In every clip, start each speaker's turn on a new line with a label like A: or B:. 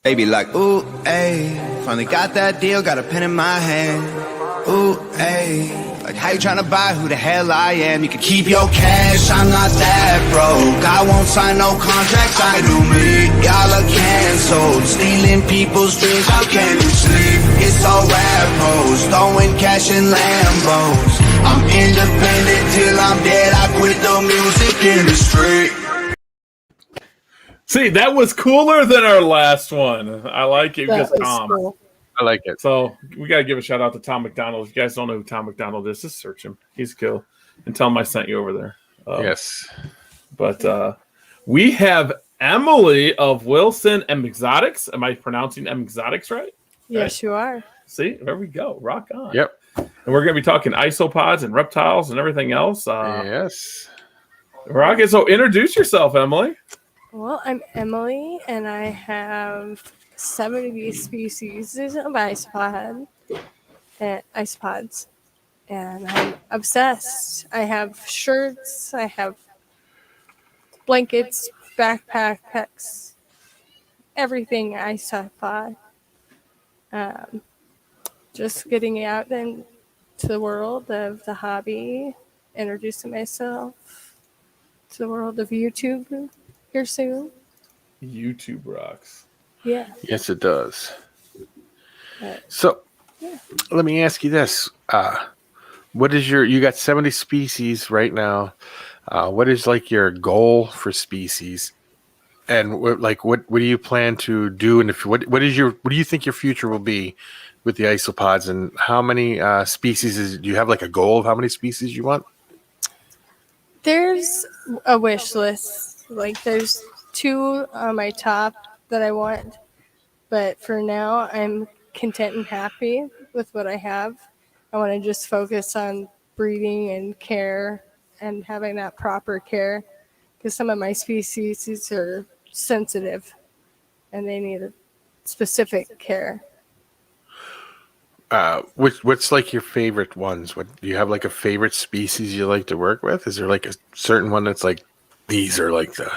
A: They be like, ooh, ayy, finally got that deal, got a pen in my hand. Ooh, ayy, like how you tryna buy who the hell I am? You can keep your cash, I'm not that broke. I won't sign no contracts, I do me. Y'all are canceled, stealing people's dreams, how can you sleep? It's all rap hoes, throwing cash in Lambos. I'm independent till I'm dead, I quit the music industry.
B: See, that was cooler than our last one. I like it because Tom.
C: Cool.
D: I like it.
B: So we got to give a shout out to Tom McDonald. If you guys don't know who Tom McDonald is, just search him. He's cool. And tell him I sent you over there.
D: Yes.
B: But we have Emily of Wilson Emxotics. Am I pronouncing Emxotics right?
C: Yes, you are.
B: See, there we go. Rock on.
D: Yep.
B: And we're going to be talking isopods and reptiles and everything else.
D: Yes.
B: Rocket. So introduce yourself, Emily.
C: Well, I'm Emily, and I have 70 species of isopods, and I'm obsessed. I have shirts, I have blankets, backpacks, everything isopod. Just getting out into the world of the hobby, introducing myself to the world of YouTube here soon.
B: YouTube rocks.
C: Yeah.
D: Yes, it does.
C: But,
D: So,
C: yeah.
D: let me ask you this: what is you got 70 species right now? What is like your goal for species, and what do you plan to do? And what do you think your future will be with the isopods? And how many species do you have? Like a goal of how many species you want?
C: There's a wish list. Like there's 2 on my top that I want, but for now I'm content and happy with what I have. I want to just focus on breeding and care and having that proper care, because some of my species are sensitive and they need a specific care.
D: What's like your favorite ones? What do you have, like a favorite species you like to work with? Is there like a certain one that's like these are like the?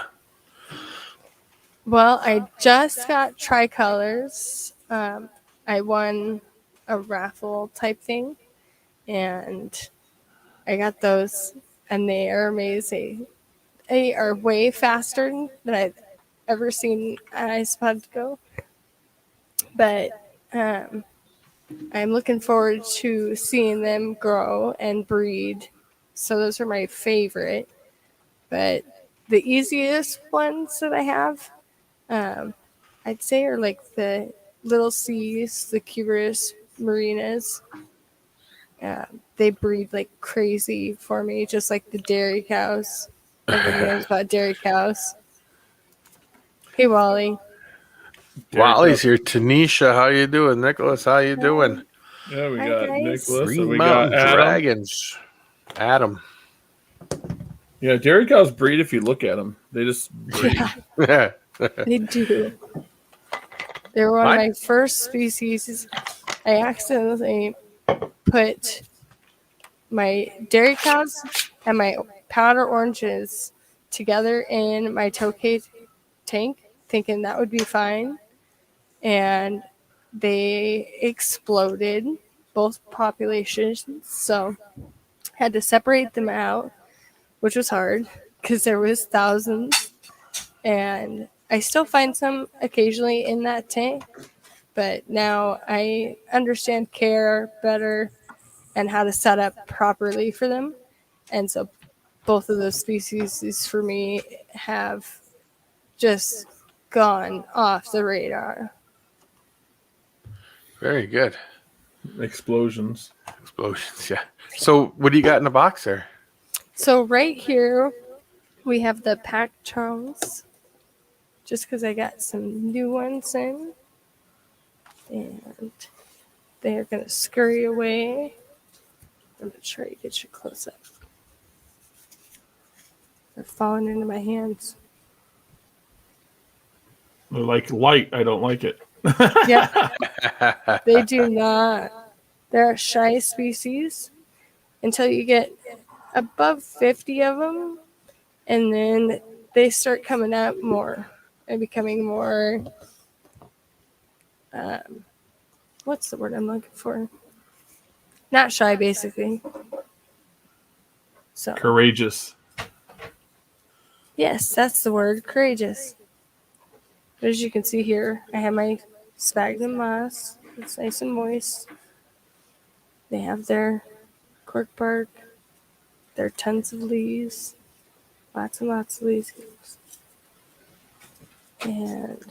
C: Well, I just got tricolors. I won a raffle type thing, and I got those, and they are amazing. They are way faster than I've ever seen an isopod go. But I'm looking forward to seeing them grow and breed. So those are my favorite. But the easiest ones that I have, I'd say, are like the little C's, the Cuberus marinas. They breed like crazy for me, just like the dairy cows. Everybody knows about dairy cows. Hey, Wally.
D: Wally's here. Tanisha, how you doing? Nicholas, how you doing?
B: Yeah, we
C: Hi,
B: got
C: guys.
B: Nicholas.
D: Green
B: And we
D: Mountain
B: got Adam.
D: Dragons. Adam.
B: Yeah, dairy cows breed if you look at them. They just breed.
C: Yeah, they do. They were one of my first species. I accidentally put my dairy cows and my powder oranges together in my tokay tank, thinking that would be fine. And they exploded, both populations. So had to separate them out, which was hard because there was thousands. And I still find some occasionally in that tank, but now I understand care better and how to set up properly for them. And so both of those species for me have just gone off the radar.
D: Very good.
B: Explosions.
D: Explosions, yeah. So what do you got in the box there?
C: So right here we have the Pactrons, just because I got some new ones in. And they're going to scurry away. I'm going to try to get you close up. They're falling into my hands.
B: They're like light. I don't like it.
C: Yep. They do not. They're a shy species until you get above 50 of them, and then they start coming up more and becoming more what's the word I'm looking for? Not shy, basically. So,
B: Courageous.
C: yes, that's the word, courageous. But as you can see here, I have my sphagnum moss. It's nice and moist. They have their cork bark, their tons of leaves, lots and lots of leaves. And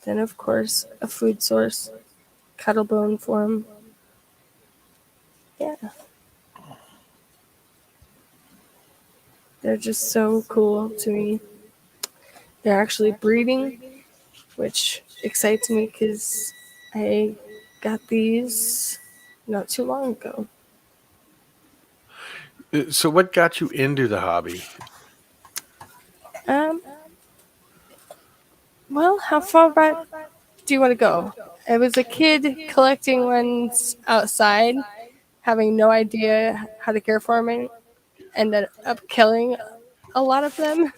C: then, of course, a food source, cuttlebone for them. Yeah. They're just so cool to me. They're actually breeding, which excites me because I got these not too long ago.
D: So, what got you into the hobby?
C: Um, well, how far back do you want to go? I was a kid collecting ones outside, having no idea how to care for them, and ended up killing a lot of them.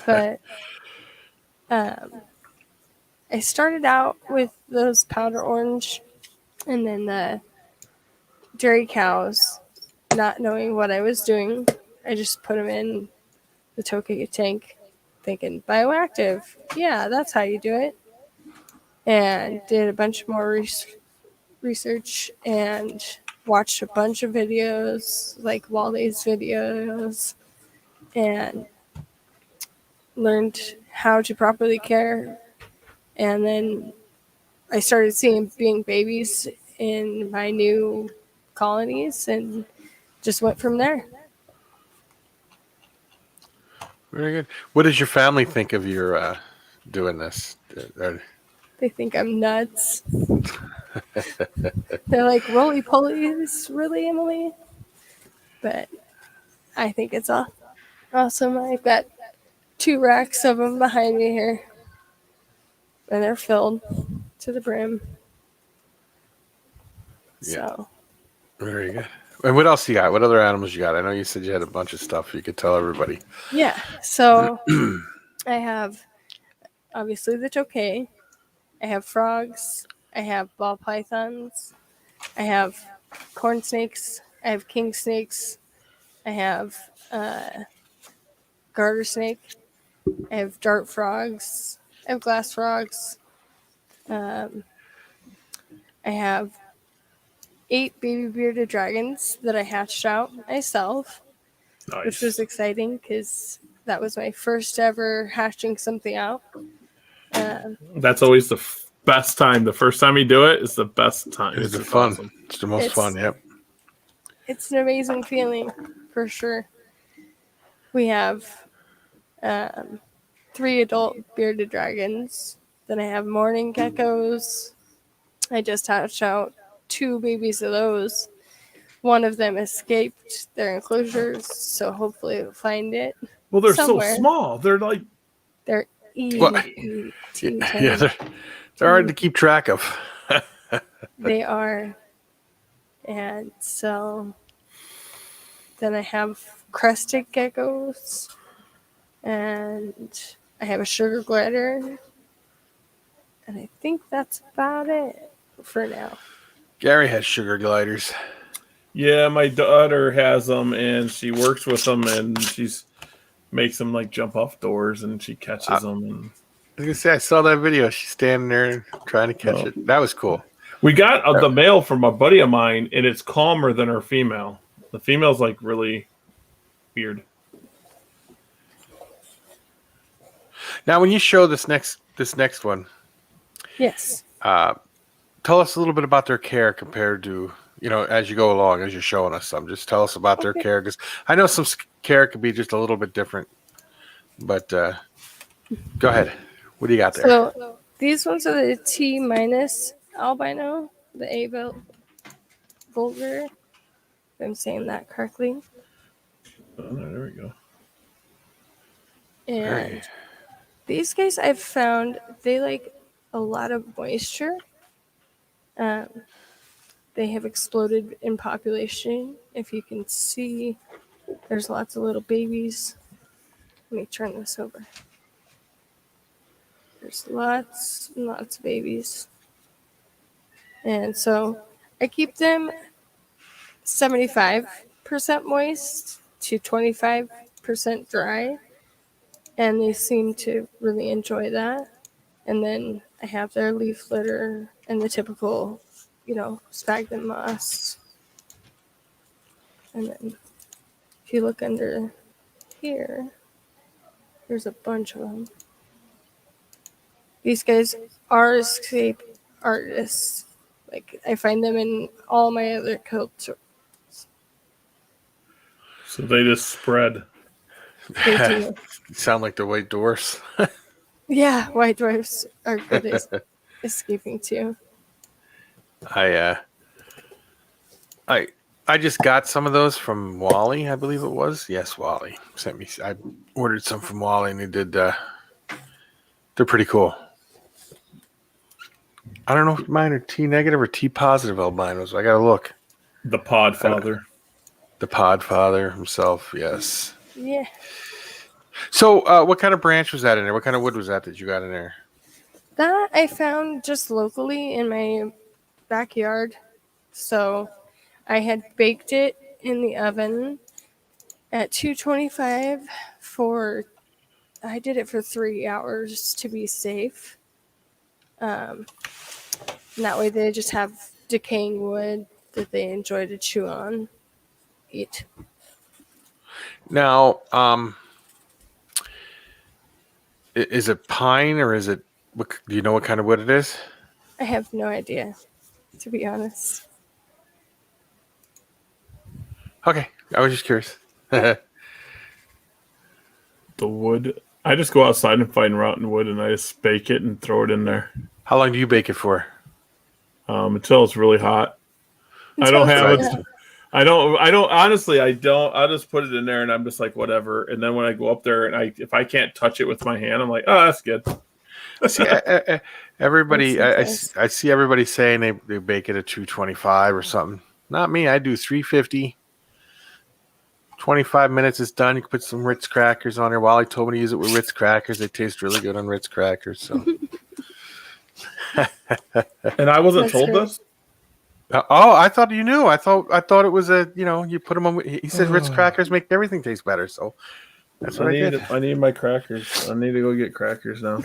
C: But I started out with those powder orange and then the dairy cows, not knowing what I was doing. I just put them in the Tokyo tank, thinking bioactive. Yeah, that's how you do it. And did a bunch more research and watched a bunch of videos, like Wally's videos, and learned how to properly care. And then I started seeing being babies in my new colonies and just went from there.
D: Very good. What does your family think of your doing this?
C: They think I'm nuts. They're like, roly polies, really, Emily? But I think it's awesome. I've got 2 racks of them behind me here, and they're filled to the brim.
D: Yeah.
C: So,
D: Very good. And what else you got? What other animals you got? I know you said you had a bunch of stuff you could tell everybody.
C: yeah. So I have obviously the tokay. I have frogs. I have ball pythons. I have corn snakes. I have king snakes. I have garter snake. I have dart frogs. I have glass frogs. I have 8 baby bearded dragons that I hatched out myself, which was
B: Nice.
C: exciting because that was my first ever hatching something out.
B: That's always the best time. The first time you do it is the best time.
D: It's
B: It's
D: the
B: just
D: fun.
B: awesome.
D: It's the most
C: It's
D: fun. Yep.
C: it's an amazing feeling for sure. We have 3 adult bearded dragons. Then I have morning geckos. I just hatched out 2 babies of those. One of them escaped their enclosures, so hopefully we'll find it
B: Well, they're so
C: somewhere.
B: small. They're like,
C: They're
D: Well,
C: teeny
D: yeah,
C: tiny.
D: they're hard to keep track of.
C: They are. And so then I have crested geckos, and I have a sugar glider, and I think that's about it for now.
D: Gary has sugar gliders.
B: yeah, my daughter has them and she works with them and she's makes them like jump off doors and she catches them. And
D: I was gonna say I saw that video. She's standing there trying to catch it. That was cool.
B: we got the male from a buddy of mine and it's calmer than our female. The female's like really weird.
D: Now, when you show this next one,
C: Yes.
D: tell us a little bit about their care compared to, as you go along, as you're showing us some. Just tell us about their care, because I know some care could be just a little bit different. But go ahead. What do you got there?
C: So these ones are the T minus albino, the A vulgar. If I'm saying that correctly.
B: Oh, there we go.
C: And
D: Right.
C: these guys I've found they like a lot of moisture. They have exploded in population. If you can see, there's lots of little babies. Let me turn this over. There's lots and lots of babies. And so I keep them 75% moist to 25% dry, and they seem to really enjoy that. And then I have their leaf litter and the typical, sphagnum moss. And then if you look under here, there's a bunch of them. These guys are escape artists. Like, I find them in all my other cultures.
B: So they just spread.
C: They do.
D: Sound like the white dwarfs.
C: Yeah, white dwarfs are good at escaping too.
D: I I just got some of those from Wally, I believe it was. Yes, Wally sent me. I ordered some from Wally, and they did. They're pretty cool. I don't know if mine are T negative or T positive albinos. I gotta look.
B: The Podfather.
D: The Podfather himself. Yes.
C: Yeah.
D: So, what kind of branch was that in there? What kind of wood was that you got in there?
C: That I found just locally in my backyard. So I had baked it in the oven at 225 I did it for 3 hours to be safe. And that way they just have decaying wood that they enjoy to chew on, eat.
D: Now, is it pine or is it? Do you know what kind of wood it is?
C: I have no idea, to be honest.
D: Okay, I was just curious.
B: The wood. I just go outside and find rotten wood, and I just bake it and throw it in there.
D: How long do you bake it for?
B: Until it's really hot. I don't have it. I don't. Honestly, I don't. I'll just put it in there, and I'm just like, whatever. And then when I go up there, and if I can't touch it with my hand, I'm like, oh, that's good.
D: See, everybody, I see everybody saying they bake it at 225 or something. Not me. I do 350. 25 minutes is done. You can put some Ritz crackers on there. Wally told me to use it with Ritz crackers. They taste really good on Ritz crackers. So.
B: And I wasn't
C: That's
B: told
C: great.
B: this.
D: Oh, I thought you knew. I thought it was you put them on. He said Ritz crackers make everything taste better. So that's what I did.
B: I need my crackers. I need to go get crackers now.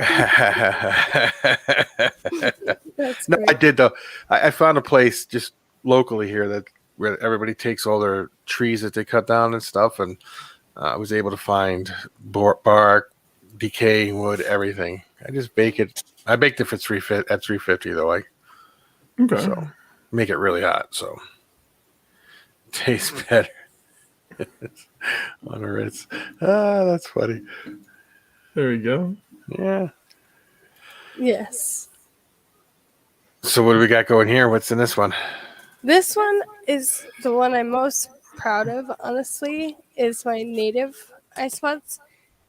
C: That's
D: No,
C: great.
D: I did though. I found a place just locally here where everybody takes all their trees that they cut down and stuff, and I was able to find bark, decaying wood, everything. I just bake it. I baked it for 350 though.
B: Okay.
D: So make it really hot, so it tastes better. On a Ritz. That's funny.
B: There we go.
D: Yeah.
C: Yes.
D: So what do we got going here? What's in this one?
C: This one is the one I'm most proud of, honestly, is my native Isopods.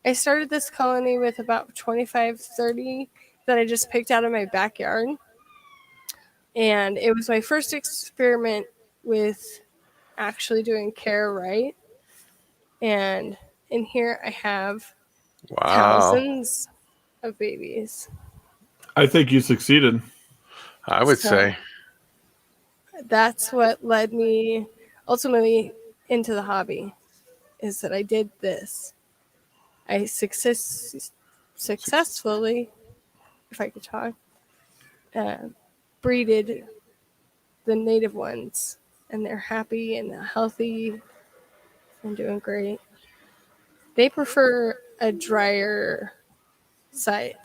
C: I started this colony with about 25, 30 that I just picked out of my backyard. And it was my first experiment with actually doing care right. And in here I have
D: Wow.
C: thousands of babies.
B: I think you succeeded.
D: I would say.
C: That's what led me ultimately into the hobby, is that I did this. I successfully, if I could talk, breeded the native ones, and they're happy and healthy and doing great. They prefer a drier site.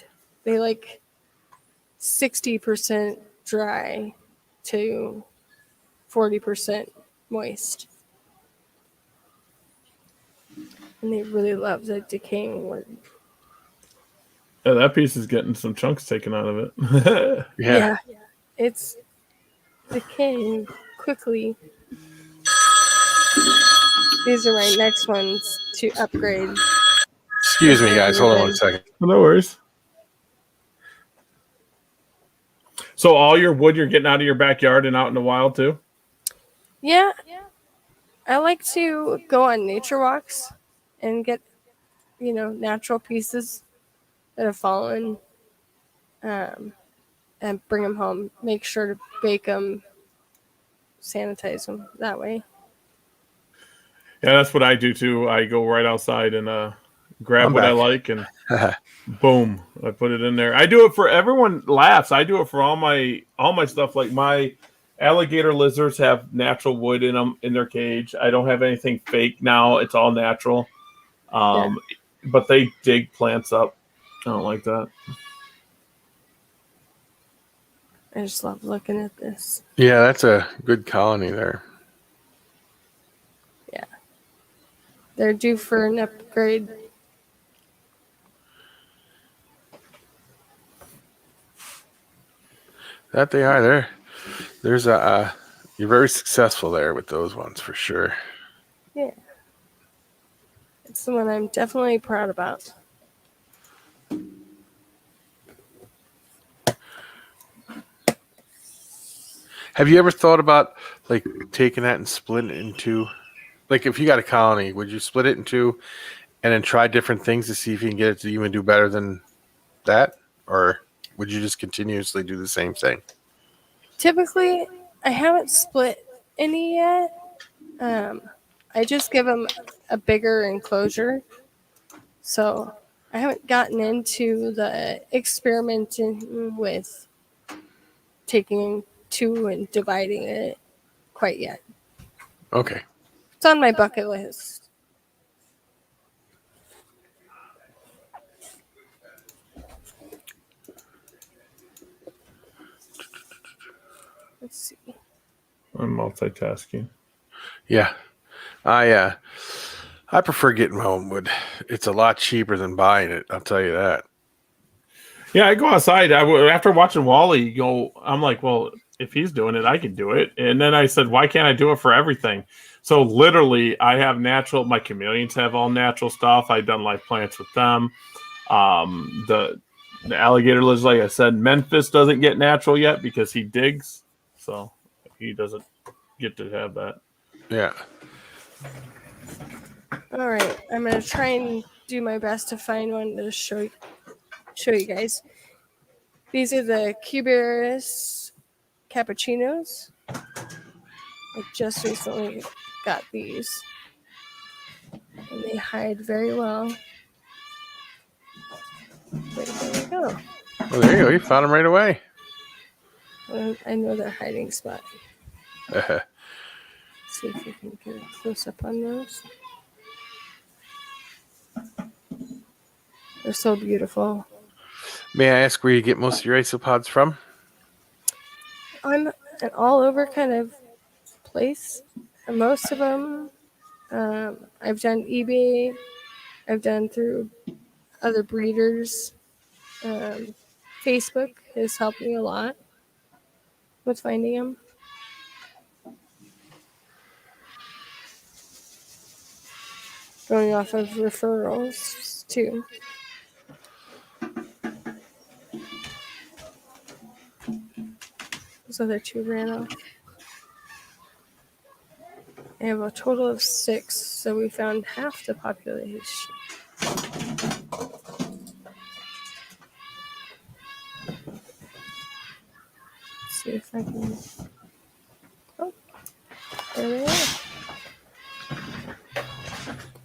C: They like 60% dry to 40% moist. And they really love the decaying wood.
B: Yeah, that piece is getting some chunks taken out of it.
D: Yeah.
C: It's decaying quickly. These are my next ones to upgrade.
D: Excuse me, guys. Hold on 1 second.
B: No worries. So all your wood you're getting out of your backyard and out in the wild too?
C: Yeah. I like to go on nature walks and get, natural pieces that have fallen. and bring them home. Make sure to bake them, sanitize them that way.
B: Yeah, that's what I do too. I go right outside and grab
D: I'm
B: what I
D: back.
B: like and boom, I put it in there. I do it for everyone laughs. I do it for all my stuff. Like my alligator lizards have natural wood in them in their cage. I don't have anything fake now. It's all natural. But they dig plants up. I don't like that.
C: I just love looking at this.
D: Yeah, that's a good colony there.
C: Yeah. They're due for an upgrade.
D: That they are there. There's a you're very successful there with those ones for sure.
C: Yeah. It's the one I'm definitely proud about.
D: Have you ever thought about like taking that and splitting it into, like if you got a colony, would you split it in two and then try different things to see if you can get it to even do better than that? Or would you just continuously do the same thing?
C: Typically, I haven't split any yet. I just give them a bigger enclosure. So I haven't gotten into the experimenting with taking two and dividing it quite yet.
D: Okay.
C: It's on my bucket list. Let's see.
B: I'm multitasking.
D: Yeah. I prefer getting my own wood. It's a lot cheaper than buying it, I'll tell you that.
B: Yeah, I go outside. After watching Wally go, I'm like, well, if he's doing it, I can do it. And then I said, why can't I do it for everything? So literally, I have natural. My chameleons have all natural stuff. I've done live plants with them. The alligator lizard, like I said, Memphis doesn't get natural yet because he digs, so he doesn't get to have that.
D: Yeah.
C: All right, I'm gonna try and do my best to find one to show you guys. These are the Cubaris cappuccinos. I just recently got these, and they hide very well. Wait, there we go.
D: Well, there you go. You found them right away.
C: I know their hiding spot. Let's see if we can get a close up on those. They're so beautiful.
D: May I ask where you get most of your isopods from?
C: I'm an all over kind of place. And most of them, I've done eBay. I've done through other breeders. Facebook has helped me a lot with finding them. Going off of referrals too. Those other two ran off. I have a total of 6, so we found half the population. Let's see if I can. Oh, there they are.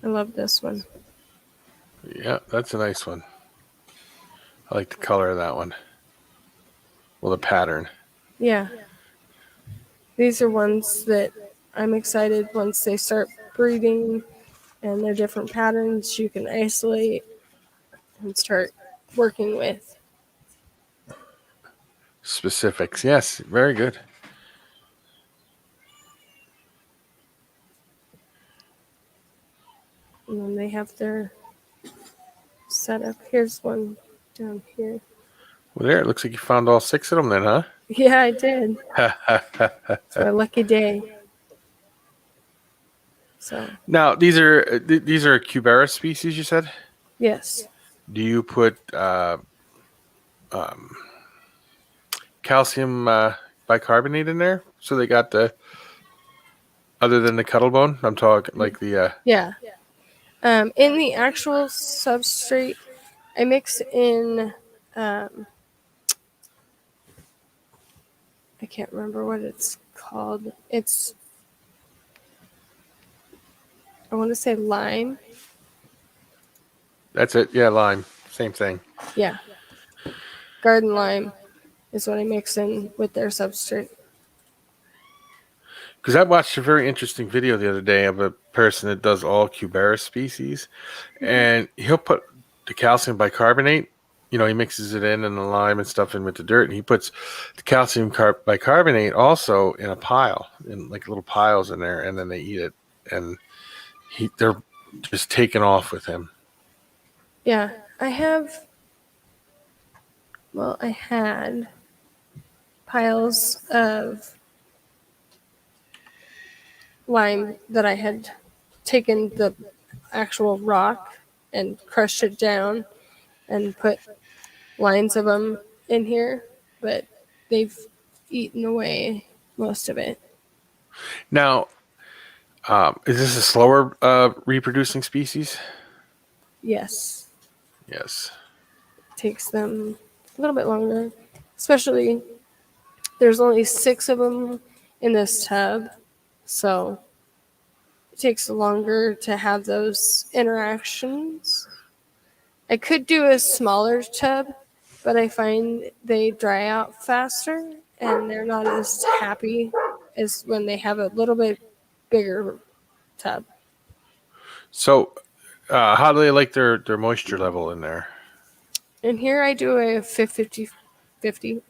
C: I love this one.
D: Yeah, that's a nice one. I like the color of that one. Well, the pattern.
C: Yeah. These are ones that I'm excited once they start breeding and they're different patterns you can isolate and start working with.
D: Specifics. Yes, very good.
C: And then they have their setup. Here's one down here.
D: Well, there, it looks like you found all 6 of them then, huh?
C: Yeah, I did. It's my lucky day. So
D: Now, these are Cubaris species, you said?
C: yes.
D: Do you put calcium bicarbonate in there? So they got the, other than the cuttlebone? I'm talking like the...
C: Yeah. In the actual substrate, I mix in I can't remember what it's called. I want to say lime.
D: That's it. Yeah, lime. Same thing.
C: Yeah, garden lime is what I mix in with their substrate.
D: Because I watched a very interesting video the other day of a person that does all cubaris species, and he'll put the calcium bicarbonate. He mixes it in and the lime and stuff in with the dirt, and he puts the calcium bicarbonate also in a pile, in like little piles in there, and then they eat it, and they're just taken off with him.
C: Yeah, I had piles of lime that I had taken the actual rock and crushed it down and put lines of them in here, but they've eaten away most of it.
D: Now, is this a slower reproducing species?
C: Yes,
D: Yes.
C: it takes them a little bit longer, especially there's only 6 of them in this tub, so it takes longer to have those interactions. I could do a smaller tub, but I find they dry out faster and they're not as happy as when they have a little bit bigger tub.
D: So, how do they like their moisture level in there?
C: And here I do a 50-50.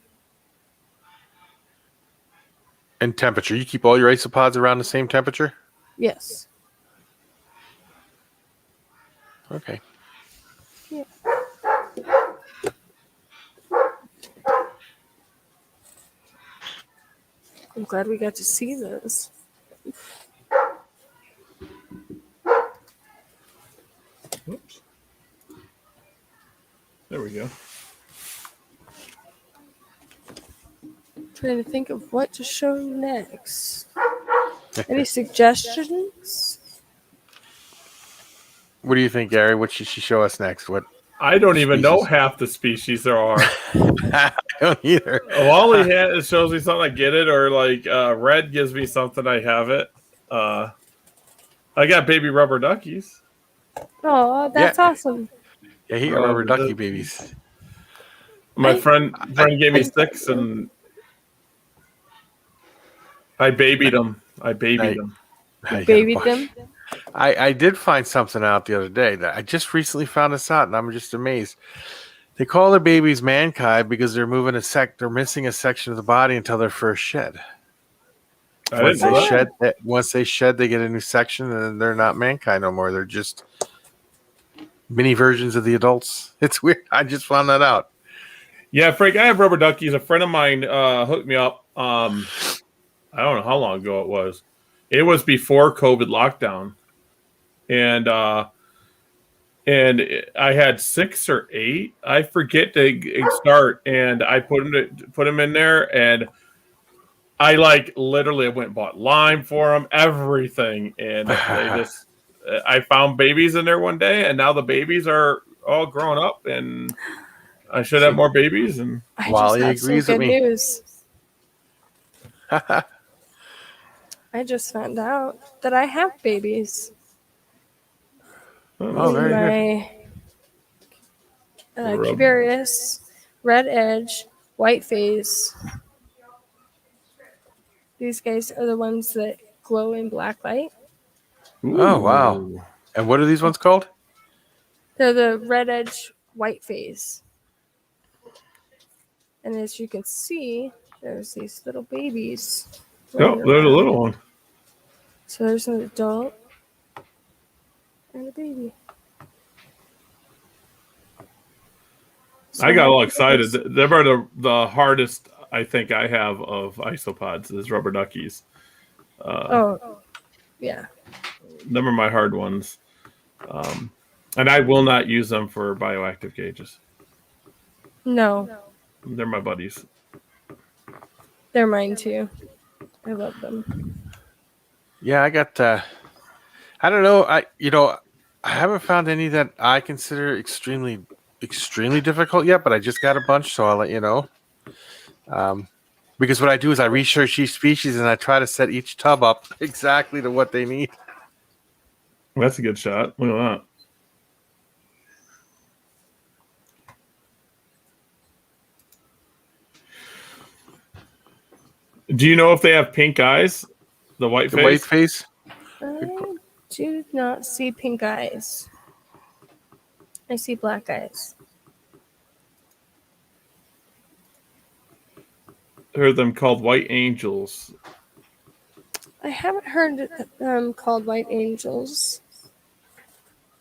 D: And temperature? You keep all your isopods around the same temperature?
C: Yes.
D: Okay.
C: Yeah. I'm glad we got to see those.
B: Oops. There we go.
C: Trying to think of what to show next. Any suggestions?
D: What do you think, Gary? What should she show us next? What?
B: I don't even know
D: Species.
B: half the species there are.
D: I don't either.
B: Wally shows me something, I get it, or like Red gives me something, I have it. I got baby rubber duckies.
C: Oh, that's awesome.
D: Yeah, he got rubber ducky babies.
B: My friend gave me 6, and I babied them. I babied them.
C: You babied them?
D: I did find something out the other day that I just recently found this out, and I'm just amazed. They call their babies mankai because they're missing a section of the body until their first shed. Once they shed, they get a new section, and then they're not mankai no more. They're just mini versions of the adults. It's weird. I just found that out.
B: Yeah, Frank, I have rubber duckies. A friend of mine hooked me up. I don't know how long ago it was. It was before COVID lockdown, and I had 6 or 8. I forget to start, and I put them in there, and I literally went and bought lime for them, everything, and I found babies in there one day, and now the babies are all grown up, and I should have more babies. And
D: Wally agrees with me.
C: News. I just found out that I have babies.
D: Oh, very
C: good. Cubarius, red edge, white phase. These guys are the ones that glow in black light.
B: Ooh.
D: Oh, wow. And what are these ones called?
C: They're the red edge, white phase. And as you can see, there's these little babies.
B: Oh, there's a little one.
C: So there's an adult and a baby. So
B: I got all excited. They're the hardest I think I have of isopods is rubber duckies.
C: Yeah.
B: Them are my hard ones. And I will not use them for bioactive cages.
C: No.
B: They're my buddies.
C: They're mine too. I love them.
D: Yeah, I got. I don't know. I haven't found any that I consider extremely difficult yet. But I just got a bunch, so I'll let you know. Because what I do is I research each species and I try to set each tub up exactly to what they need.
B: That's a good shot. Look at that. Do you know if they have pink eyes? The white
D: The
B: face?
D: white face?
C: I do not see pink eyes. I see black eyes.
B: I heard them called white angels.
C: I haven't heard them called white angels.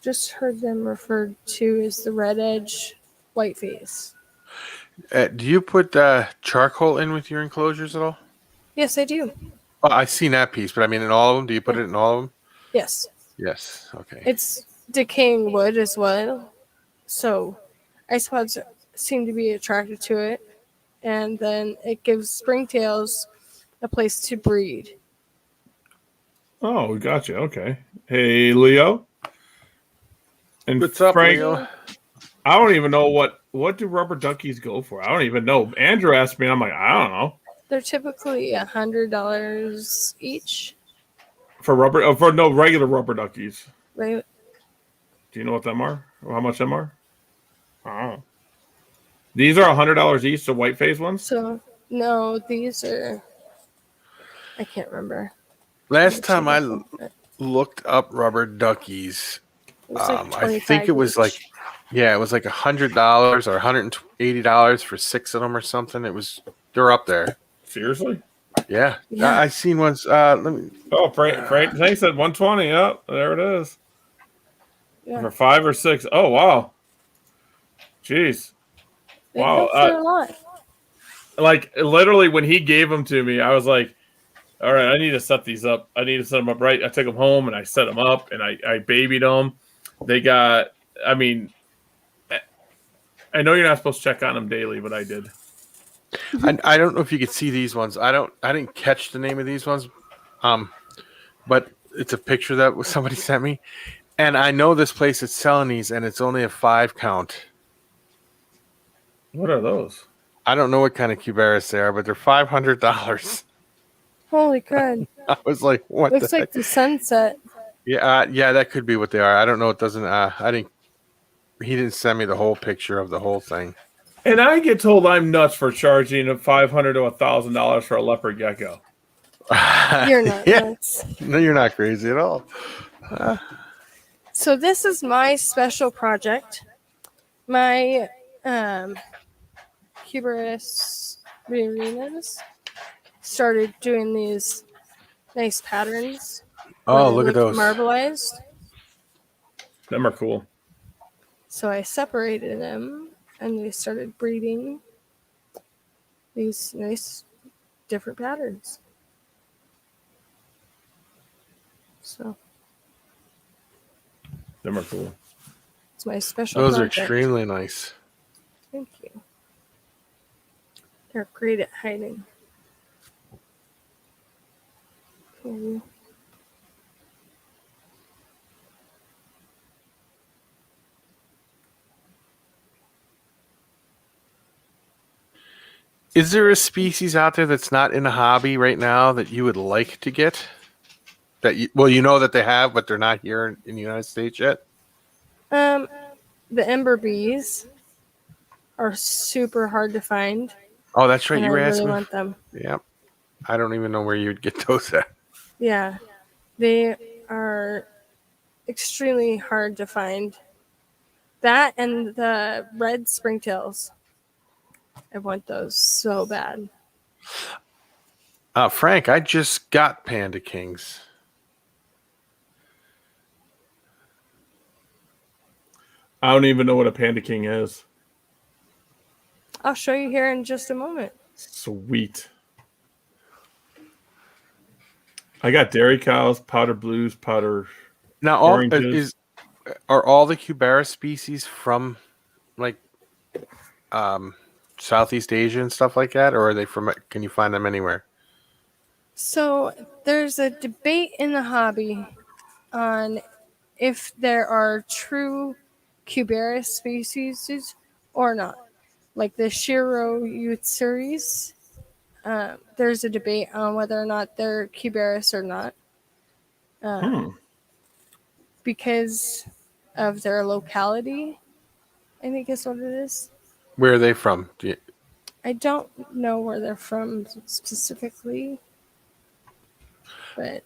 C: Just heard them referred to as the red edge white face.
D: Do you put charcoal in with your enclosures at all?
C: Yes, I do.
D: Oh, I've seen that piece, but I mean in all of them. Do you put it in all of them?
C: Yes.
D: Yes. Okay.
C: It's decaying wood as well. So isopods seem to be attracted to it. And then it gives springtails a place to breed.
B: Oh, we got you. Okay. Hey, Leo. And
D: What's up,
B: Frank,
D: Leo?
B: I don't even know what do rubber duckies go for. I don't even know. Andrew asked me, and I'm like, I don't know.
C: They're typically $100 each,
B: For regular rubber duckies.
C: right?
B: Do you know what them are? Or how much them are? I don't know. These are $100 each, the white face ones.
C: So no, these are. I can't remember.
D: Last time I looked up rubber duckies, I think it was like, it was like $100 or $180 for 6 of them or something. They're up there.
B: Seriously?
D: Yeah.
C: Yeah.
D: I seen ones. Let me.
B: Oh, Frank said 120. Yep, there it is.
C: Yeah.
B: For 5 or 6. Oh, wow. Jeez.
C: They
B: Wow.
C: go for a lot.
B: Like literally when he gave them to me, I was like, all right, I need to set these up. I need to set them up right. I took them home and I set them up and I babied them. They got, I mean, I know you're not supposed to check on them daily, but I did.
D: I don't know if you could see these ones. I didn't catch the name of these ones. But it's a picture that somebody sent me. And I know this place is selling these and it's only a 5 count.
B: What are those?
D: I don't know what kind of Cubaris they are, but they're $500.
C: Holy crud!
D: I was like, "What?"
C: Looks like the sunset.
D: Yeah, that could be what they are. I don't know. It doesn't. I didn't. He didn't send me the whole picture of the whole thing.
B: And I get told I'm nuts for charging $500 to $1,000 for a leopard gecko.
C: You're not nuts.
D: No, you're not crazy at all.
C: So this is my special project. My Cubaris Riorinas started doing these nice patterns.
D: Oh,
C: where they
D: look at those.
C: Marbleized.
B: Them are cool.
C: So I separated them and they started breeding these nice different patterns. So
B: Them are cool.
C: it's my special
D: Those
C: project.
D: are extremely nice.
C: Thank you. They're great at hiding. Okay.
D: Is there a species out there that's not in a hobby right now that you would like to get? You know that they have, but they're not here in the United States yet.
C: The ember bees are super hard to find.
D: Oh, that's right.
C: And
D: You were
C: I
D: asking.
C: really want them.
D: Yep. I don't even know where you'd get those at.
C: Yeah, they are extremely hard to find. That and the red springtails. I want those so bad.
D: Frank, I just got Panda Kings.
B: I don't even know what a panda king is.
C: I'll show you here in just a moment.
B: Sweet. I got dairy cows, powder blues, powder
D: Now,
B: oranges.
D: are all the Cubaris species from like Southeast Asia and stuff like that, or are they from? Can you find them anywhere?
C: So there's a debate in the hobby on if there are true Cubaris species or not. Like the Shiro Yutsuri's, there's a debate on whether or not they're cubaris or not because of their locality. I think is what it is.
D: Where are they from?
C: I don't know where they're from specifically, but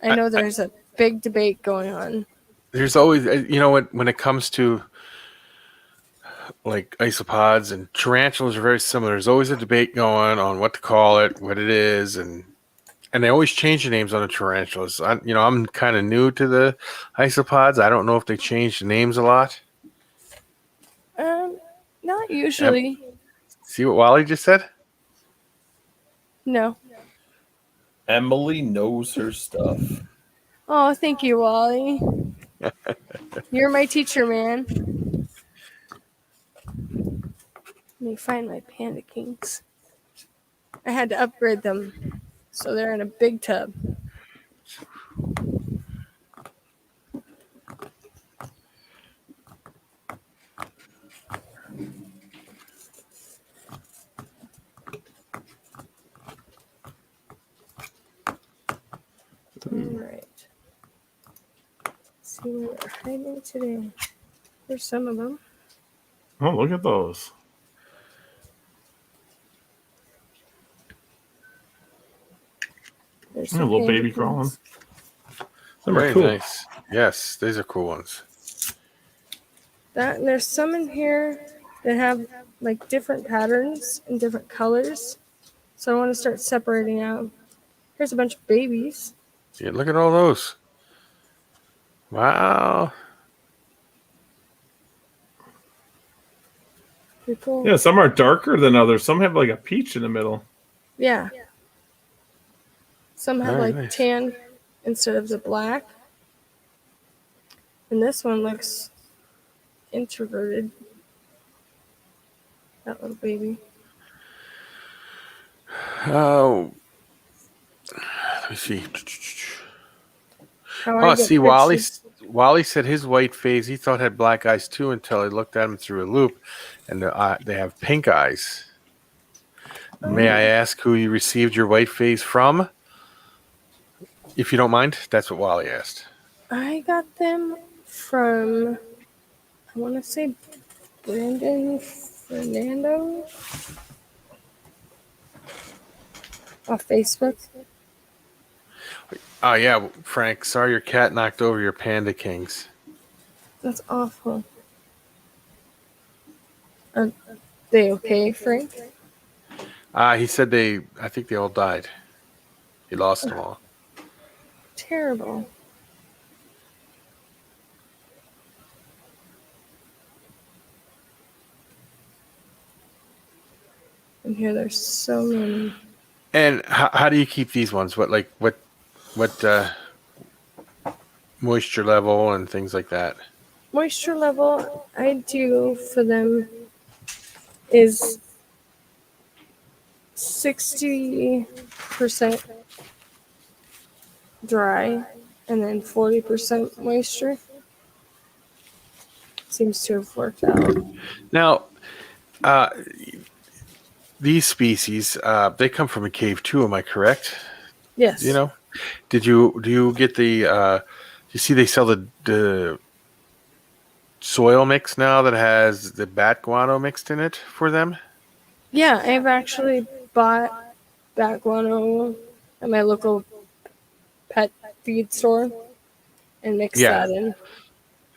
C: I know there's a big debate going on.
D: There's always, when it comes to like isopods and tarantulas are very similar. There's always a debate going on what to call it, what it is, and they always change the names on the tarantulas. I'm kind of new to the isopods. I don't know if they change the names a lot.
C: Not usually.
D: See what Wally just said?
C: No.
B: Emily knows her stuff.
C: Oh, thank you, Wally. You're my teacher, man. Let me find my panda kings. I had to upgrade them, so they're in a big tub. Alright. See where they're hiding today. There's some of them.
B: Oh, look at those.
C: There's
B: A
C: some
B: little
C: panda
B: baby
C: kings.
B: crawling. Them are
D: Very
B: cool.
D: nice. Yes, these are cool ones.
C: And there's some in here that have like different patterns and different colors. So I want to start separating out. Here's a bunch of babies.
D: Yeah, look at all those. Wow.
C: Pretty cool.
B: Yeah, some are darker than others. Some have like a peach in the middle.
C: Yeah. Some have
D: Very
C: like
D: nice.
C: tan instead of the black. And this one looks introverted. That little baby.
D: Oh, let me see.
C: How I
D: Oh,
C: get
D: see,
C: pictures-
D: Wally said his white phase he thought had black eyes too until he looked at him through a loop, and they have pink eyes. May I ask who you received your white phase from? If you don't mind, that's what Wally asked.
C: I got them from, I want to say Brandon Fernando off Facebook.
D: Oh yeah, Frank. Sorry, your cat knocked over your panda kings.
C: That's awful. Are they okay, Frank?
D: He said I think they all died. He lost them all.
C: Terrible. And here there's so many.
D: And how do you keep these ones? What moisture level and things like that?
C: Moisture level I do for them is 60% dry and then 40% moisture. Seems to have worked out.
D: Now, these species they come from a cave too. Am I correct?
C: Yes.
D: Do you get the? You see, they sell the soil mix now that has the bat guano mixed in it for them.
C: Yeah, I've actually bought bat guano at my local pet feed store and mixed
D: Yeah.
C: that in.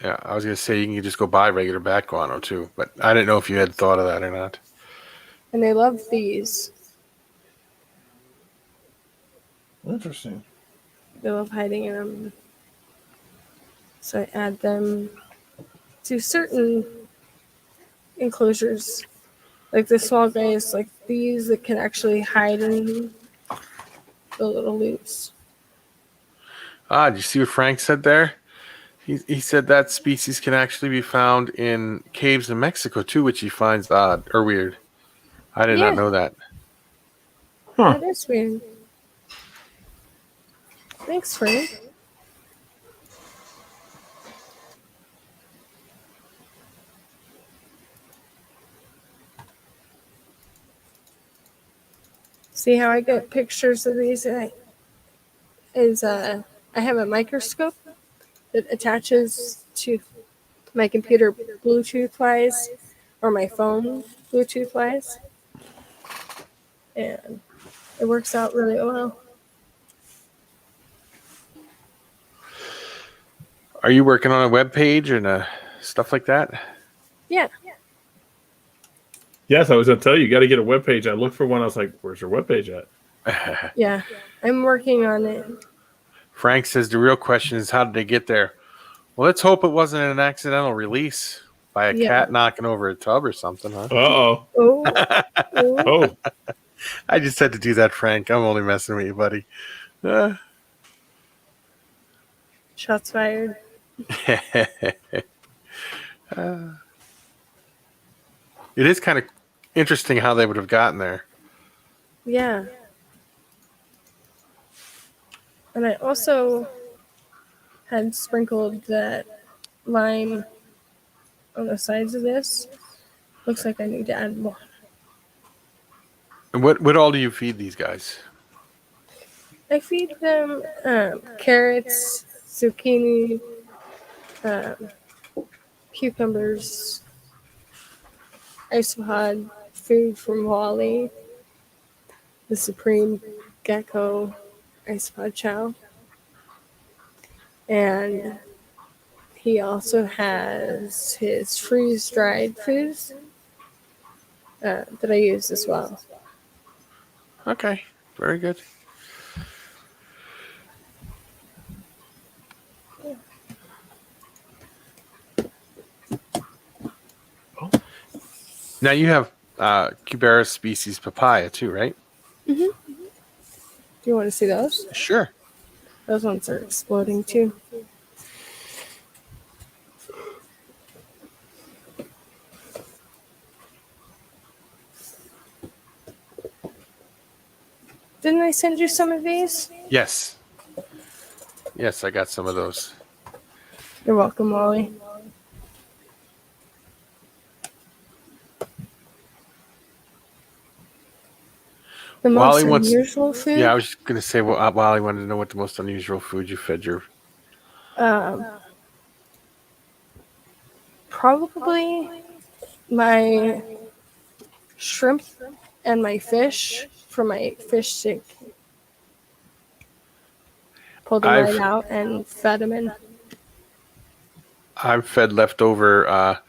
D: Yeah, I was gonna say you can just go buy regular bat guano too, but I didn't know if you had thought of that or not.
C: And they love these.
B: Interesting.
C: They love hiding in them. So I add them to certain enclosures. Like the small guys, like these that can actually hide in the little loops.
D: Did you see what Frank said there? He said that species can actually be found in caves in Mexico too, which he finds odd or weird. I did not know that.
B: Huh.
C: That is weird. Thanks, Frank. See how I get pictures of these? I have a microscope that attaches to my computer Bluetooth wise or my phone Bluetooth wise, and it works out really well.
D: Are you working on a web page and stuff like that?
C: Yeah.
B: Yes, I was gonna tell you, you got to get a webpage. I looked for one. I was like, "Where's your webpage at?"
C: Yeah, I'm working on it.
D: Frank says the real question is how did they get there? Well, let's hope it wasn't an accidental release by a cat knocking over a tub or something, huh?
B: Uh-oh.
C: Oh,
B: Oh,
D: I just had to do that, Frank. I'm only messing with you, buddy.
C: shots fired.
D: It is kind of interesting how they would have gotten there.
C: Yeah. And I also had sprinkled that lime on the sides of this. Looks like I need to add more.
D: And what all do you feed these guys?
C: I feed them carrots, zucchini, cucumbers, isopod food from Wally, the Supreme Gecko Isopod Chow. And he also has his freeze-dried foods that I use as well.
D: Okay, very good. Now you have Cubaris species papaya too, right?
C: Do you want to see those?
D: Sure.
C: Those ones are exploding too. Didn't I send you some of these?
D: Yes. Yes, I got some of those.
C: You're welcome, Wally. The most unusual food?
D: Yeah, I was just going to say, well, Wally wanted to know what the most unusual food you fed your...
C: Probably my shrimp and my fish from my fish stick. Pulled them right out and fed them in.
D: I've fed leftover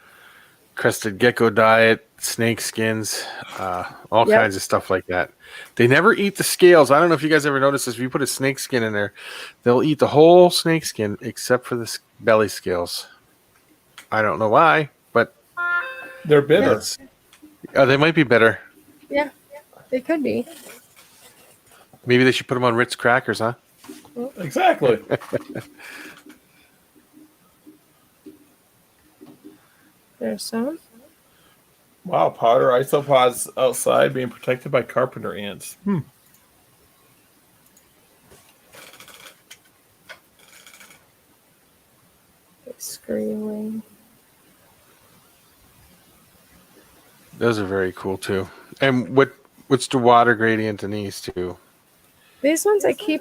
D: crested gecko diet, snake skins, all kinds of stuff like that. They never eat the scales. I don't know if you guys ever noticed this. If you put a snake skin in there, they'll eat the whole snake skin except for the belly scales. I don't know why, but
B: they're bitter.
D: They might be bitter.
C: Yeah, they could be.
D: Maybe they should put them on Ritz crackers, huh?
B: Exactly.
C: There's some.
B: Wow, powder isopods outside being protected by carpenter ants.
C: Screaming.
D: Those are very cool too. And what's the water gradient in these two?
C: These ones I keep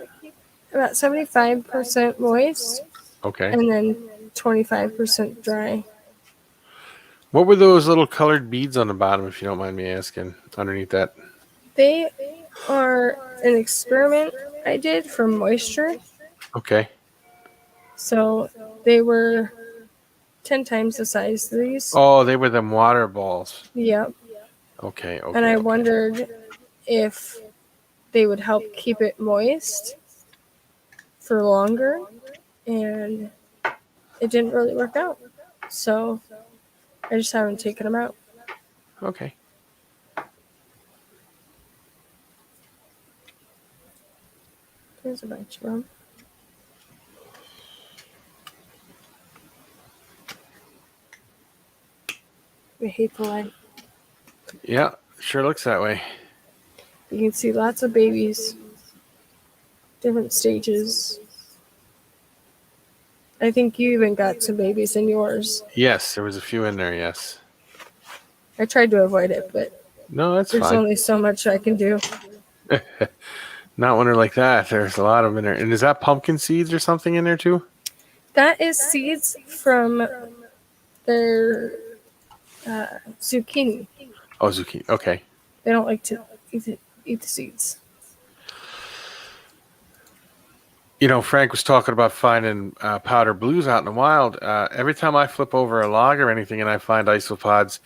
C: about 75% moist.
D: Okay.
C: And then 25% dry.
D: What were those little colored beads on the bottom, if you don't mind me asking, underneath that?
C: They are an experiment I did for moisture.
D: Okay.
C: So they were 10 times the size of these.
D: Oh, they were them water balls.
C: Yep.
D: Okay.
C: And I wondered if they would help keep it moist for longer. And it didn't really work out. So I just haven't taken them out.
D: Okay.
C: There's a bunch of them. We hate the light.
D: Yeah, sure looks that way.
C: You can see lots of babies, different stages. I think you even got some babies in yours.
D: Yes, there was a few in there, yes.
C: I tried to avoid it, but
D: No, that's
C: there's
D: fine.
C: only so much I can do.
D: Not when they're like that. There's a lot of them in there. And is that pumpkin seeds or something in there too?
C: That is seeds from their zucchini.
D: Oh, zucchini. Okay.
C: They don't like to eat the seeds.
D: You know, Frank was talking about finding powder blues out in the wild. Every time I flip over a log or anything and I find isopods,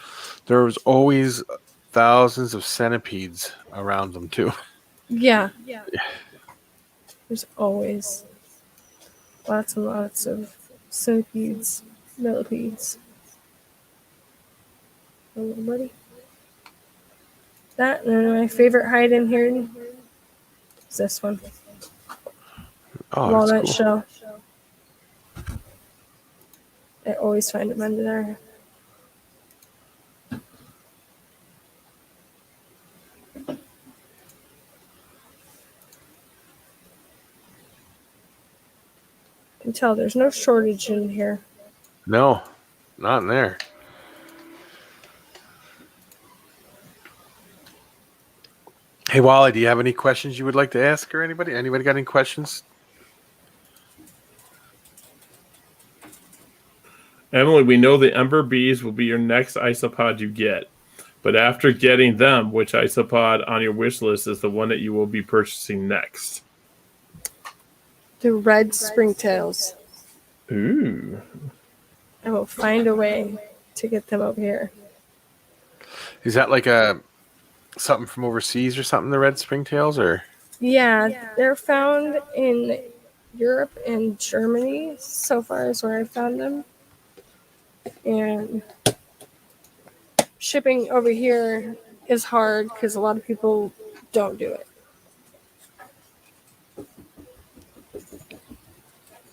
D: there's always thousands of centipedes around them too.
C: Yeah. There's always lots and lots of centipedes, millipedes. Oh, little buddy. That, and then my favorite hide in here is this one.
D: Oh,
C: Walnut
D: that's cool.
C: shell. I always find them under there. You can tell there's no shortage in here.
D: No, not in there. Hey, Wally, do you have any questions you would like to ask or anybody? Anybody got any questions?
B: Emily, we know the ember bees will be your next isopod you get. But after getting them, which isopod on your wish list is the one that you will be purchasing next?
C: The red springtails.
B: Ooh.
C: I will find a way to get them over here.
D: Is that like something from overseas or something, the red springtails, or?
C: Yeah, they're found in Europe and Germany so far is where I found them. And shipping over here is hard because a lot of people don't do it.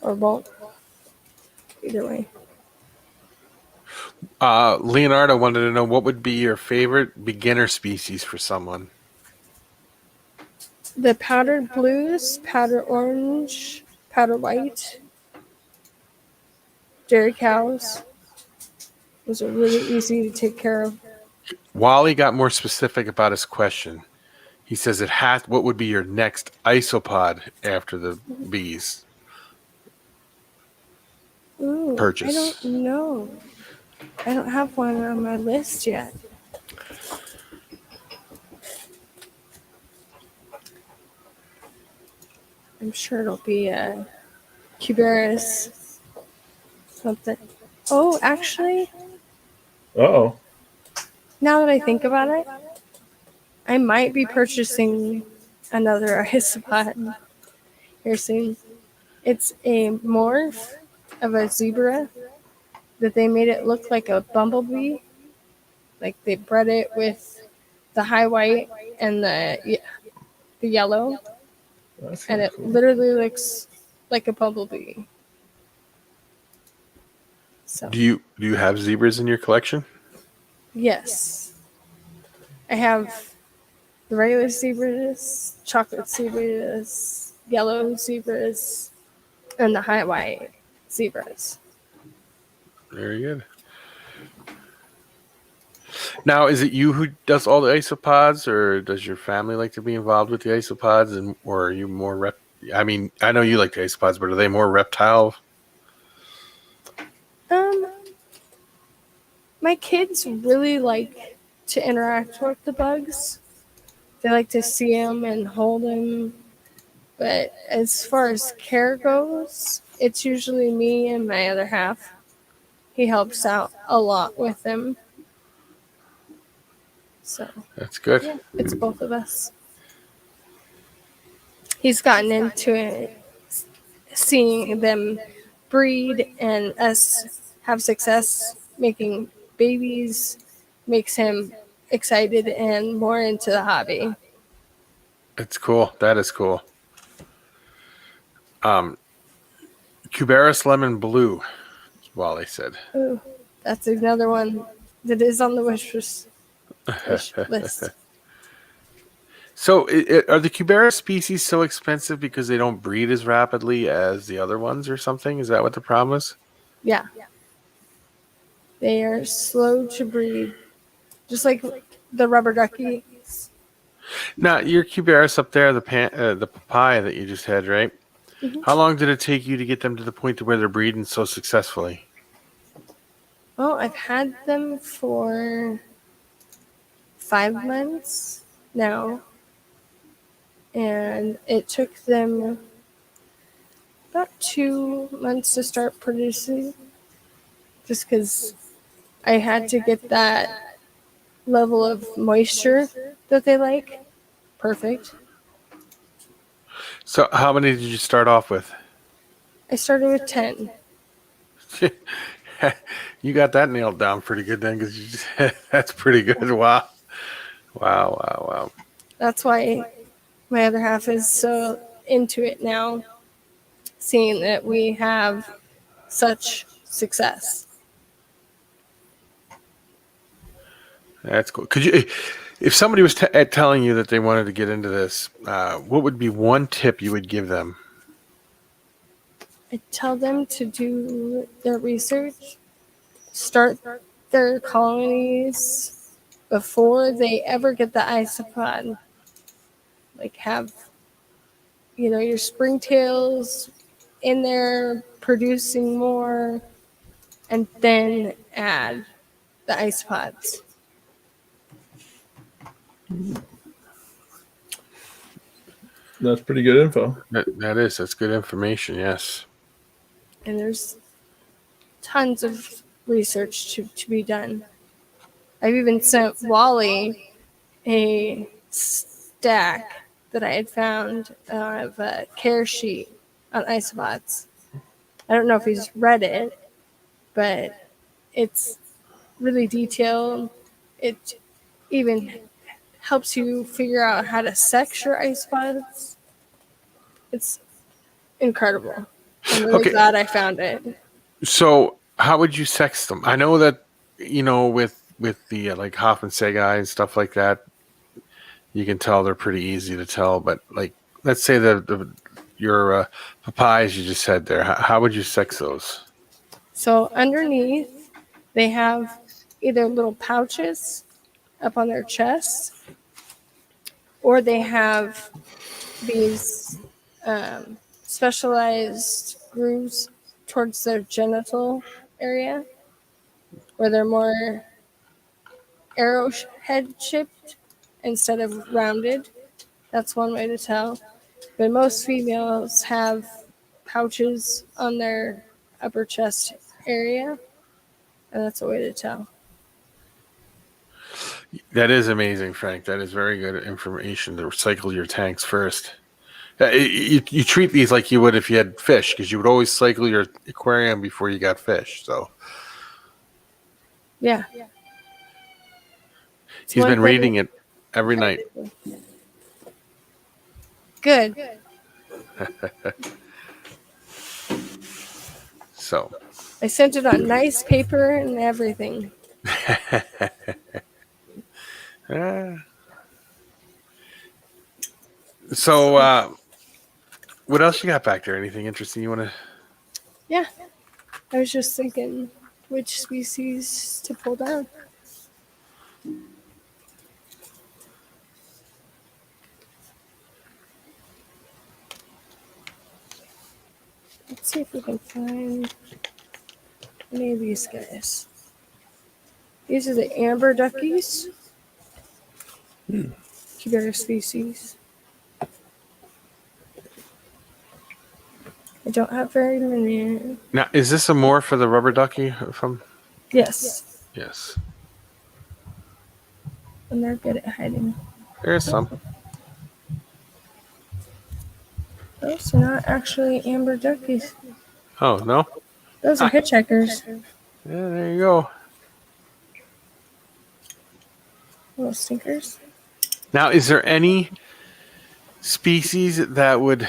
C: Or won't. Either way.
D: Leonardo wanted to know what would be your favorite beginner species for someone.
C: The powdered blues, powder orange, powder white, dairy cows. Those are really easy to take care of.
D: Wally got more specific about his question. He says what would be your next isopod after the bees?
C: Ooh,
D: Purchase.
C: I don't know. I don't have one on my list yet. I'm sure it'll be a Cubaris something. Oh, actually,
B: Uh-oh.
C: now that I think about it, I might be purchasing another isopod here soon. It's a morph of a zebra that they made it look like a bumblebee. Like they bred it with the high white and the yellow,
B: That's
C: and it
B: cool.
C: literally looks like a bumblebee. So
D: Do you have zebras in your collection?
C: yes, I have the regular zebras, chocolate zebras, yellow zebras, and the high white zebras.
D: Very good. Now, is it you who does all the isopods, or does your family like to be involved with the isopods, or are you more I mean, I know you like the isopods, but are they more reptile?
C: My kids really like to interact with the bugs. They like to see them and hold them. But as far as care goes, it's usually me and my other half. He helps out a lot with them. So,
D: That's good.
C: yeah, it's both of us. He's gotten into it, seeing them breed and us have success making babies makes him excited and more into the hobby.
D: It's cool. That is cool. Cubaris lemon blue, Wally said.
C: Ooh, that's another one that is on the wish list.
D: So, are the Cubaris species so expensive because they don't breed as rapidly as the other ones, or something? Is that what the problem is?
C: Yeah. They are slow to breed, just like the rubber duckies.
D: Now, your cubaris up there, the papaya that you just had, right?
C: Mhm.
D: How long did it take you to get them to the point to where they're breeding so successfully?
C: Well, I've had them for 5 months now, and it took them about 2 months to start producing, just because I had to get that level of moisture that they like perfect.
D: So, how many did you start off with?
C: I started with 10.
D: You got that nailed down pretty good then, because that's pretty good. Wow, wow, wow, wow.
C: That's why my other half is so into it now, seeing that we have such success.
D: That's cool. Could you, if somebody was telling you that they wanted to get into this, what would be one tip you would give them?
C: I tell them to do their research, start their colonies before they ever get the isopod. Like have, your springtails in there producing more, and then add the isopods.
B: That's pretty good info.
D: That's good information. Yes.
C: And there's tons of research to be done. I've even sent Wally a stack that I had found of a care sheet on isopods. I don't know if he's read it, but it's really detailed. It even helps you figure out how to sex your isopods. It's incredible. I'm really
D: Okay.
C: glad I found it.
D: So, how would you sex them? I know that with the like Hoff and Segai and stuff like that, you can tell they're pretty easy to tell. But like, let's say your papayas you just said there, how would you sex those?
C: So underneath, they have either little pouches up on their chest, or they have these specialized grooves towards their genital area, where they're more arrowhead shaped instead of rounded. That's one way to tell. But most females have pouches on their upper chest area, and that's a way to tell.
D: That is amazing, Frank. That is very good information to recycle your tanks first. You treat these like you would if you had fish, because you would always cycle your aquarium before you got fish. So
C: Yeah.
D: he's been reading it every night.
C: Good.
D: So
C: I sent it on nice paper and everything.
D: So what else you got back there? Anything interesting you want to?
C: Yeah. I was just thinking which species to pull down. Let's see if we can find any of these guys. These are the amber duckies. Cubaria species. I don't have very many.
D: Now, is this a more for the rubber ducky?
C: Yes.
D: Yes.
C: And they're good at hiding.
D: There's some.
C: Those are not actually amber duckies.
D: Oh no.
C: Those are hitchhikers.
D: Yeah, there you go.
C: Little stinkers.
D: Now, is there any species that would,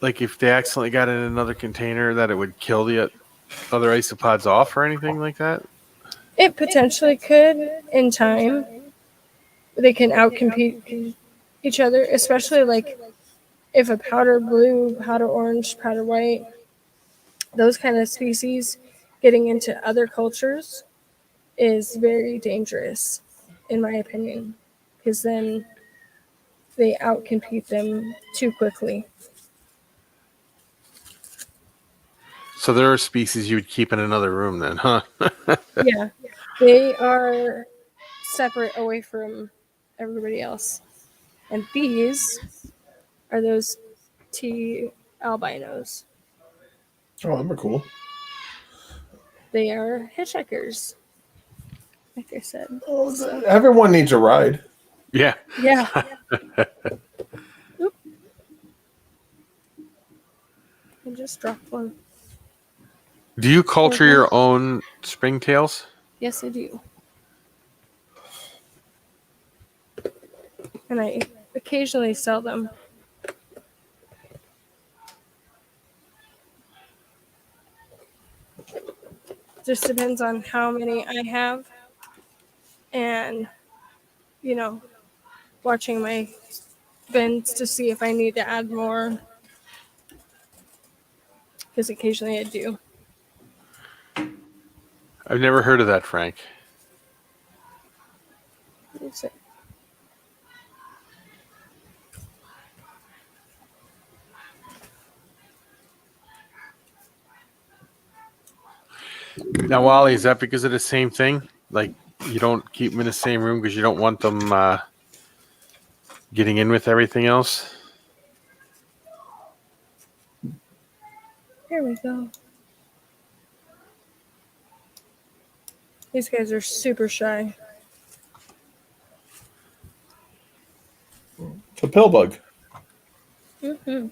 D: like, if they accidentally got in another container, that it would kill the other isopods off or anything like that?
C: It potentially could in time. They can outcompete each other, especially like if a powder blue, powder orange, powder white, those kind of species getting into other cultures is very dangerous, in my opinion, because then they outcompete them too quickly.
D: So there are species you would keep in another room then, huh?
C: Yeah, they are separate away from everybody else. And these are those T albinos.
B: Oh, them are cool.
C: They are hitchhikers, like I said.
B: Oh,
C: So,
B: everyone needs a ride.
D: Yeah.
C: yeah. Oop. I just dropped one.
D: Do you culture your own springtails?
C: Yes, I do. And I occasionally sell them. Just depends on how many I have and, watching my bins to see if I need to add more. Because occasionally I do.
D: I've never heard of that, Frank.
C: Let's see.
D: Now, Wally, is that because of the same thing? Like, you don't keep them in the same room because you don't want them getting in with everything else?
C: Here we go. These guys are super shy.
B: It's a pill bug.
C: Mm-hmm.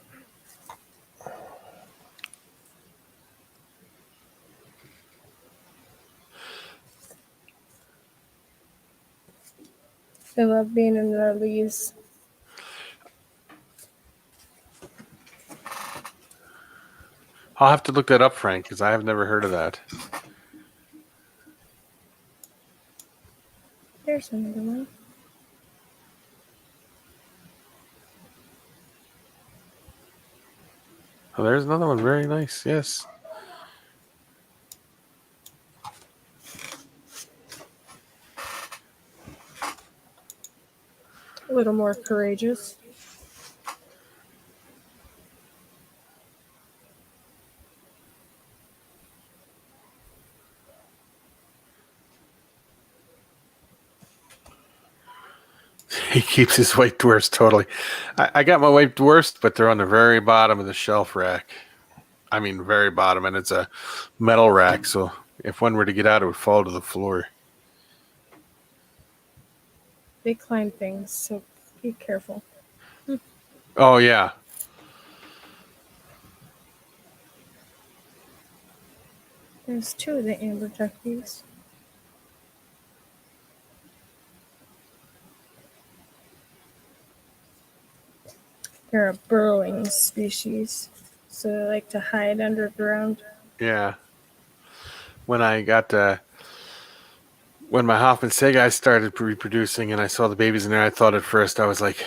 C: They love being in their leaves.
D: I'll have to look that up, Frank, because I have never heard of that.
C: There's another one.
D: Oh, there's another one. Very nice. Yes.
C: A little more courageous.
D: He keeps his white dwarfs totally. I got my white dwarfs, but they're on the very bottom of the shelf rack. I mean, very bottom, and it's a metal rack, so if one were to get out, it would fall to the floor.
C: They climb things, so be careful.
D: Oh, yeah.
C: There's two of the amber duckies. They're a burrowing species, so they like to hide underground.
D: Yeah. When my Hoffman Sega started reproducing and I saw the babies in there, I thought at first, I was like,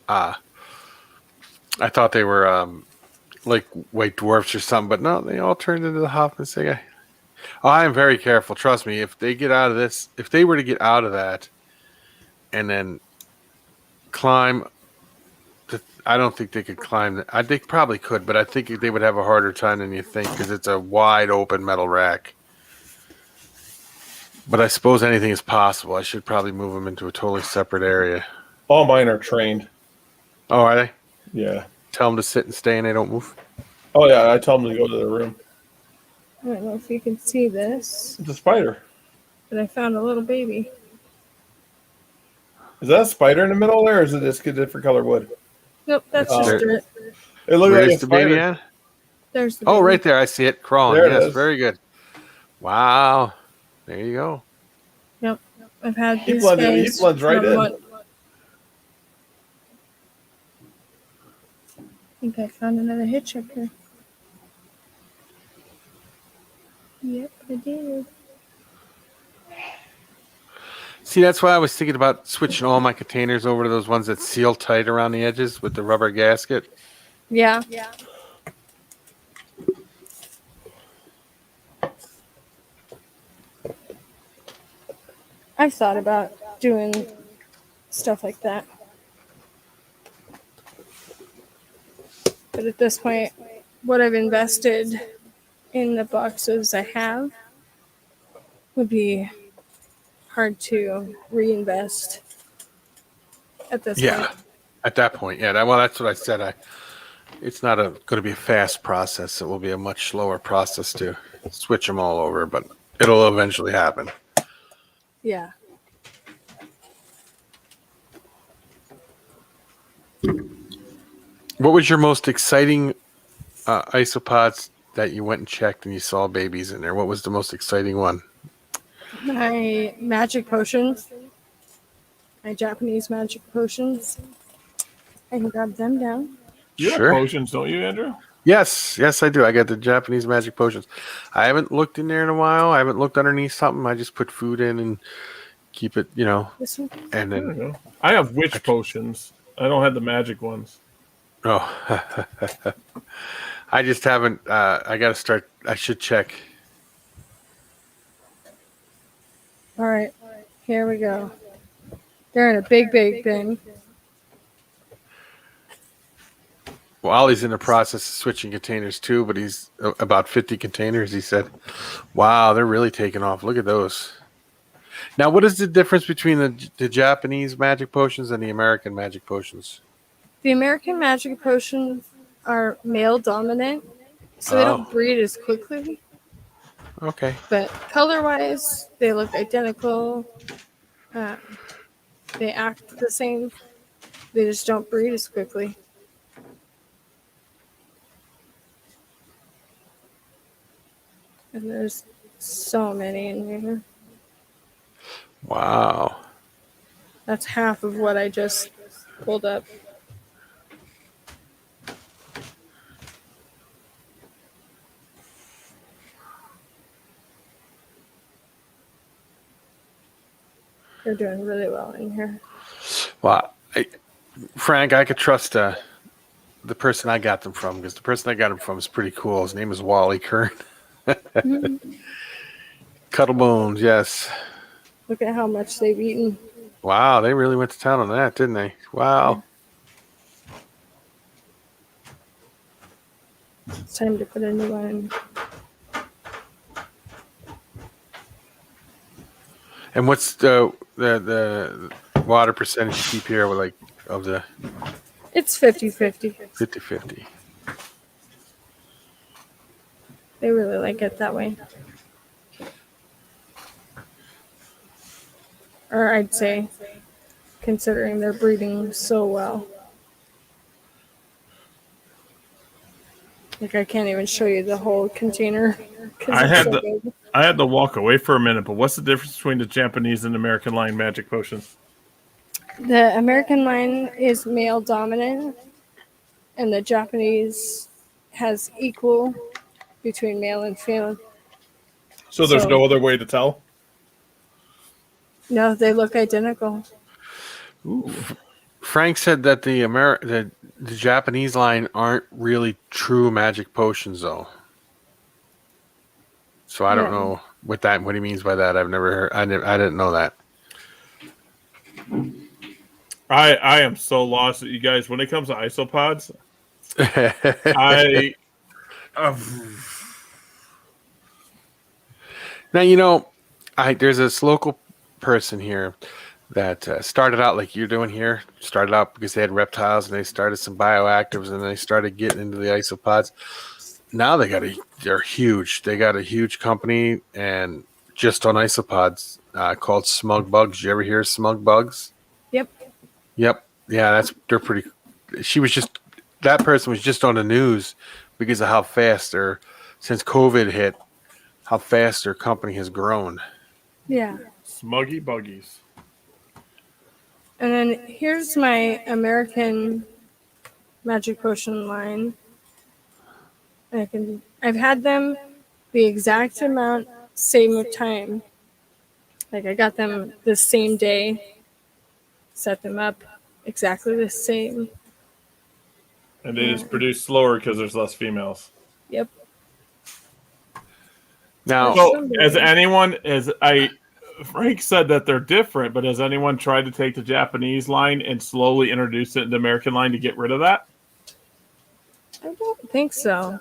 D: I thought they were like white dwarfs or something, but no, they all turned into the Hoffman Sega. Oh, I am very careful. Trust me, if they get out of this, if they were to get out of that and then climb, I don't think they could climb. They probably could, but I think they would have a harder time than you think because it's a wide open metal rack. But I suppose anything is possible. I should probably move them into a totally separate area.
B: All mine are trained.
D: Oh, are they?
B: Yeah.
D: Tell them to sit and stay and they don't move?
B: Oh, yeah. I tell them to go to the room.
C: I don't know if you can see this,
B: It's a spider.
C: but I found a little baby.
B: Is that a spider in the middle there, or is it just a different color wood?
C: Nope, that's
B: Oh.
C: just dirt.
B: It looks
D: Where's
B: like a
D: the
B: spider.
D: baby at?
C: There's the baby.
D: Oh, right there. I see it crawling.
B: There it
D: Yes,
B: is.
D: very good. Wow. There you go.
C: Yep, I've had
B: He
C: these
B: blended- he
C: guys
B: blends right
C: for
B: in.
C: months. I think I found another hitchhiker. Yep, I did.
D: See, that's why I was thinking about switching all my containers over to those ones that seal tight around the edges with the rubber gasket.
C: Yeah. I've thought about doing stuff like that. But at this point, what I've invested in the boxes I have would be hard to reinvest at this
D: Yeah.
C: point.
D: At that point, yeah. Well, that's what I said. It's not going to be a fast process. It will be a much slower process to switch them all over, but it'll eventually happen.
C: Yeah.
D: What was your most exciting isopods that you went and checked and you saw babies in there? What was the most exciting one?
C: My magic potions, my Japanese magic potions. I can grab them down.
B: You have potions, don't you, Andrew?
D: Yes, I do. I got the Japanese magic potions. I haven't looked in there in a while. I haven't looked underneath something. I just put food in and keep it,
C: This one?
D: and then
B: I have witch potions. I don't have the magic ones.
D: oh, I just haven't. I got to start. I should check.
C: All right, here we go. They're in a big bin.
D: Wally's in the process of switching containers too, but he's about 50 containers. He said, "Wow, they're really taking off. Look at those." Now, what is the difference between the Japanese magic potions and the American magic potions?
C: The American magic potions are male dominant, so they don't breed as quickly.
D: Okay.
C: But color-wise, they look identical. They act the same. They just don't breed as quickly. And there's so many in here.
D: Wow.
C: That's half of what I just pulled up. They're doing really well in here.
D: Well, Frank, I could trust the person I got them from, because the person I got them from is pretty cool. His name is Wally Kern. Cuddle Bones, yes.
C: Look at how much they've eaten.
D: Wow, they really went to town on that, didn't they? Wow.
C: It's time to put a new one in.
D: And what's the water percentage you keep here with, like, of the
C: It's 50-50.
D: 50-50?
C: They really like it that way. Or I'd say, considering they're breeding so well. Like, I can't even show you the whole container.
B: I had to walk away for a minute, but what's the difference between the Japanese and American line magic potions?
C: The American line is male dominant, and the Japanese has equal between male and female.
B: So there's no other way to tell?
C: No, they look identical.
D: Ooh. Frank said that the Japanese line aren't really true magic potions, though. So I don't know what he means by that. I've never heard. I didn't know that.
B: I am so lost at you guys when it comes to isopods.
D: Now there's this local person here that started out like you're doing here. Started out because they had reptiles and they started some bioactives and they started getting into the isopods. Now they're huge. They got a huge company and just on isopods called Smug Bugs. Did you ever hear of Smug Bugs?
C: Yep.
D: Yeah, they're pretty. That person was just on the news because of how fast since COVID hit, how fast their company has grown.
C: Yeah.
B: Smuggy Buggies.
C: And then here's my American magic potion line. I've had them the exact amount, same time. Like, I got them the same day, set them up exactly the same.
B: And they just produce slower because there's less females.
C: Yep.
D: Now,
B: so as anyone, Frank said that they're different, but has anyone tried to take the Japanese line and slowly introduce it into the American line to get rid of that?
C: I don't think so.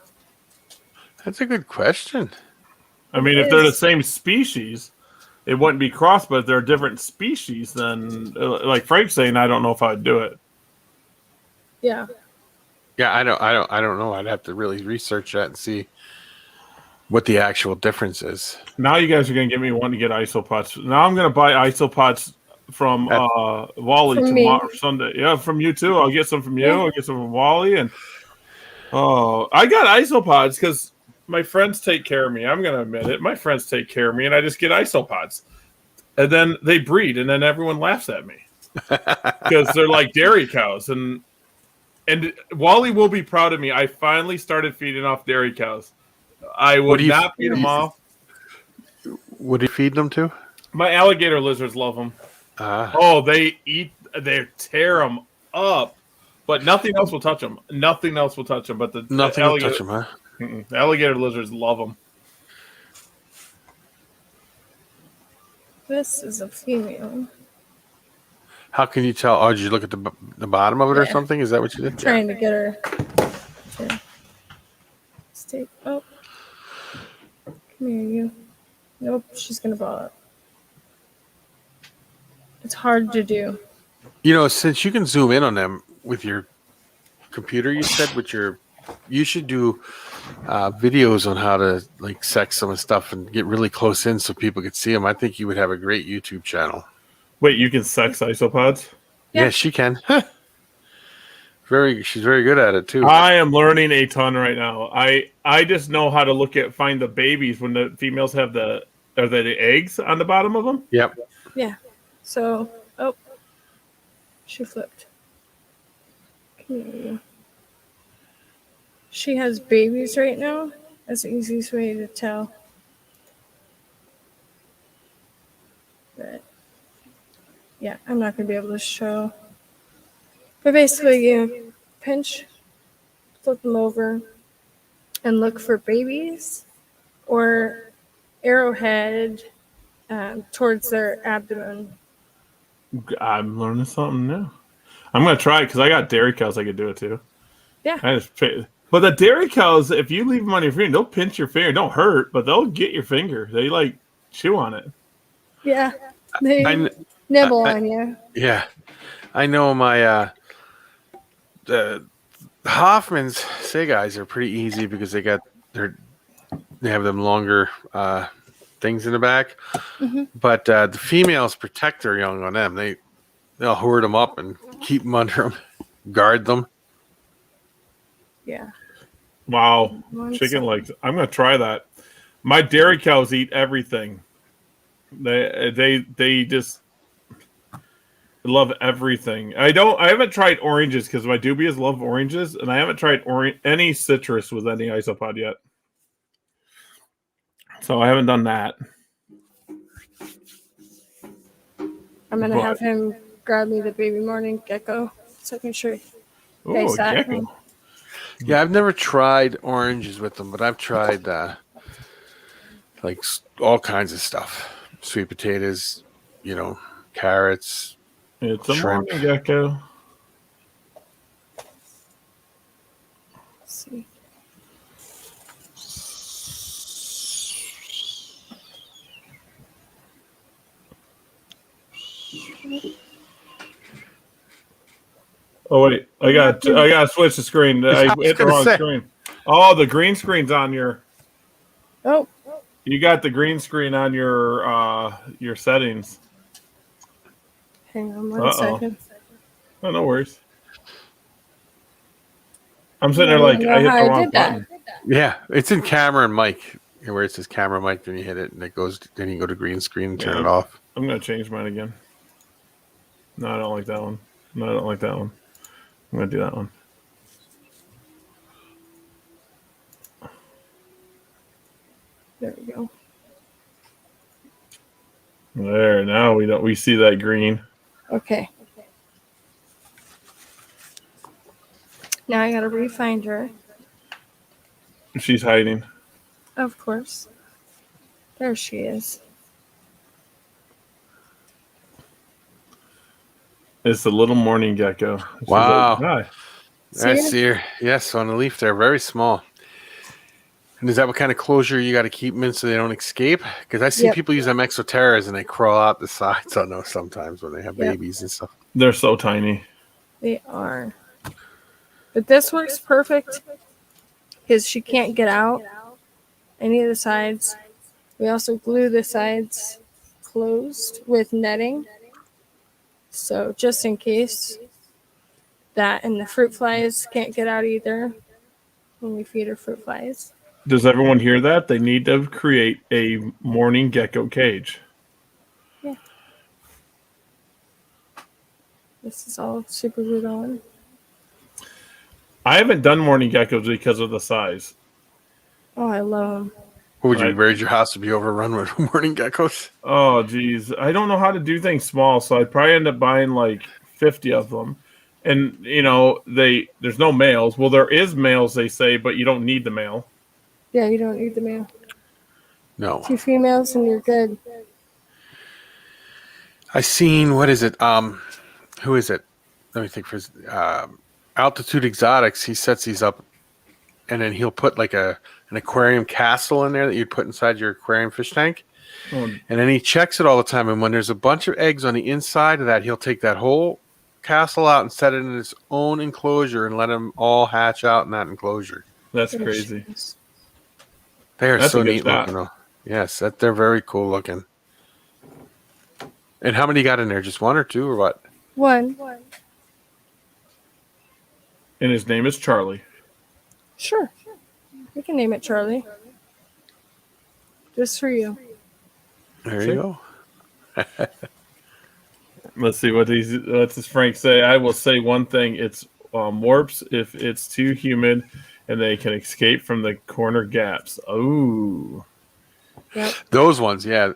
D: That's a good question.
B: I mean, if they're the same species, it wouldn't be crossed, but if they're different species, then, like Frank's saying, I don't know if I'd do it.
C: Yeah.
D: Yeah, I don't know. I'd have to really research that and see what the actual difference is.
B: Now you guys are going to get me wanting to get isopods. Now I'm going to buy isopods from Wally
C: From
B: tomorrow,
C: me.
B: Sunday. Yeah, from you too. I'll get some from you. I'll get some from Wally, and I got isopods because my friends take care of me. I'm going to admit it. My friends take care of me, and I just get isopods, and then they breed, and then everyone laughs at me because they're like dairy cows, and Wally will be proud of me. I finally started feeding off dairy cows. I would not feed them off.
D: What do you feed them to?
B: My alligator lizards love them. Oh, they tear them up, but nothing else will touch them. Nothing else will touch them. But
D: Nothing will touch them, huh?
B: The alligator lizards love them.
C: This is a female.
D: How can you tell? Oh, did you look at the bottom of it or something? Is that what you did?
C: Trying to get her to stay up. Come here, you. Nope, she's gonna ball up. It's hard to do.
D: You know, since you can zoom in on them with your computer, you said you should do videos on how to like sex some of the stuff and get really close in so people could see them. I think you would have a great YouTube channel.
B: Wait, you can sex isopods?
D: Yeah, she can. She's very good at it too.
B: I am learning a ton right now. I just know how to find the babies when the females have the eggs on the bottom of them.
D: Yep.
C: Yeah. So, she flipped. Come here. She has babies right now. That's the easiest way to tell. But yeah, I'm not gonna be able to show. But basically, you pinch, flip them over, and look for babies or arrowhead towards their abdomen.
B: I'm learning something new. I'm gonna try it because I got dairy cows. I could do it too.
C: Yeah.
B: But the dairy cows, if you leave them on your finger, they'll pinch your finger. Don't hurt, but they'll get your finger. They like chew on it.
C: Yeah. They nibble on you.
D: Yeah. I know my the Hoffman's say guys are pretty easy because they have them longer things in the back. Mm-hmm. But the females protect their young on them. They'll hoard them up and keep them under them, guard them.
C: Yeah.
B: Wow. Chicken legs. I'm gonna try that. My dairy cows eat everything. They just love everything. I haven't tried oranges because my dubias love oranges, and I haven't tried any citrus with any isopod yet. So I haven't done that.
C: I'm gonna have him grab me the baby morning gecko so I can show you guys that.
B: Gecko.
D: Yeah, I've never tried oranges with them, but I've tried like all kinds of stuff. Sweet potatoes, carrots.
B: It's a
D: shrimp.
B: morning gecko.
C: Let's see.
B: Oh wait, I got to switch the screen. I hit the wrong screen. Oh, the green screen's on your.
C: Oh.
B: You got the green screen on your settings.
C: Hang on one second.
B: Oh, no worries. I'm sitting there like I hit the wrong button.
D: Yeah, it's in camera and mic. Where it says camera mic, then you hit it and it goes. Then you go to green screen and turn it off.
B: I'm gonna change mine again. No, I don't like that one. No, I don't like that one. I'm gonna do that one.
C: There we go.
B: There, now we see that green.
C: Okay. Now I gotta re-find her.
B: She's hiding.
C: Of course. There she is.
B: It's a little morning gecko. She's
D: Wow.
B: Like, hi.
D: I
C: See?
D: see her. Yes, on the leaf. They're very small. And is that what kind of closure you got to keep them in so they don't escape? Because I see
C: Yep.
D: people use Emxotics and they crawl out the sides on those sometimes when they have
C: Yep.
D: babies and stuff.
B: They're so tiny.
C: They are. But this works perfect because she can't get out any of the sides. We also glue the sides closed with netting. So just in case that, and the fruit flies can't get out either when we feed her fruit flies.
B: Does everyone hear that? They need to create a morning gecko cage.
C: Yeah. This is all super glued on.
B: I haven't done morning geckos because of the size.
C: Oh, I love them.
D: What would you
B: Right.
D: worried your house to be overrun with morning geckos?
B: Oh, geez. I don't know how to do things small, so I'd probably end up buying like 50 of them. And, there's no males. Well, there is males, they say, but you don't need the male.
C: Yeah, you don't need the male.
D: No.
C: 2 females and you're good.
D: I seen, what is it? Who is it? Let me think for Altitude Exotics. He sets these up and then he'll put like an aquarium castle in there that you'd put inside your aquarium fish tank.
B: Oh,
D: And then he checks it all the time. And when there's a bunch of eggs on the inside of that, he'll take that whole castle out and set it in its own enclosure and let them all hatch out in that enclosure.
B: that's crazy.
D: They are
B: That's
D: so
B: a good
D: neat
B: shot.
D: looking, though. Yes, they're very cool looking. And how many got in there? Just one or two or what?
C: One.
B: And his name is Charlie.
C: Sure. We can name it Charlie. Just for you.
D: There you go.
B: Let's see what does Frank say. I will say one thing: it's warps if it's too humid, and they can escape from the corner gaps. Oh,
C: Yep.
D: Those ones, yeah.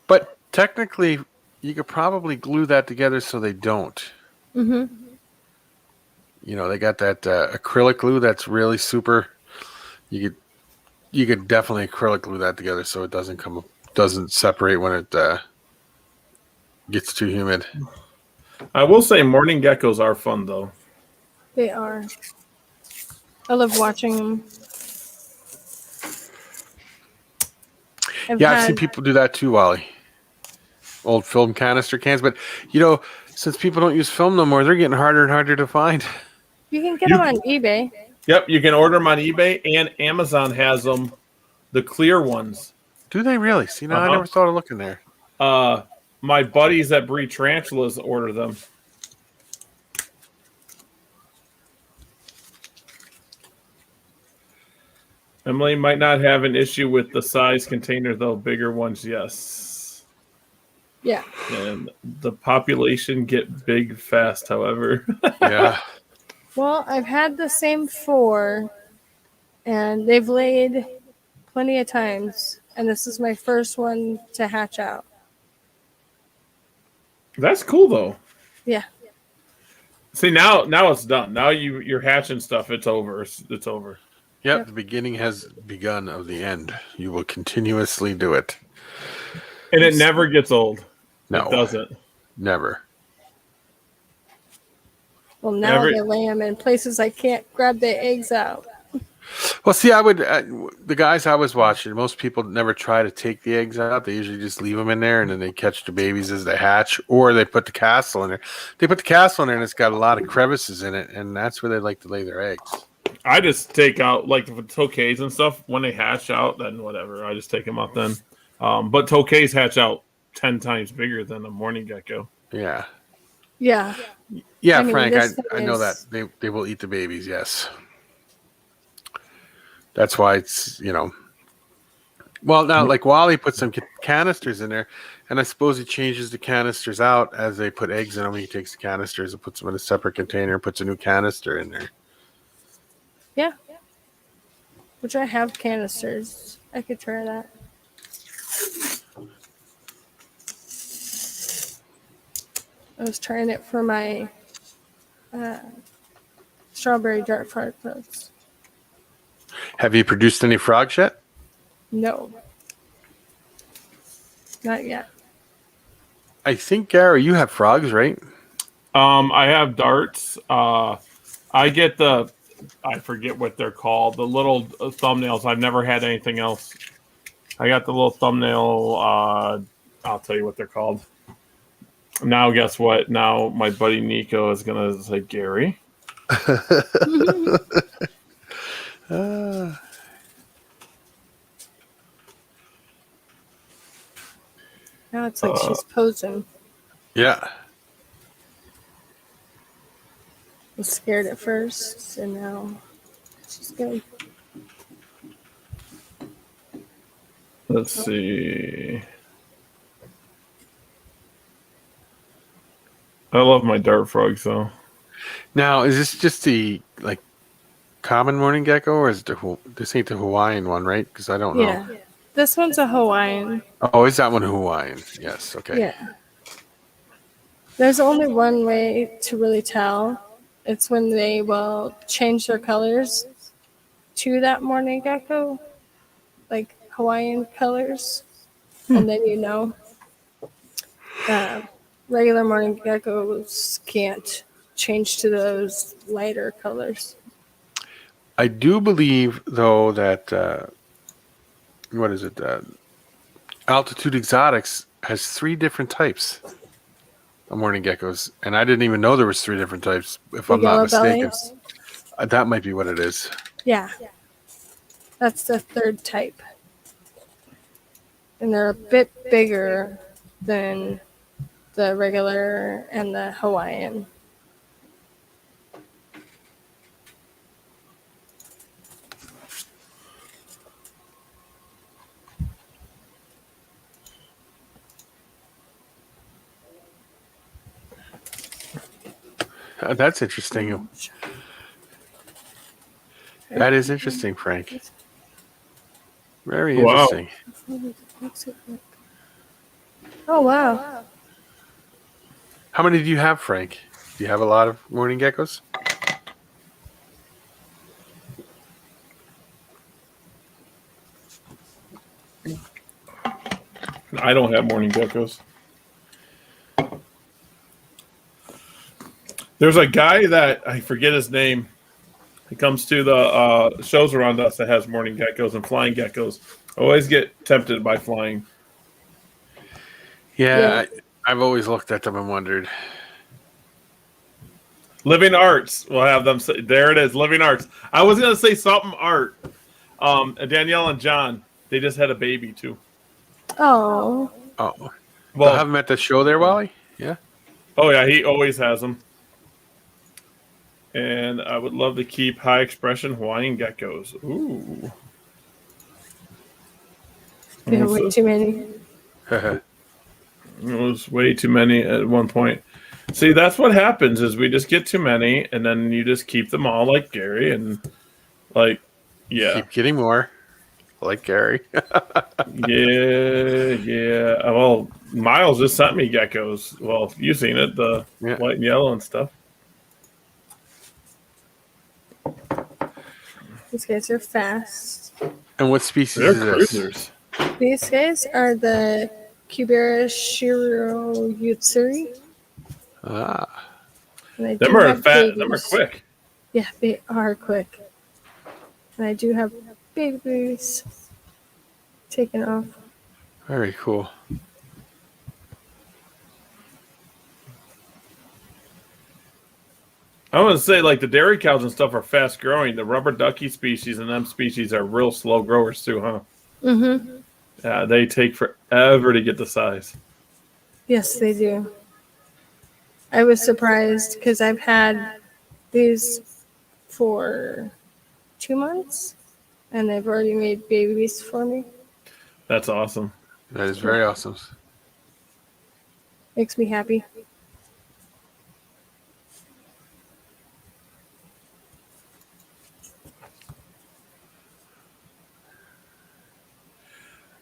D: But technically, you could probably glue that together so they don't.
C: Mm-hmm.
D: They got that acrylic glue that's really super. You could definitely acrylic glue that together so it doesn't separate when it gets too humid.
B: I will say morning geckos are fun though.
C: They are. I love watching them.
D: I've seen people do that too, Wally. Old film canister cans, but since people don't use film no more, they're getting harder and harder to find.
C: You can get them on eBay.
B: Yep, you can order them on eBay, and Amazon has them, the clear ones.
D: Do they really? See, now I never thought of looking there.
B: My buddies that breed tarantulas order them. Emily might not have an issue with the size container, though. Bigger ones, yes.
C: Yeah.
B: And the population get big fast, however.
D: Yeah.
C: Well, I've had the same 4, and they've laid plenty of times, and this is my first one to hatch out.
B: That's cool, though.
C: Yeah.
B: See, now it's done. Now you're hatching stuff. It's over. It's over.
D: Yep, the beginning has begun of the end. You will continuously do it.
B: And it never gets old.
D: No.
B: It doesn't.
D: Never.
C: Well, now they lay them in places I can't grab the eggs out.
D: Well, see, I would the guys I was watching, most people never try to take the eggs out. They usually just leave them in there, and then they catch the babies as they hatch, or they put the castle in there. They put the castle in there, and it's got a lot of crevices in it, and that's where they like to lay their eggs.
B: I just take out, like, the tokays and stuff. When they hatch out, then whatever. I just take them out then. But tokays hatch out 10 times bigger than a morning gecko.
D: Yeah.
C: Yeah.
D: Yeah,
C: I mean,
D: Frank,
C: this
D: I know that. They will eat the babies, yes. That's why it's, Well, now, like Wally put some canisters in there, and I suppose he changes the canisters out as they put eggs in them. He takes the canisters and puts them in a separate container and puts a new canister in there.
C: Yeah. Which I have canisters. I could try that. I was trying it for my strawberry dart farts.
D: Have you produced any frogs yet?
C: No. Not yet.
D: I think, Gary, you have frogs, right?
B: I have darts. I get I forget what they're called, the little thumbnails. I've never had anything else. I got the little thumbnail. I'll tell you what they're called. Now, guess what? Now my buddy Nico is gonna say Gary.
C: Now it's like she's posing.
D: Yeah.
C: I was scared at first, and now she's good.
B: Let's see. I love my dart frogs though.
D: Now, is this just the like common morning gecko, or is it this ain't the Hawaiian one, right? Because I don't know.
C: Yeah. This one's a Hawaiian.
D: Oh, is that one Hawaiian? Yes. Okay.
C: Yeah. There's only one way to really tell. It's when they will change their colors to that morning gecko, like Hawaiian colors, and then you know. Regular morning geckos can't change to those lighter colors.
D: I do believe, though, that what is it? Altitude Exotics has 3 different types of morning geckos, and I didn't even know there was 3 different types. If
C: The
D: I'm not
C: yellow
D: mistaken,
C: bellies?
D: that might be what it is.
C: Yeah. That's the third type. And they're a bit bigger than the regular and the Hawaiian.
D: That's interesting. That is interesting, Frank. Very
B: Wow.
D: interesting.
C: Oh, wow.
D: How many do you have, Frank? Do you have a lot of morning geckos?
B: I don't have morning geckos. There's a guy that I forget his name. He comes to the shows around us that has morning geckos and flying geckos. I always get tempted by flying.
D: Yeah. I've always looked at them and wondered.
B: Living Arts. We'll have them say, there it is, Living Arts. I was going to say something art. Danielle and John, they just had a baby too.
C: Oh.
D: Oh.
B: Well,
D: They'll have them at the show there, Wally? Yeah.
B: Oh, yeah, he always has them. And I would love to keep high expression Hawaiian geckos. Ooh.
C: There are way too many.
B: It was way too many at one point. See, that's what happens is we just get too many, and then you just keep them all like Gary, and like, yeah.
D: Keep getting more. Like Gary.
B: Yeah. Well, Miles just sent me geckos. Well, you've seen it, the white and yellow and stuff.
C: These guys are fast.
D: And what species
B: They're
D: is this?
B: cruisers.
C: These guys are the Kubera Shiro Yutsuri.
D: Ah.
C: And I
B: Them
C: do
B: are
C: have
B: fat.
C: babies.
B: Them are quick.
C: Yeah, they are quick. And I do have babies taken off.
D: Very cool.
B: I want to say, like, the dairy cows and stuff are fast growing. The rubber ducky species and them species are real slow growers too, huh?
C: Mm-hmm.
B: Yeah, they take forever to get the size.
C: Yes, they do. I was surprised because I've had these for 2 months and they've already made babies for me.
B: That's awesome.
D: That is very awesome.
C: Makes me happy.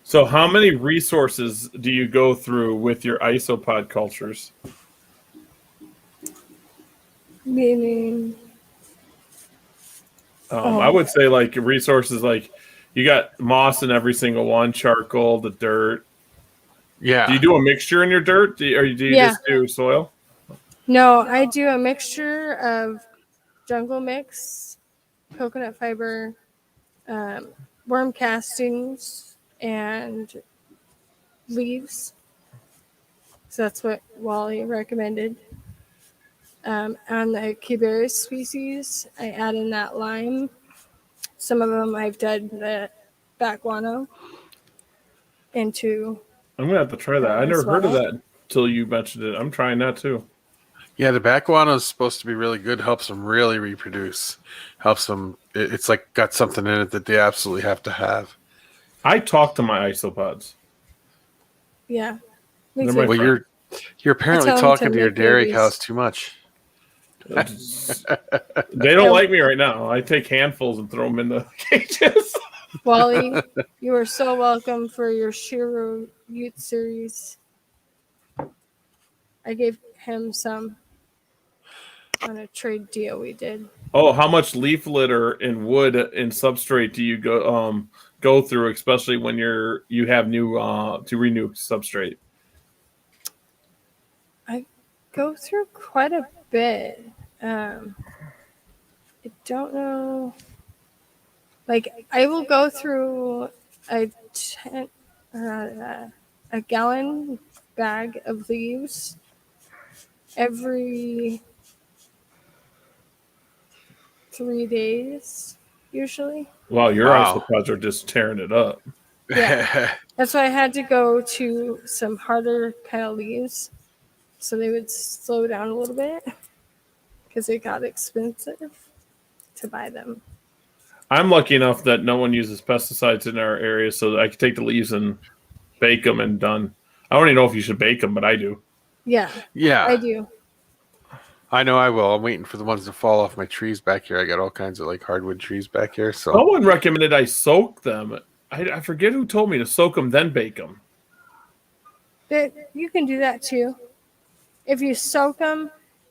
B: So how many resources do you go through with your isopod cultures?
C: Meaning,
B: I would say like resources like you got moss in every single one, charcoal, the dirt.
D: Yeah.
B: Do you do a mixture in your dirt, or do you just do soil?
C: No, I do a mixture of jungle mix, coconut fiber, worm castings, and leaves. So that's what Wally recommended. On the cubaris species, I add in that lime. Some of them I've done the bat guano into
B: I'm gonna have to try that. I never
C: as
B: heard of
C: well.
B: that until you mentioned it. I'm trying that too.
D: Yeah, the back guano is supposed to be really good. Helps them really reproduce. Helps them. It's like got something in it that they absolutely have to have.
B: I talk to my isopods.
C: Yeah, me
B: They're my
C: too.
D: Well,
B: friend.
D: you're apparently
C: tell 'em to
D: talking to your
C: make
D: dairy
C: babies.
D: cows too much.
B: They don't like me right now. I take handfuls and throw them in the cages.
C: Wally, you are so welcome for your Shiro Ute series. I gave him some on a trade deal we did.
B: Oh, how much leaf litter and wood and substrate do you go through, especially when you have new to renew substrate?
C: I go through quite a bit. I don't know. Like I will go through a a gallon bag of leaves every 3 days, usually.
B: Wow, your
D: Wow.
B: isopods are just tearing it up.
C: Yeah. That's why I had to go to some harder kind of leaves so they would slow down a little bit because it got expensive to buy them.
B: I'm lucky enough that no one uses pesticides in our area, so that I can take the leaves and bake them and done. I don't even know if you should bake them, but I do.
C: Yeah,
D: Yeah,
C: I do.
D: I know I will. I'm waiting for the ones to fall off my trees back here. I got all kinds of like hardwood trees back here. So
B: Someone recommended I soak them. I forget who told me to soak them, then bake them.
C: But you can do that too. If you soak them,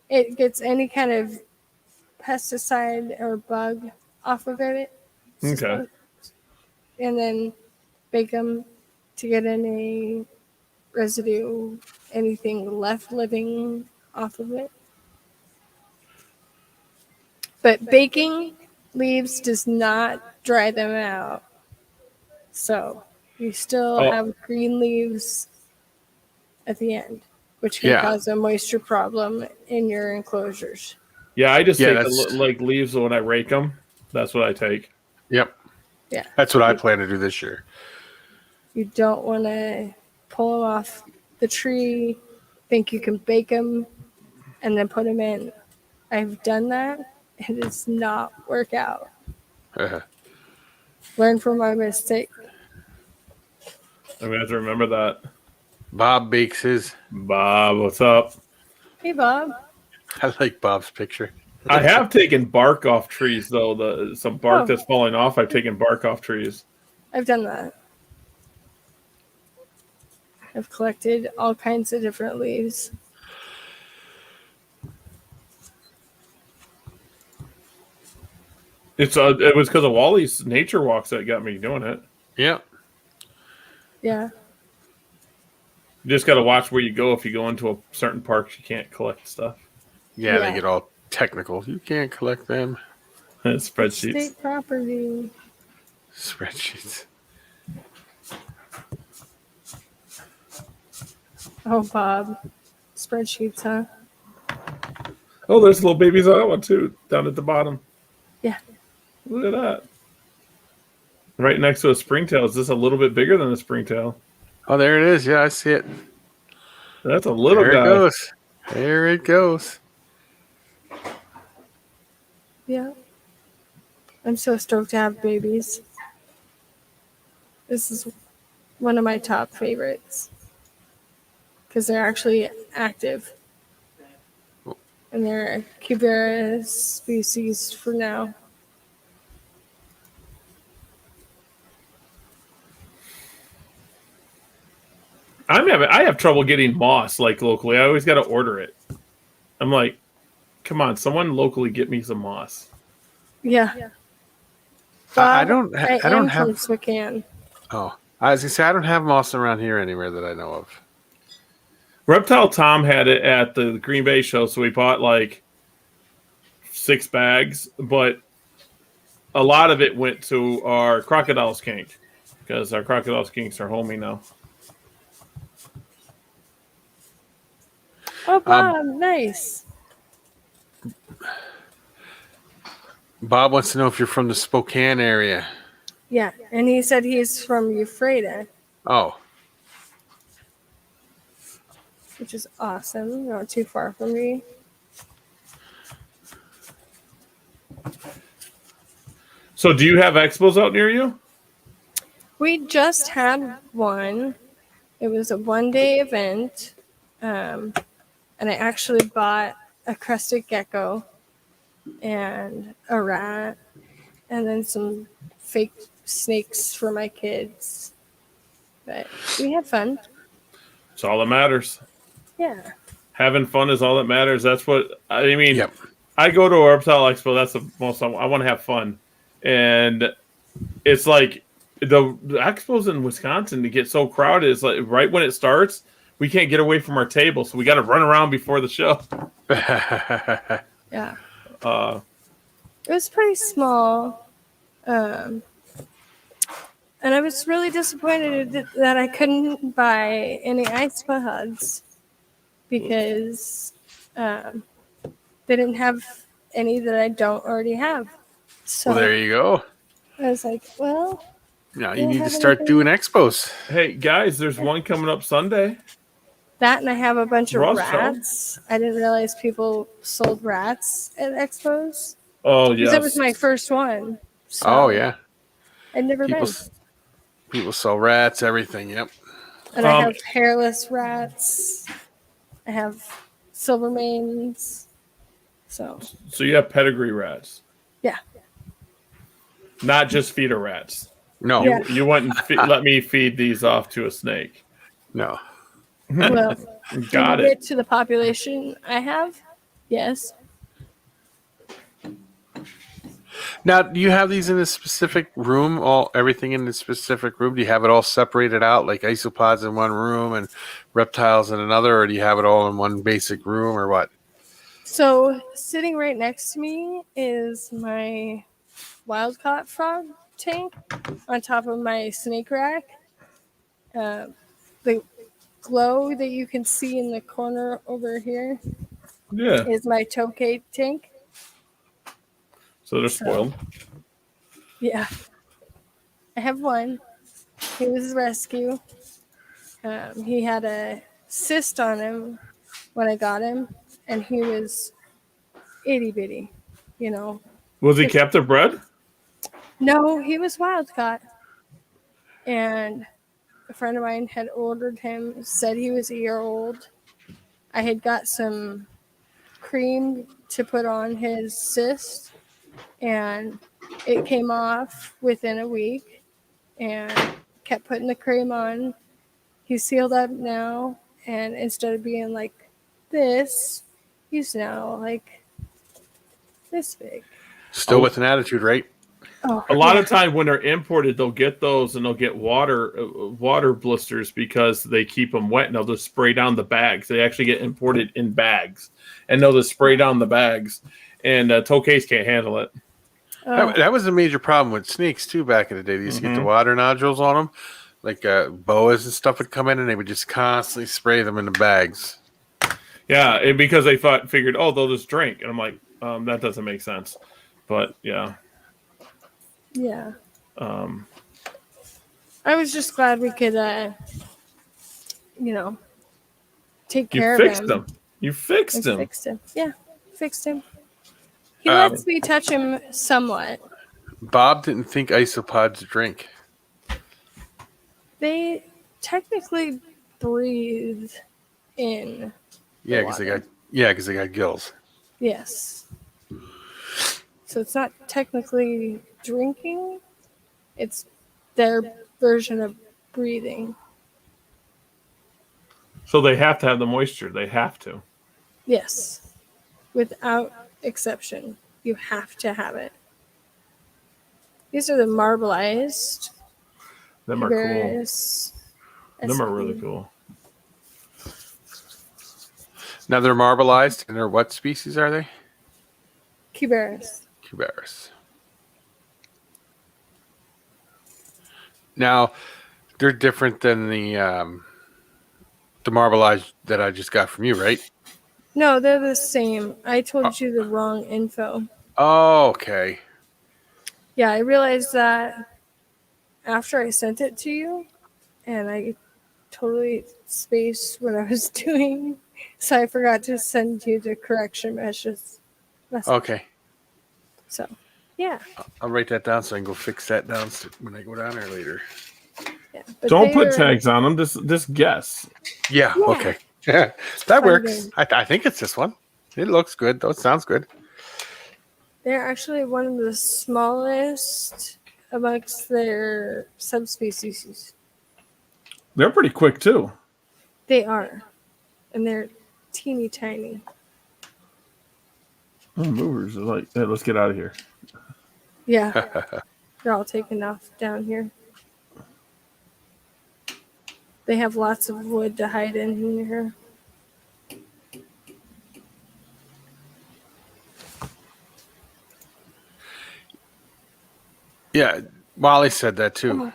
C: it gets any kind of pesticide or bug off of it.
B: Okay.
C: And then bake them to get any residue, anything left living off of it. But baking leaves does not dry them out. So you still
B: Oh,
C: have green leaves at the end, which can
D: yeah,
C: cause a moisture problem in your enclosures.
B: yeah. I just
D: yeah.
B: take the
D: That's
B: like leaves when I rake them. That's what I take.
D: yep.
C: Yeah.
D: That's what I plan to do this year.
C: You don't want to pull them off the tree, think you can bake them, and then put them in. I've done that. It does not work out. Learn from my mistake.
B: I'm gonna have to remember that.
D: Bob bakes his.
B: Bob, what's up?
C: Hey, Bob.
D: I like Bob's picture.
B: I have taken bark off trees though. Some bark
C: Oh.
B: that's falling off. I've taken bark off trees.
C: I've done that. I've collected all kinds of different leaves.
B: It was because of Wally's nature walks that got me doing it.
D: Yep.
C: Yeah.
B: You just got to watch where you go. If you go into a certain parks, you can't collect stuff.
D: Yeah,
C: Yeah.
D: they get all technical. You can't collect them.
B: Spreadsheets.
C: State property.
D: Spreadsheets.
C: Oh, Bob. Spreadsheets, huh?
B: Oh, there's little babies on that one too, down at the bottom.
C: Yeah.
B: Look at that. Right next to a springtail. Is this a little bit bigger than a springtail?
D: Oh, there it is. Yeah, I see it.
B: That's a little
D: There
B: guy.
D: it goes. There it goes.
C: Yeah. I'm so stoked to have babies. This is one of my top favorites because they're actually active. And they're a cubaris species for now.
B: I have trouble getting moss like locally. I always got to order it. I'm like, come on, someone locally get me some moss.
C: Yeah.
D: I
C: Bob,
D: don't. I don't
C: am
D: have.
C: from Spokane.
D: Oh, I was gonna say I don't have moss around here anywhere that I know of.
B: Reptile Tom had it at the Green Bay show, so we bought like 6 bags, but a lot of it went to our crocodile skink because our crocodile skinks are homey now.
C: Oh, Bob, nice.
D: Bob wants to know if you're from the Spokane area.
C: Yeah, and he said he's from Ephrata,
D: Oh,
C: which is awesome. Not too far from me.
B: So, do you have expos out near you?
C: We just had one. It was a one-day event, and I actually bought a crested gecko and a rat, and then some fake snakes for my kids. But we had fun.
B: It's all that matters.
C: Yeah.
B: Having fun is all that matters. That's what I mean.
D: yep.
B: I go to a reptile expo. That's the most I want to have fun, and it's like the expos in Wisconsin to get so crowded. It's like right when it starts, we can't get away from our table, so we got to run around before the show.
C: Yeah.
B: It
C: was pretty small. And I was really disappointed that I couldn't buy any Isopods because they didn't have any that I don't already have. So
D: Well, there you go.
C: I was like, well,
D: Now
C: you
D: you
C: don't
D: need to
C: have
D: start
C: anything?
D: doing expos.
B: Hey guys, there's one coming up Sunday.
C: that and I have a bunch of
B: Ross, tell 'em.
C: rats. I didn't realize people sold rats at expos.
B: Oh
C: Because
B: yes,
C: that was my first one. So
D: Oh yeah,
C: I'd never been.
D: people sell rats, everything. Yep.
C: And I have hairless rats. I have Silvermanes. So
B: So you have pedigree rats,
C: yeah.
B: not just feeder rats.
D: No,
C: Yeah.
B: You wouldn't let me feed these off to a snake.
D: no.
C: Well,
B: Got
C: when you
B: it.
C: get to the population I have, yes.
D: Now, do you have these in a specific room? Everything in a specific room? Do you have it all separated out, like isopods in one room and reptiles in another, or do you have it all in one basic room, or what?
C: So sitting right next to me is my wild-caught frog tank on top of my snake rack. The glow that you can see in the corner over here
B: Yeah.
C: is my tokay tank.
B: So they're spoiled.
C: Yeah. I have one. He was a rescue. He had a cyst on him when I got him, and he was itty bitty, you know.
B: Was he captive bred?
C: No, he was wild caught. And a friend of mine had ordered him, said he was a year old. I had got some cream to put on his cyst, and it came off within a week, and kept putting the cream on. He's sealed up now, and instead of being like this, he's now like this big.
D: Still with an attitude, right?
C: Oh,
B: A lot of times when they're imported, they'll get those and they'll get water blisters because they keep them wet and they'll just spray down the bags. They actually get imported in bags and they'll just spray down the bags. And tokays can't handle it.
D: That was a major problem with snakes too back in the day. They used to get the water nodules on them, like boas and stuff would come in, and they would just constantly spray them in the bags.
B: Yeah, and because they figured, oh, they'll just drink, and I'm like, that doesn't make sense. But yeah.
C: Yeah. I was just glad we could, take care of him.
B: You fixed them. You fixed
C: I
B: him.
C: fixed him. Yeah, fixed him. He lets me touch him somewhat.
D: Bob didn't think isopods drink.
C: They technically breathe in.
D: Yeah, because they got gills.
C: Yes. So it's not technically drinking. It's their version of breathing.
B: So they have to have the moisture. They have to.
C: Yes. Without exception. You have to have it. These are the marbleized.
B: Them are cool.
C: Various
B: Them are
C: SP.
B: really cool.
D: Now they're marbleized, and they're what species are they?
C: Cubaris.
D: Cubaris. Now they're different than the marbleized that I just got from you, right?
C: No, they're the same. I told you the wrong info.
D: Oh, okay.
C: Yeah, I realized that after I sent it to you, and I totally spaced what I was doing, so I forgot to send you the correction message.
D: Okay.
C: So, yeah.
D: I'll write that down so I can go fix that down when I go down there later.
C: Yeah, but
B: Don't put
C: they're-
B: tags on them. Just guess.
D: Yeah.
C: Yeah.
D: Okay. That works.
C: game.
D: I think it's this one. It looks good. Though it sounds good.
C: They're actually one of the smallest amongst their subspecies.
B: They're pretty quick too.
C: They are. And they're teeny tiny.
B: Oh, movers are like, hey, let's get out of here.
C: Yeah. They're all taken off down here. They have lots of wood to hide in here.
D: Yeah. Wally said that too.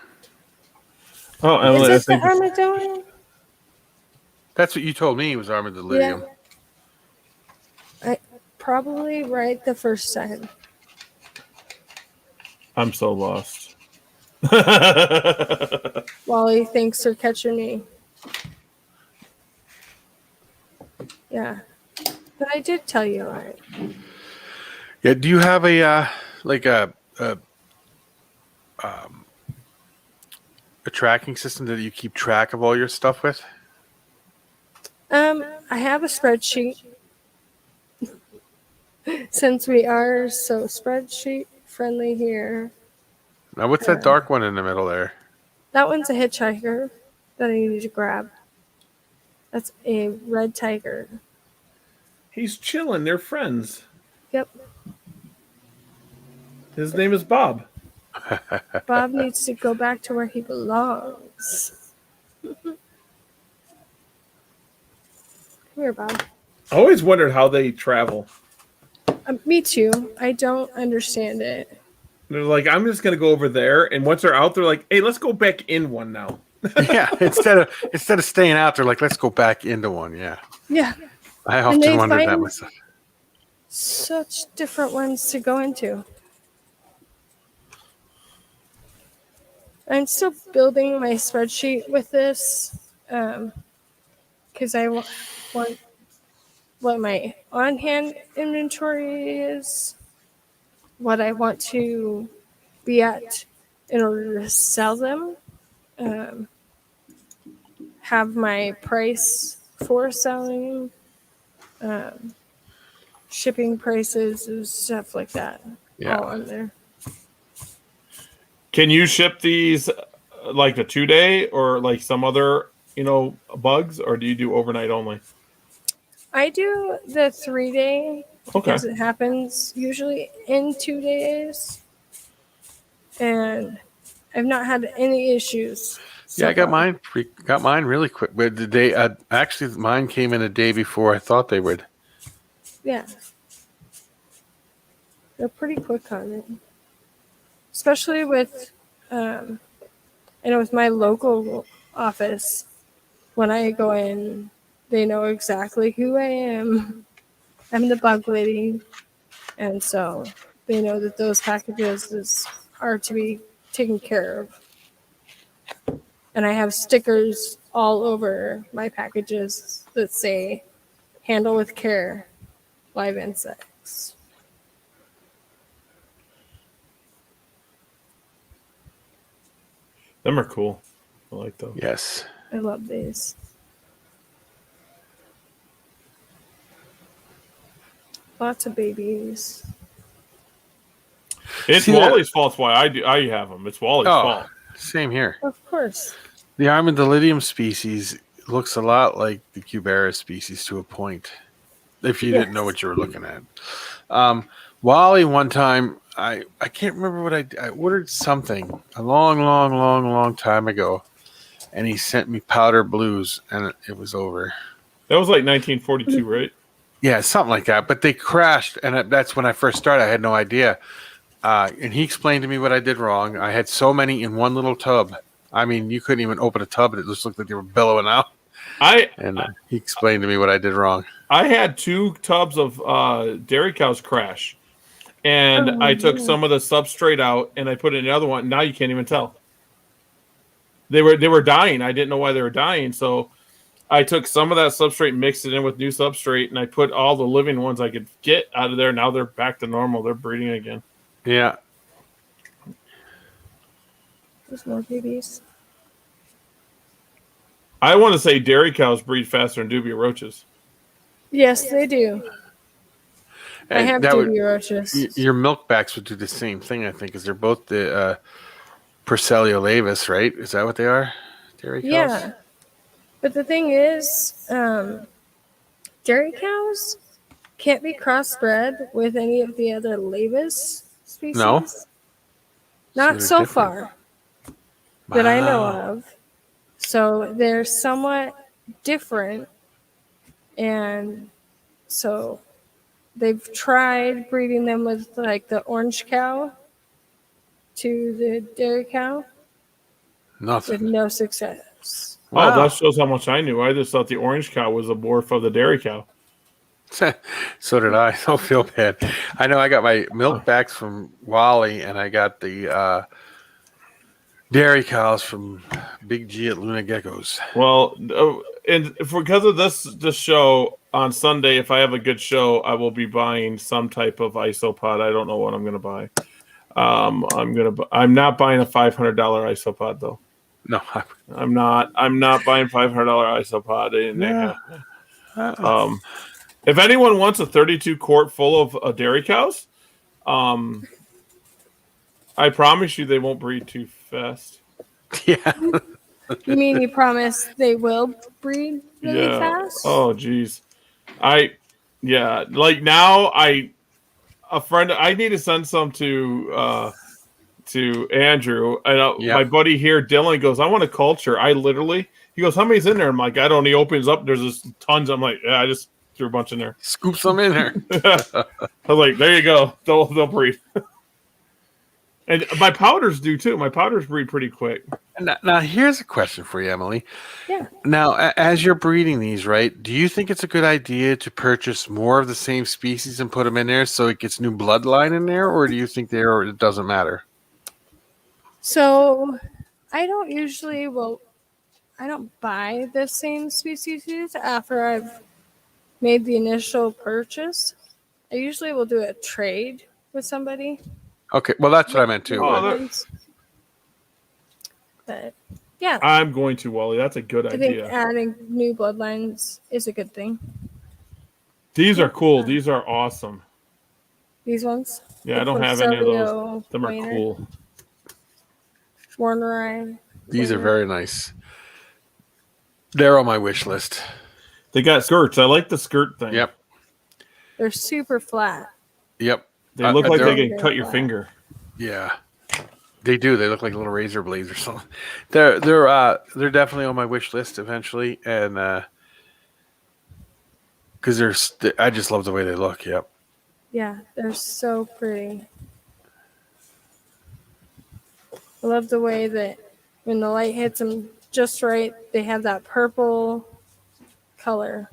B: Oh, Emily, I
C: Is it
B: think
C: the armadillo?
D: That's what you told me was armadillo.
C: I probably right the first time.
B: I'm so lost.
C: Wally thinks they're catching me. Yeah. But I did tell you, right?
D: Yeah. Do you have a tracking system that you keep track of all your stuff with?
C: I have a spreadsheet. Since we are so spreadsheet friendly here.
D: Now, what's that dark one in the middle there?
C: That one's a hitchhiker that I need to grab. That's a red tiger.
B: He's chilling. They're friends.
C: Yep.
B: His name is Bob.
C: Bob needs to go back to where he belongs. Come here, Bob.
B: I always wondered how they travel.
C: Me too. I don't understand it.
B: They're like, I'm just gonna go over there, and once they're out, they're like, hey, let's go back in one now.
D: Yeah. Instead of staying out, they're like, let's go back into one. Yeah.
C: Yeah.
D: I
C: And they
D: often wondered that
C: find-
D: myself.
C: Such different ones to go into. I'm still building my spreadsheet with this because I want what my on-hand inventory is, what I want to be at in order to sell them, have my price for selling, shipping prices and stuff like that.
D: Yeah.
C: All on there.
B: Can you ship these like the 2-day or like some other, bugs, or do you do overnight only?
C: I do the 3-day
B: Okay.
C: because it happens usually in 2 days, and I've not had any issues.
D: Yeah, I got
C: far.
D: mine really quick. But the day, actually, mine came in a day before I thought they would.
C: Yeah, they're pretty quick on it, especially with, with my local office. When I go in, they know exactly who I am. I'm the bug lady, and so they know that those packages are to be taken care of. And I have stickers all over my packages that say, handle with care, live insects.
B: Them are cool. I like those.
D: Yes.
C: I love these. Lots of babies.
B: It's
D: See that-
B: Wally's fault why I have them. It's Wally's fault.
D: Same here.
C: Of course.
D: The armadillidium species looks a lot like the Cubaris species to a point. If you didn't know what you were looking at. Wally, one time, I can't remember what I ordered something a long time ago, and he sent me powder blues, and it was over.
B: That was like 1942, right?
D: Yeah, something like that. But they crashed, and that's when I first started. I had no idea. And he explained to me what I did wrong. I had so many in one little tub. I mean, you couldn't even open a tub, and it just looked like they were billowing out. And he explained to me what I did wrong.
B: I had 2 tubs of dairy cows crash, and I took some of the substrate out and I put it in the other one. Now you can't even tell. They were dying. I didn't know why they were dying, so I took some of that substrate, mixed it in with new substrate, and I put all the living ones I could get out of there. Now they're back to normal. They're breeding again.
D: Yeah.
C: There's more babies.
B: I want to say dairy cows breed faster than dubia roaches.
C: Yes, they do. I have
D: that
C: dubia roaches.
D: Your milkbacks would do the same thing, I think, because they're both the Persellio laevis, right? Is that what they are? Dairy cows?
C: Yeah. But the thing is, dairy cows can't be crossbred with any of the other laevis species.
D: No?
C: Not
D: So
C: so
D: they're
C: far that I know
D: Wow.
C: of. So they're somewhat different. And so they've tried breeding them with like the orange cow to the dairy cow with
D: Nothing.
C: no success.
B: Oh,
D: Wow.
B: that shows how much I knew. I just thought the orange cow was a morph of the dairy cow.
D: So did I. Don't feel bad. I know I got my milkbacks from Wally, and I got the dairy cows from Big G at Luna Geckos.
B: Well, and because of this show on Sunday, if I have a good show, I will be buying some type of isopod. I don't know what I'm going to buy. I'm not buying a $500 isopod though.
D: No.
B: I'm not buying $500 isopod. If anyone wants a 32 quart full of dairy cows, I promise you they won't breed too fast.
D: Yeah.
C: You mean you promise they will breed really fast?
B: Oh, geez. Like now I need to send some to Andrew. And my buddy here, Dylan, goes, I want a culture. He goes, how many's in there? I'm like, I don't know. He opens up. There's just tons. I'm like, yeah, I just threw a bunch in there.
D: Scoop some in there.
B: I was like, there you go. They'll breed. And my powders do too. My powders breed pretty quick.
D: Now, here's a question for you, Emily.
C: Yeah.
D: Now, as you're breeding these, right, do you think it's a good idea to purchase more of the same species and put them in there so it gets new bloodline in there, or do you think it doesn't matter?
C: So I don't buy the same species after I've made the initial purchase. I usually will do a trade with somebody.
D: Okay, well, that's what I meant too.
C: But yeah,
B: I'm going to, Wally. That's a good
C: I think
B: idea.
C: adding new bloodlines is a good thing.
B: These are cool. These are awesome.
C: These ones?
B: Yeah, I don't have any of those. Them are cool.
C: Warner.
D: These are very nice. They're on my wish list.
B: They got skirts. I like the skirt thing.
D: Yep.
C: They're super flat.
D: Yep.
B: They look like they can cut your finger.
D: Yeah. They do. They look like little razor blades or something. They're definitely on my wish list eventually, and because I just love the way they look. Yep.
C: Yeah, they're so pretty. I love the way that when the light hits them just right, they have that purple color.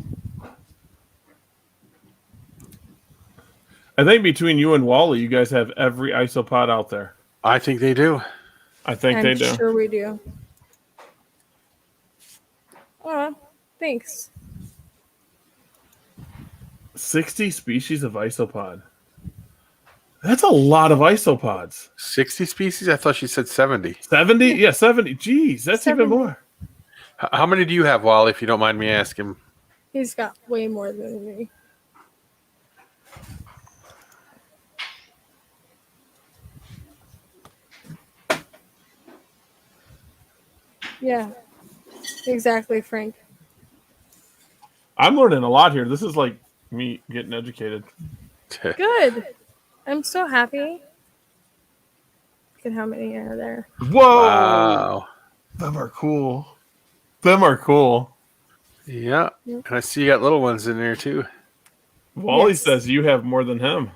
B: I think between you and Wally, you guys have every isopod out there.
D: I think they do.
B: I think they do.
C: I'm sure we do. Oh, thanks.
B: 60 species of isopod. That's a lot of isopods.
D: 60 species? I thought she said 70.
B: 70? Yeah, 70. Jeez, that's
C: 70.
B: even more.
D: How many do you have, Wally, if you don't mind me asking?
C: He's got way more than me. Yeah, exactly, Frank.
B: I'm learning a lot here. This is like me getting educated.
C: Good. I'm so happy. Look at how many are there.
B: Whoa!
D: Wow.
B: Them are cool. Them are cool.
D: Yeah. And I see you got little ones in there too.
B: Wally
C: Yes.
B: says you have more than him.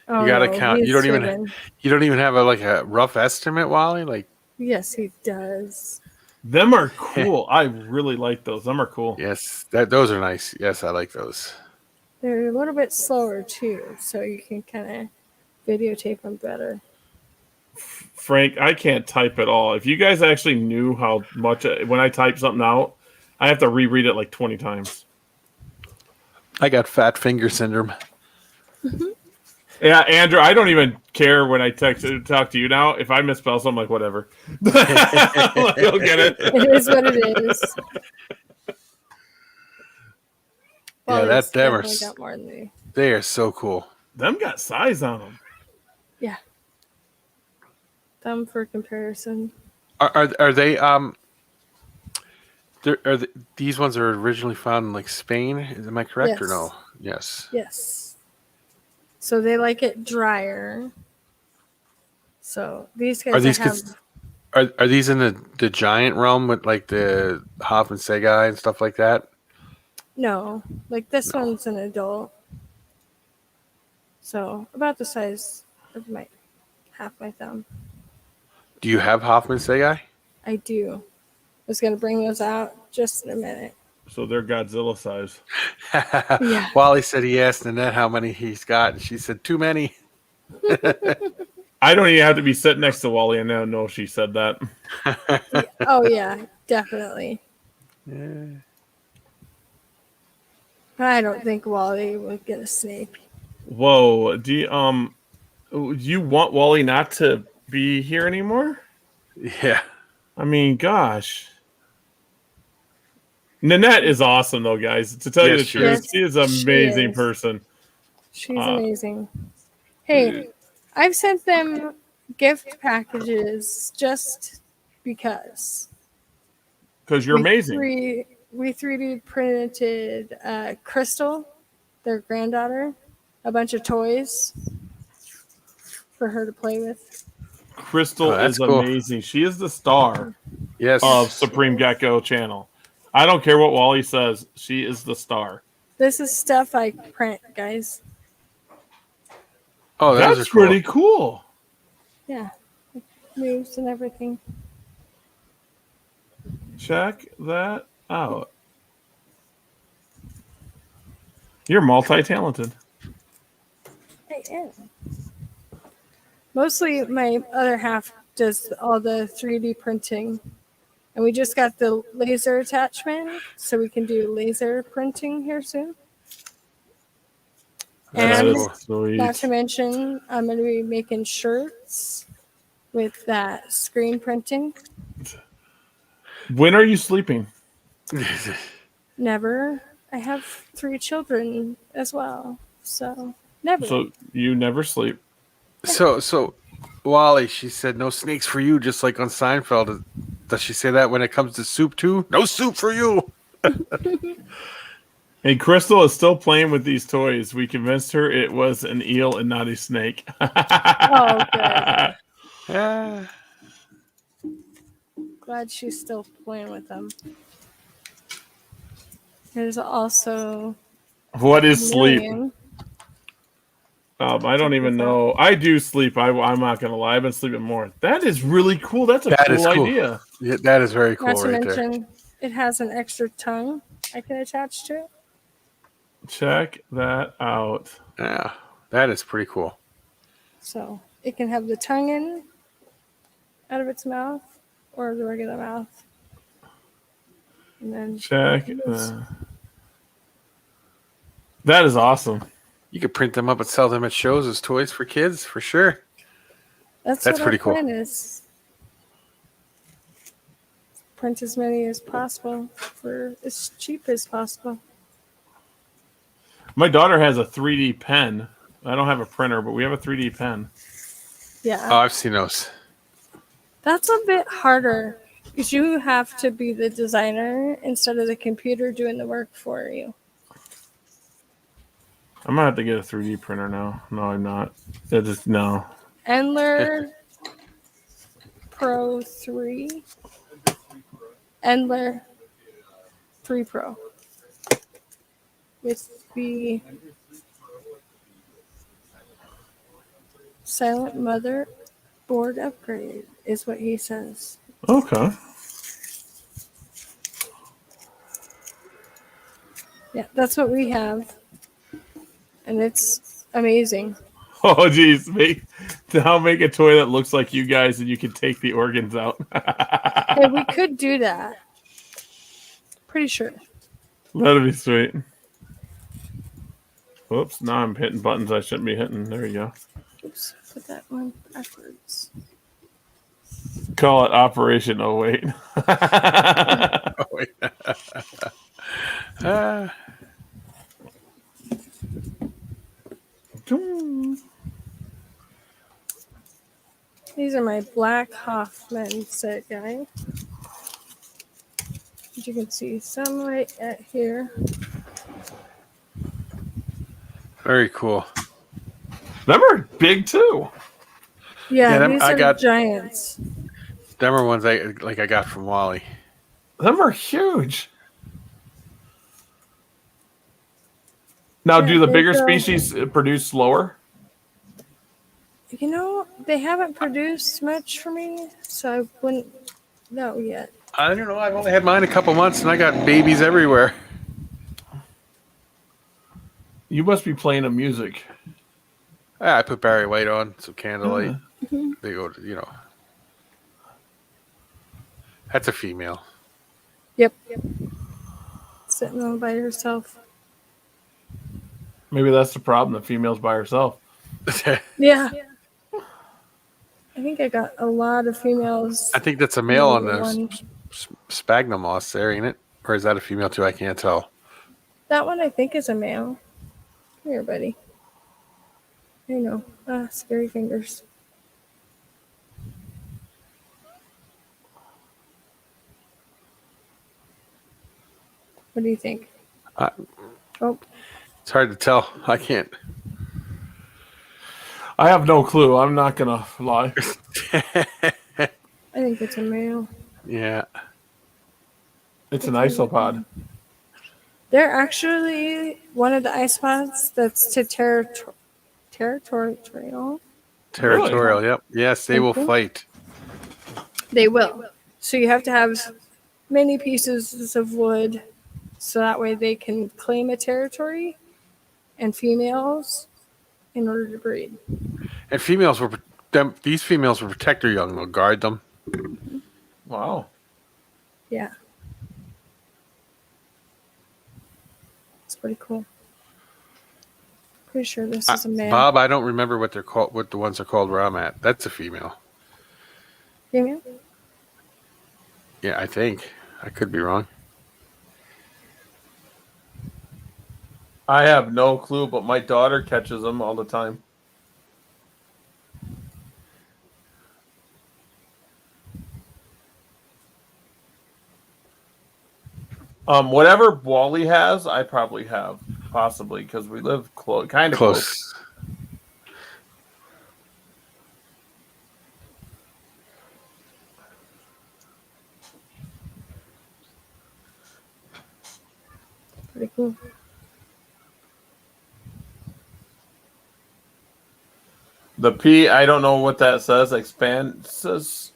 C: Oh,
D: You got to
C: no,
D: count.
C: he's hidden.
D: You don't even have a rough estimate, Wally. Like,
C: Yes, he does.
B: Them are cool. I really like those. Them are cool.
D: yes, those are nice. Yes, I like those.
C: They're a little bit slower too, so you can kind of videotape them better.
B: Frank, I can't type at all. If you guys actually knew how much when I type something out, I have to reread it like 20 times.
D: I got fat finger syndrome.
B: Yeah, Andrew, I don't even care when I talk to you now. If I misspell something, I'm like, whatever. You'll get it.
C: It is what it is.
D: Yeah,
C: Well, it's
D: them are
C: definitely got more than me.
D: they are so cool.
B: Them got size on them.
C: Yeah. Them for comparison.
D: Are they these ones are originally found in like Spain? Am I correct or
C: Yes.
D: no? Yes.
C: Yes. So they like it drier. So these guys
D: Are these
C: have
D: are these in the giant realm with like the Hoff and Segai and stuff like that?
C: no, like this one's an adult. So about the size of my half my thumb.
D: Do you have Hoffman Segai?
C: I do. I was gonna bring those out just in a minute.
B: So they're Godzilla size.
C: Yeah.
D: Wally said he asked Annette how many he's got, and she said too many.
B: I don't even have to be sitting next to Wally and now know she said that.
C: Oh yeah, definitely.
D: Yeah.
C: I don't think Wally would get a snake.
B: Whoa. Do you want Wally not to be here anymore?
D: Yeah.
B: I mean, gosh. Nanette is awesome, though, guys. To tell you the
D: Yes, she
B: truth,
C: is.
B: she is an
C: She
B: amazing
C: is.
B: person.
C: She's amazing. Hey, I've sent them gift packages just because.
B: Because you're
C: We
B: amazing.
C: We 3D printed Crystal, their granddaughter, a bunch of toys for her to play with.
B: Crystal
D: Oh, that's
B: is
D: cool.
B: amazing. She is the star
D: Yes.
B: of Supreme Gecko channel. I don't care what Wally says. She is the star.
C: This is stuff I print, guys.
D: Oh, those
B: That's
D: are cool.
B: pretty cool.
C: Yeah, moves and everything.
B: Check that out. You're multi-talented.
C: I am. Mostly my other half does all the 3D printing. And we just got the laser attachment, so we can do laser printing here soon.
B: That
C: And
B: is sweet.
C: not to mention, I'm going to be making shirts with that screen printing.
B: When are you sleeping?
C: Never. I have 3 children as well, so never.
B: So you never sleep.
D: So, Wally, she said no snakes for you, just like on Seinfeld. Does she say that when it comes to soup too? No soup for you.
B: And Crystal is still playing with these toys. We convinced her it was an eel and not a snake.
C: Oh, good.
D: Yeah.
C: Glad she's still playing with them. There's also
B: What is sleep?
C: million.
B: I don't even know. I do sleep. I'm not going to lie. I've been sleeping more. That is really cool. That's a cool idea.
D: Yeah, that is very cool
C: Not to
D: right there.
C: mention, it has an extra tongue I can attach to it.
B: Check that out.
D: Yeah, that is pretty cool.
C: So it can have the tongue in out of its mouth or the regular mouth. And then
B: Check. That is awesome.
D: You could print them up and sell them at shows as toys for kids, for sure.
C: that's
D: That's
C: what
D: pretty
C: our
D: cool.
C: plan is. Print as many as possible for as cheap as possible.
B: My daughter has a 3D pen. I don't have a printer, but we have a 3D pen.
C: Yeah.
D: Oh, I've seen those.
C: That's a bit harder because you have to be the designer instead of the computer doing the work for you.
B: I'm gonna have to get a 3D printer now. No, I'm not. No.
C: Endler Pro 3. Endler. 3 Pro with the Silent Mother board upgrade, is what he says.
B: Okay.
C: Yeah, that's what we have. And it's amazing.
B: Oh, geez. Make a toy that looks like you guys and you can take the organs out.
C: Hey, we could do that. Pretty sure.
B: That'd be sweet. Whoops, now I'm hitting buttons I shouldn't be hitting. There you go.
C: Oops, put that one backwards.
B: Call it Operation 08.
D: Oh, wait.
C: These are my black Hoffman set guy. As you can see, some right at here.
D: Very cool.
B: Them are big too.
C: Yeah, these are giants.
D: Them are ones I got from Wally.
B: Them are huge. Now,
C: Yeah,
B: do the
C: they
B: bigger
C: go-
B: species produce slower?
C: You know, they haven't produced much for me, so I wouldn't know yet.
D: I don't know. I've only had mine a couple months, and I got babies everywhere.
B: You must be playing a music.
D: Yeah, I put Barry White on, some candlelight. They go to, That's a female.
C: Yep. Sitting all by herself.
B: Maybe that's the problem. The female's by herself.
C: Yeah. I think I got a lot of females.
D: I think that's a male on the
C: One.
D: sphagnum moss there, ain't it? Or is that a female too? I can't tell.
C: That one I think is a male. Come here, buddy. I know. Scary fingers. What do you think? Oh,
D: It's hard to tell. I can't.
B: I have no clue. I'm not gonna lie.
C: I think it's a male.
D: Yeah.
B: It's an isopod.
C: They're actually one of the isopods that's to territorial.
D: Territorial, yep. Yes, they will fight.
C: They will. So you have to have many pieces of wood so that way they can claim a territory and females in order to breed.
D: And these females will protect their young. They'll guard them.
B: Wow.
C: Yeah. It's pretty cool. Pretty sure this is a male.
D: Bob, I don't remember what they're called. What the ones are called where I'm at. That's a female.
C: Female?
D: Yeah, I think. I could be wrong.
B: I have no clue, but my daughter catches them all the time. Whatever Wally has, I probably have, possibly, because we live kind of close.
C: Pretty cool.
B: The P, I don't know what that says. Expanses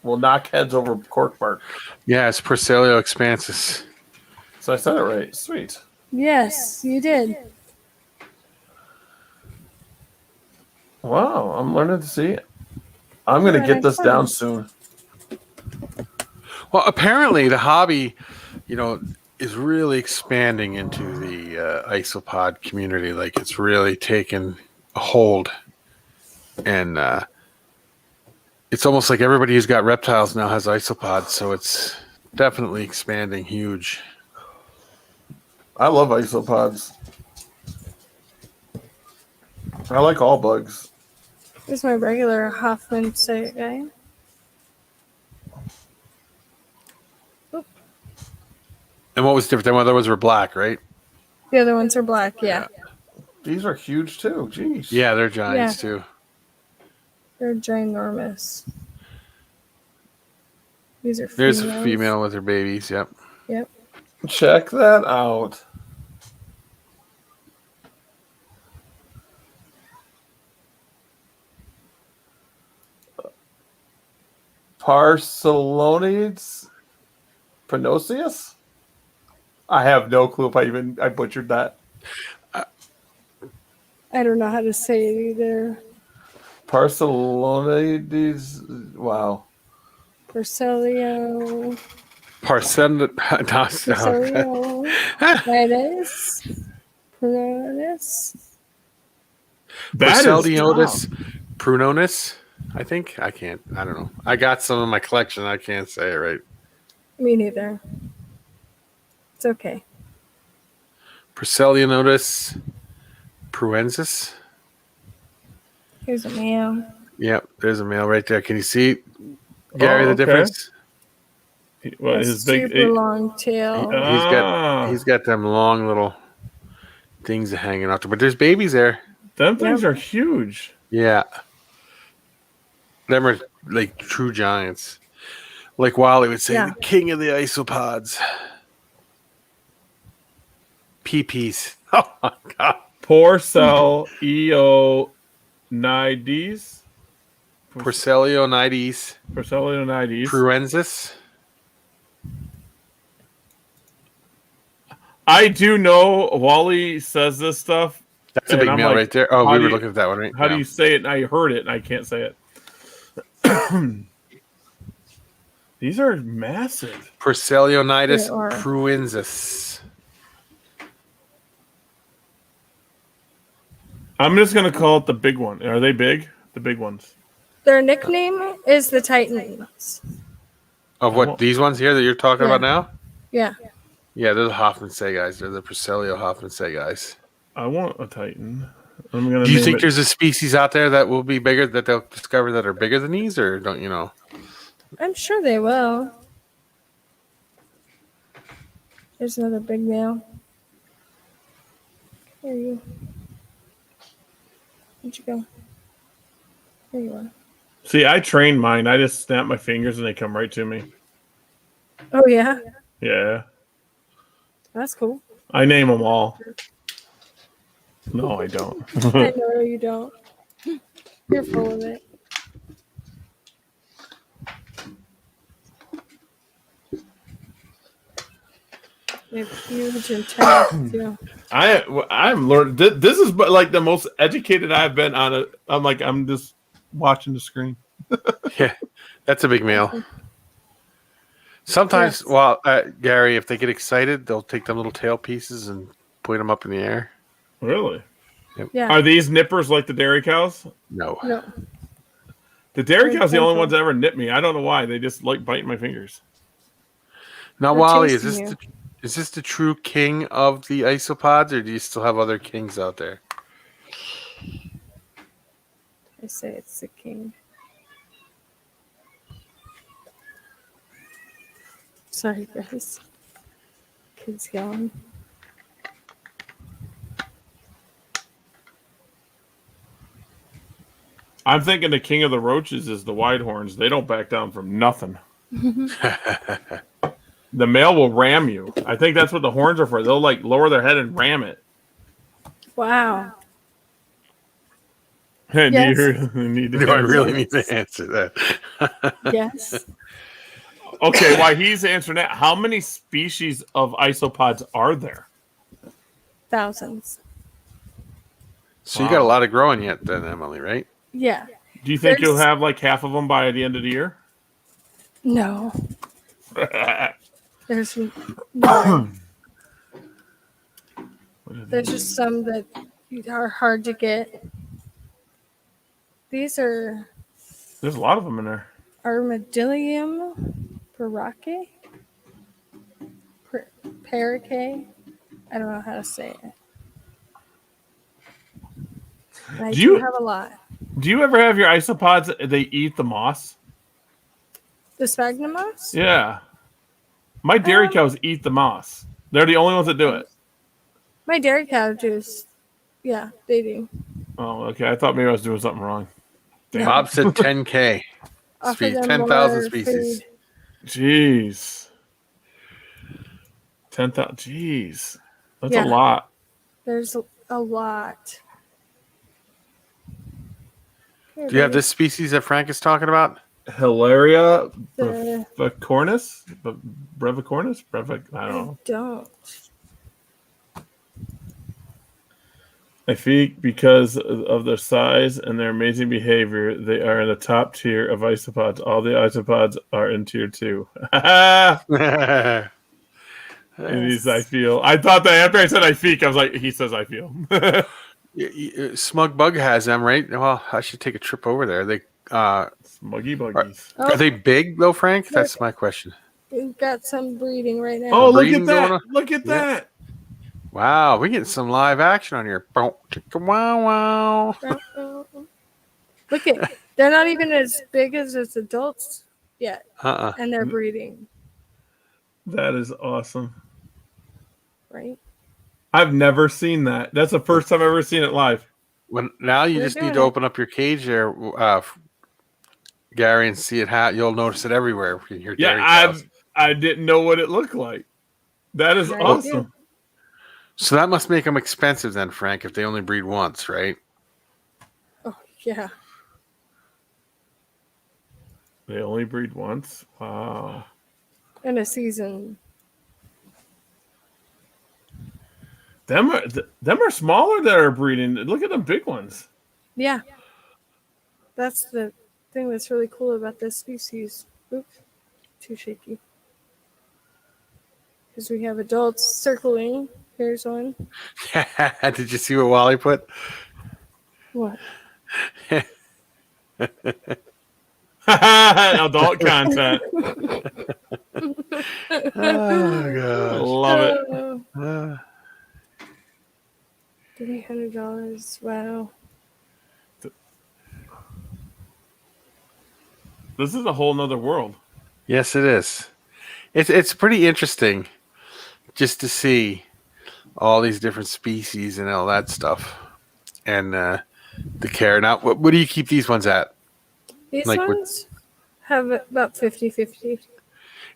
B: will knock heads over cork bark.
D: Yeah, it's Percelio expansus.
B: So I said it right. Sweet.
C: Yes, you did.
B: Wow, I'm learning to see. I'm going to get this down soon.
D: Well, apparently the hobby, is really expanding into the isopod community. Like it's really taken a hold. And it's almost like everybody who's got reptiles now has isopods, so it's definitely expanding huge.
B: I love isopods. I like all bugs.
C: Here's my regular Hoffman set guy. Oop.
D: And what was different? The other ones were black, right?
C: The other ones are black, yeah.
B: These are huge too. Jeez.
D: Yeah, they're giants too.
C: They're ginormous. These are females.
D: There's a female with her babies. Yep.
C: Yep.
B: Check that out. Parcelonides Pronosius? I have no clue if I butchered that.
C: I don't know how to say it either.
B: Parcelonides. Wow.
C: Parcelio.
D: Parcelio.
C: Midas. Prunonis.
B: That is
D: Parceliotis
B: tough.
D: prunonis. I think I can't. I don't know. I got some in my collection. I can't say it right.
C: Me neither. It's okay.
D: Parcelionotis pruensis.
C: Here's a male.
D: Yep, there's a male right there. Can you see, Gary, the
B: okay.
D: difference?
B: Well,
C: A
B: his
C: super
B: big.
C: long tail.
D: He's got them long little things hanging out there. But there's babies there.
B: Them things are huge.
D: Yeah. Them are like true giants. Like Wally would say, the king of the isopods. PPs. Oh my god.
B: Porcellionides.
D: Porcellionides.
B: Porcellionides.
D: Pruensis.
B: I do know Wally says this stuff.
D: That's a big male right there. Oh, we were looking at that one, right?
B: How do you say it? And I heard it and I can't say it. These are massive.
D: Porcellionitis pruensis.
B: I'm just going to call it the big one. Are they big? The big ones.
C: Their nickname is the Titans.
D: Of what, these ones here that you're talking about now?
C: Yeah.
D: Yeah, they're the Hoffman Say guys. They're the Porcellio Hoffman Say guys.
B: I want a Titan.
D: Do you think there's a species out there that will be bigger, that they'll discover that are bigger than these, or don't you know?
C: I'm sure they will. There's another big male. Here you. Where'd you go? There you are.
B: See, I train mine. I just snap my fingers and they come right to me.
C: Oh, yeah?
B: Yeah.
C: That's cool.
B: I name them all. No, I don't.
C: I know you don't. You're full of it. They have huge antennas, too.
B: I'm learning. This is like the most educated I've been on it. I'm just watching the screen.
D: Yeah, that's a big male. Sometimes, Gary, if they get excited, they'll take them little tail pieces and point them up in the air.
B: Really?
D: Yep.
C: Yeah.
B: Are these nippers like the dairy cows?
D: No.
B: The dairy cows are the only ones that ever nip me. I don't know why. They just like biting my fingers.
D: Now, Wally, is this the true king of the isopods, or do you still have other kings out there?
C: I say it's the king. Sorry, guys. Kids yelling.
B: I'm thinking the king of the roaches is the whitehorns. They don't back down from nothing. The male will ram you. I think that's what the horns are for. They'll like lower their head and ram it.
C: Wow.
B: And
C: Yes.
B: do I
D: really need to answer that?
C: Yes.
B: Okay, while he's answering that, how many species of isopods are there?
C: Thousands.
D: So you got a lot of growing yet then, Emily, right?
C: Yeah.
B: Do you think you'll have like half of them by the end of the year?
C: No. There's no. There's just some that are hard to get. These are
B: There's a lot of them in there.
C: Armadillium paracae. Paracae. I don't know how to say it. And I do have a lot.
B: Do you ever have your isopods? They eat the moss.
C: The sphagnum moss?
B: Yeah. My dairy cows eat the moss. They're the only ones that do it.
C: My dairy cow does. Yeah, they do.
B: Oh, okay. I thought maybe I was doing something wrong. Damn.
D: Bob said 10K.
C: Offer them
D: 10,000
C: more
D: species.
C: food.
B: Jeez. 10,000. Jeez. That's
C: Yeah.
B: a lot.
C: There's a lot. Here,
D: Do you have
C: buddy.
D: this species that Frank is talking about?
B: Hilaria
C: The-
B: brevicornis? Brevicornis? I don't
C: I
B: know.
C: don't.
B: I think because of their size and their amazing behavior, they are in the top tier of isopods. All the isopods are in tier 2. And he's, I feel. I thought that after I said I think, I was like, he says I feel.
D: Smug Bug has them, right? Well, I should take a trip over there. They
B: Smuggy buggies.
D: are they big though, Frank? That's my question.
C: We've got some breeding right now.
B: Oh, look
D: breeding
B: at
D: going
B: that.
D: on?
B: Look at
D: Yeah.
B: that.
D: Wow, we're getting some live action on here. Wow, wow.
C: Look at, they're not even as big as its adults yet,
D: Uh-uh.
C: and they're breeding,
B: That is awesome.
C: right?
B: I've never seen that. That's the first time I've ever seen it live.
D: Now you
C: They're
D: just need
C: doing
D: to
C: it.
D: open up your cage there, Gary, and see it. You'll notice it everywhere. In your dairy cows.
B: I didn't know what it looked like. That is
C: Right.
B: awesome.
D: So that must make them expensive then, Frank, if they only breed once, right?
C: Oh, yeah.
B: They only breed once. Wow.
C: In a season.
B: Them are smaller that are breeding. Look at the big ones.
C: Yeah. That's the thing that's really cool about this species. Oops. Too shaky. Because we have adults circling. Here's one.
D: Did you see what Wally put?
C: What?
B: Adult content.
D: Oh gosh.
B: Love it.
C: $300. Wow.
B: This is a whole nother world.
D: Yes, it is. It's pretty interesting just to see all these different species and all that stuff, and the care. Now, what do you keep these ones at?
C: These
D: Like with-
C: ones have about 50-50.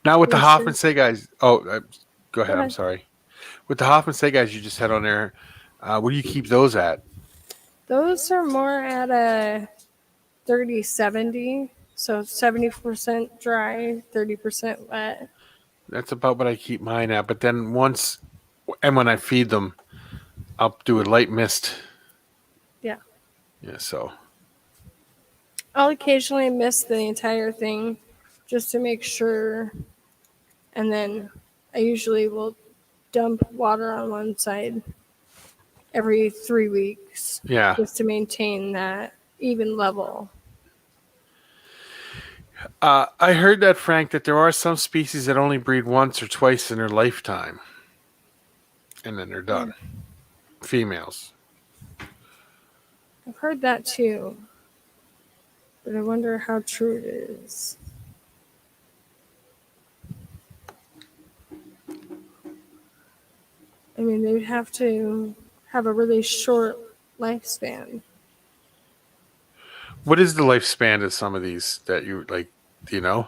D: Now with the
C: Yes,
D: Hoffman
C: sir.
D: Say guys. Oh, go ahead. I'm
C: ahead.
D: sorry. With the Hoffman Say guys you just had on there, what do you keep those at?
C: Those are more at a 30-70. So 70% dry, 30% wet.
D: That's about what I keep mine at. But then when I feed them, I'll do a light mist.
C: Yeah.
D: Yeah. So.
C: I'll occasionally miss the entire thing just to make sure. And then I usually will dump water on one side every 3 weeks.
D: Yeah.
C: Just to maintain that even level.
D: I heard that, Frank, that there are some species that only breed once or twice in their lifetime. And then they're done. Females.
C: I've heard that too. But I wonder how true it is. I mean, they'd have to have a really short lifespan.
D: What is the lifespan of some of these that you like? Do you know?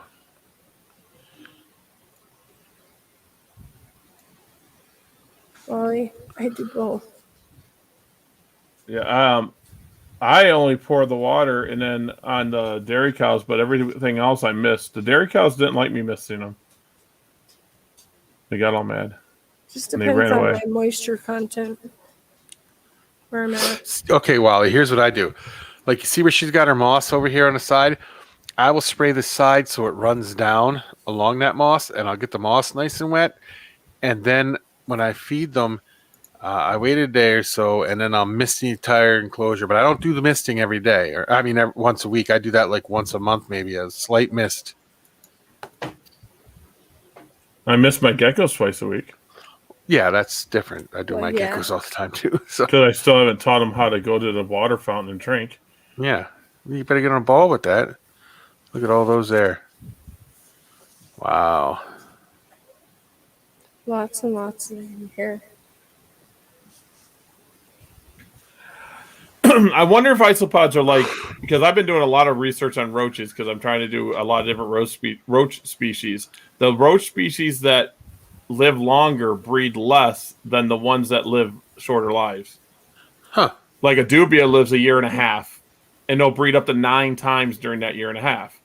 C: Wally, I do both.
B: Yeah. I only pour the water and then on the dairy cows, but everything else I missed. The dairy cows didn't like me missing them. They got all mad.
C: Just
B: And they
C: depends
B: ran
C: on
B: away.
C: my moisture content. Where I'm at.
D: Okay, Wally, here's what I do. Like, you see where she's got her moss over here on the side? I will spray the side so it runs down along that moss, and I'll get the moss nice and wet. And then when I feed them, I wait a day or so, and then I'll mist the entire enclosure. But I don't do the misting every day. Once a week. I do that like once a month, maybe, a slight mist.
B: I miss my geckos twice a week
D: Yeah, that's different. I do
C: Well,
D: my
C: yeah.
D: geckos all the time, too. So,
B: because I still haven't taught them how to go to the water fountain and drink.
D: yeah. You better get on a ball with that. Look at all those there. Wow.
C: Lots and lots in here.
B: I wonder if isopods are like, because I've been doing a lot of research on roaches because I'm trying to do a lot of different roach species. The roach species that live longer breed less than the ones that live shorter lives.
D: Huh.
B: Like a dubia lives a year and a half, and they'll breed up to 9 times during that year and a half.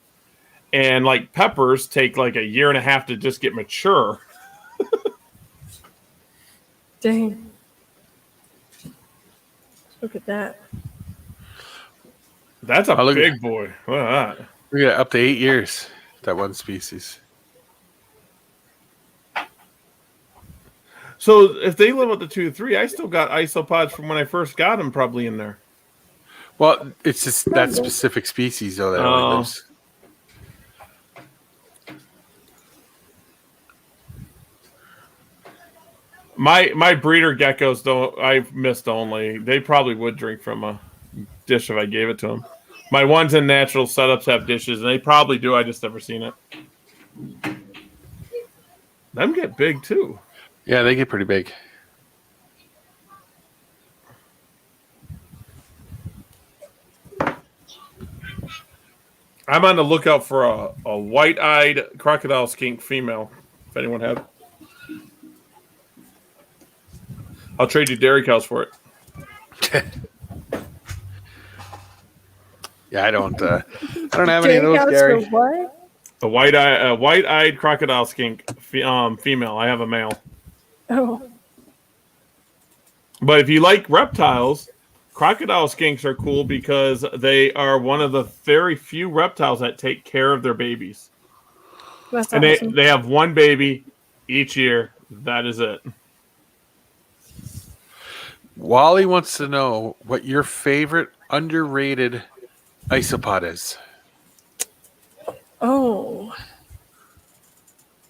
B: And like peppers take like a year and a half to just get mature.
C: Dang. Look at that.
B: That's a
D: look
B: big boy. Look at that.
D: We got up to 8 years, that one species.
B: So if they live up to 2 to 3, I still got isopods from when I first got them probably in there.
D: Well, it's just that specific species, though, that only lives.
B: My breeder geckos don't. I've missed only. They probably would drink from a dish if I gave it to them. My ones in natural setups have dishes, and they probably do. I just never seen it. Them get big too.
D: Yeah, they get pretty big.
B: I'm on the lookout for a white-eyed crocodile skink female. If anyone had, I'll trade you dairy cows for it.
D: Yeah, I don't have any of
C: Dairy
D: those,
C: cows
D: Gary.
C: for what?
B: A white-eyed crocodile skink female. I have a male.
C: Oh,
B: But if you like reptiles, crocodile skinks are cool because they are one of the very few reptiles that take care of their babies.
C: that's
B: And
C: awesome.
B: they have one baby each year. That is it.
D: Wally wants to know what your favorite underrated isopod is.
C: Oh,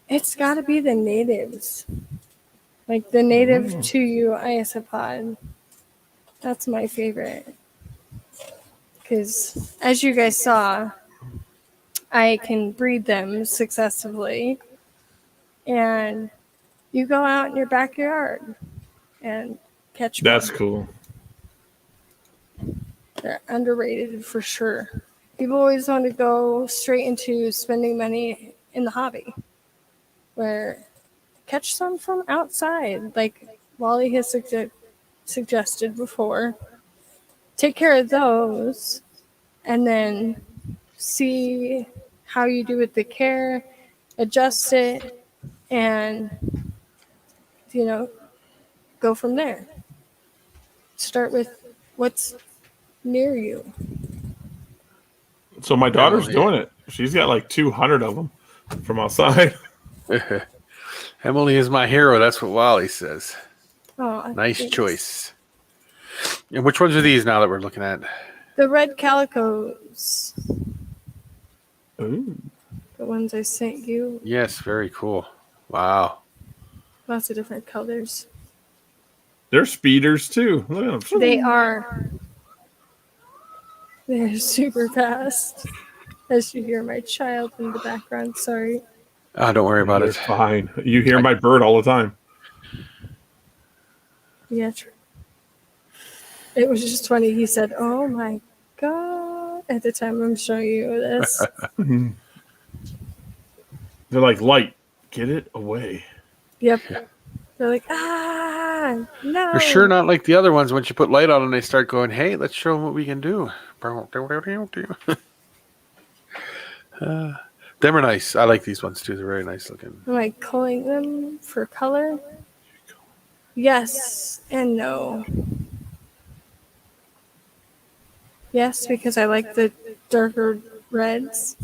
C: it's got to be the natives. Like the native to you isopod. That's my favorite. Because as you guys saw, I can breed them successfully. And you go out in your backyard and catch one.
B: That's cool.
C: They're underrated for sure. People always want to go straight into spending money in the hobby. Where catch some from outside, like Wally has suggested before. Take care of those, and then see how you do with the care, adjust it, and go from there. Start with what's near you.
B: So my daughter's doing it. She's got like 200 of them from outside.
D: Emily is my hero. That's what Wally says.
C: Oh,
D: Nice
C: thanks.
D: choice. And which ones are these now that we're looking at?
C: The red calicos,
B: Ooh.
C: the ones I sent you.
D: Yes, very cool. Wow.
C: Lots of different colors.
B: They're speeders too. Look at them.
C: They are. They're super fast. As you hear my child in the background, sorry.
D: Don't worry about
B: They're
D: it.
B: fine. You hear my bird all the time.
C: Yeah, true. It was just funny. He said, "Oh my god!" At the time I'm showing you this.
B: They're like light. Get it away.
C: Yep. They're like, no.
D: They're sure not like the other ones. Once you put light on them, they start going, hey, let's show them what we can do. Them are nice. I like these ones too. They're very nice looking.
C: Am I culling them for color? Yes and no. Yes, because I like the darker reds.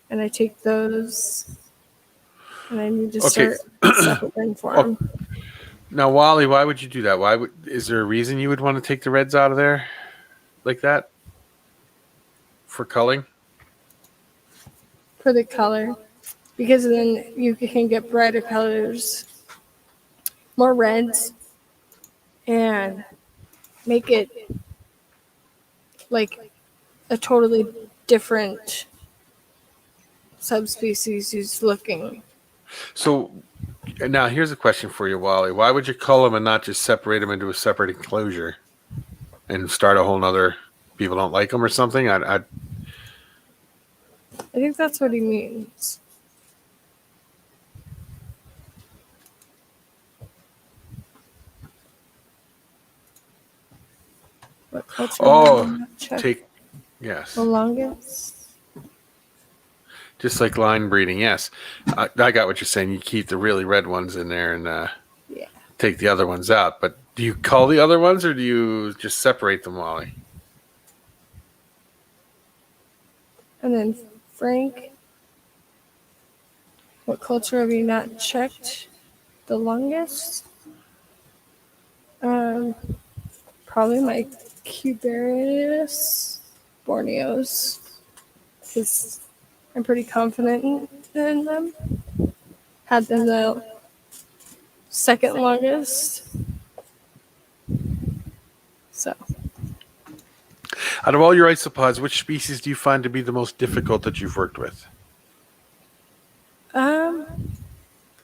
C: And I take those. And I need to start separating for them.
D: Now, Wally, why would you do that? Is there a reason you would want to take the reds out of there like that? For culling?
C: For the color. Because then you can get brighter colors, more reds, and make it like a totally different subspecies looking.
D: So now here's a question for you, Wally. Why would you cull them and not just separate them into a separate enclosure and start a whole nother people don't like them or something?
C: I think that's what he means. What culture
D: Oh,
C: have we not checked
D: yes.
C: the longest?
D: Just like line breeding, yes. I got what you're saying. You keep the really red ones in there and
C: Yeah.
D: take the other ones out. But do you cull the other ones or do you just separate them, Wally?
C: And then Frank, what culture have you not checked the longest? Probably my Cubarius Borneos, because I'm pretty confident in them. Had them the second longest. So,
D: Out of all your isopods, which species do you find to be the most difficult that you've worked with?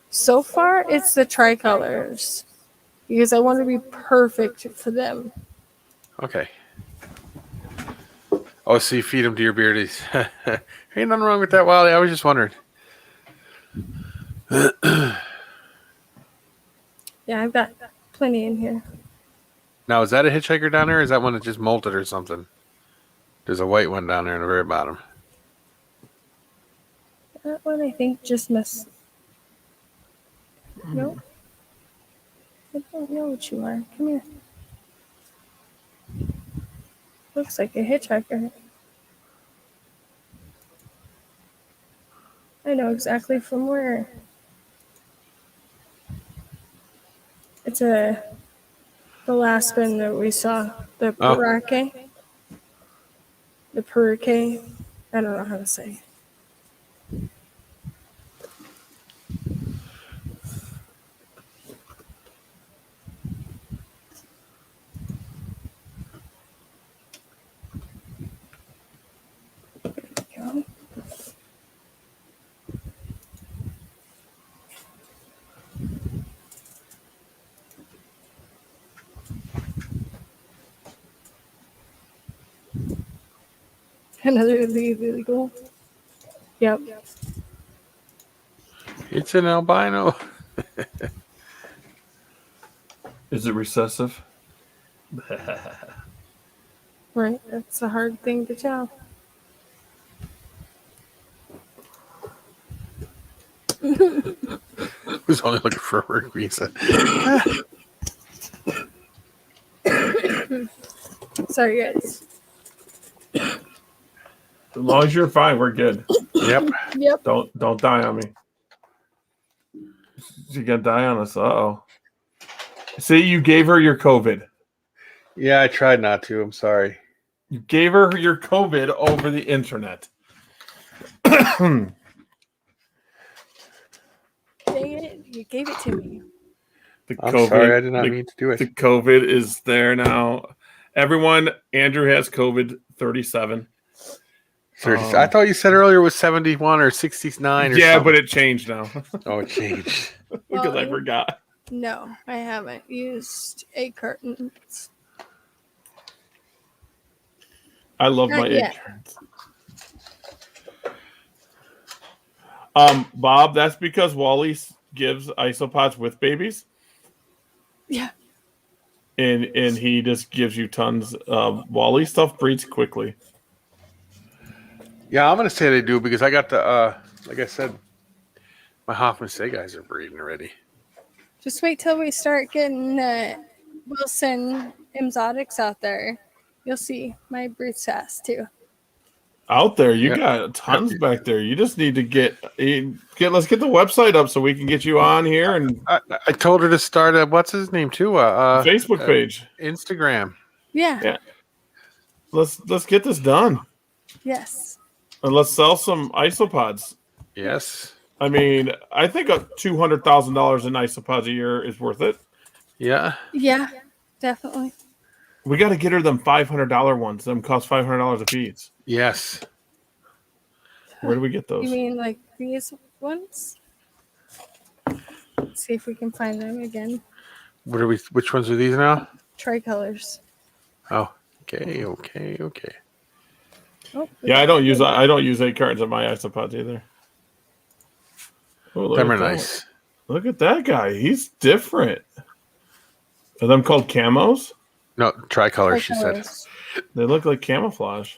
C: so far it's the tricolors because I want to be perfect for them.
D: Okay. Oh, so you feed them to your beardies. Ain't nothing wrong with that, Wally. I was just wondering.
C: Yeah, I've got plenty in here.
D: Now, is that a hitchhiker down there, or is that one that just molted or something? There's a white one down there in the very bottom.
C: That one I think just missed. Nope. I don't know what you are. Come here. Looks like a hitchhiker. I know exactly from where. It's the last bin that we saw. The
D: Oh.
C: Parake. The Parake. I don't know how to say. There we go. Another illegal. Yep.
D: It's an albino.
B: Is it recessive?
C: Right. That's a hard thing to tell.
D: Who's only looking for a work visa?
C: Sorry, guys.
B: As long as you're fine, we're good.
D: Yep.
C: Yep.
B: Don't die on me. You're gonna die on us. Uh-oh. See, you gave her your COVID.
D: Yeah, I tried not to. I'm sorry.
B: You gave her your COVID over the internet.
C: Dang it. You gave it to me.
D: I'm sorry. I did not mean to do
B: The
D: it.
B: COVID is there now. Everyone, Andrew has COVID 37.
D: 30. I thought you said earlier it was 71 or 69 or
B: yeah,
D: something.
B: but it changed now.
D: Oh, it changed.
B: Because I forgot.
C: No, I haven't used egg cartons.
B: I love
C: Not
B: my
C: yet.
B: egg cartons. Bob, that's because Wally gives isopods with babies.
C: Yeah.
B: And he just gives you tons of Wally stuff breeds quickly.
D: Yeah, I'm going to say they do because I got the, like I said, my Hoffman Say guys are breeding already.
C: Just wait till we start getting Wilson Emxotics out there. You'll see my breed's fast too.
B: Out there, you got tons back there. You just need to get. Let's get the website up so we can get you on here and.
D: I told her to start a what's his name too?
B: Facebook page,
D: Instagram.
C: Yeah.
B: Let's get this done.
C: Yes.
B: And let's sell some isopods.
D: Yes.
B: I mean, I think $200,000 in isopods a year is worth it.
D: Yeah.
C: Yeah. Definitely.
B: We got to get her them $500 ones. Them cost $500 a piece.
D: Yes.
B: Where do we get those?
C: You mean like these ones? Let's see if we can find them again.
D: What are we? Which ones are these now?
C: Tricolors.
D: Oh, okay.
C: Oh,
B: Yeah, I don't use egg cartons on my isopods either. Oh,
D: Them are nice.
B: Look at that guy. He's different. Are them called camos?
D: No, tricolor, she said.
C: Tricolors.
B: They look like camouflage.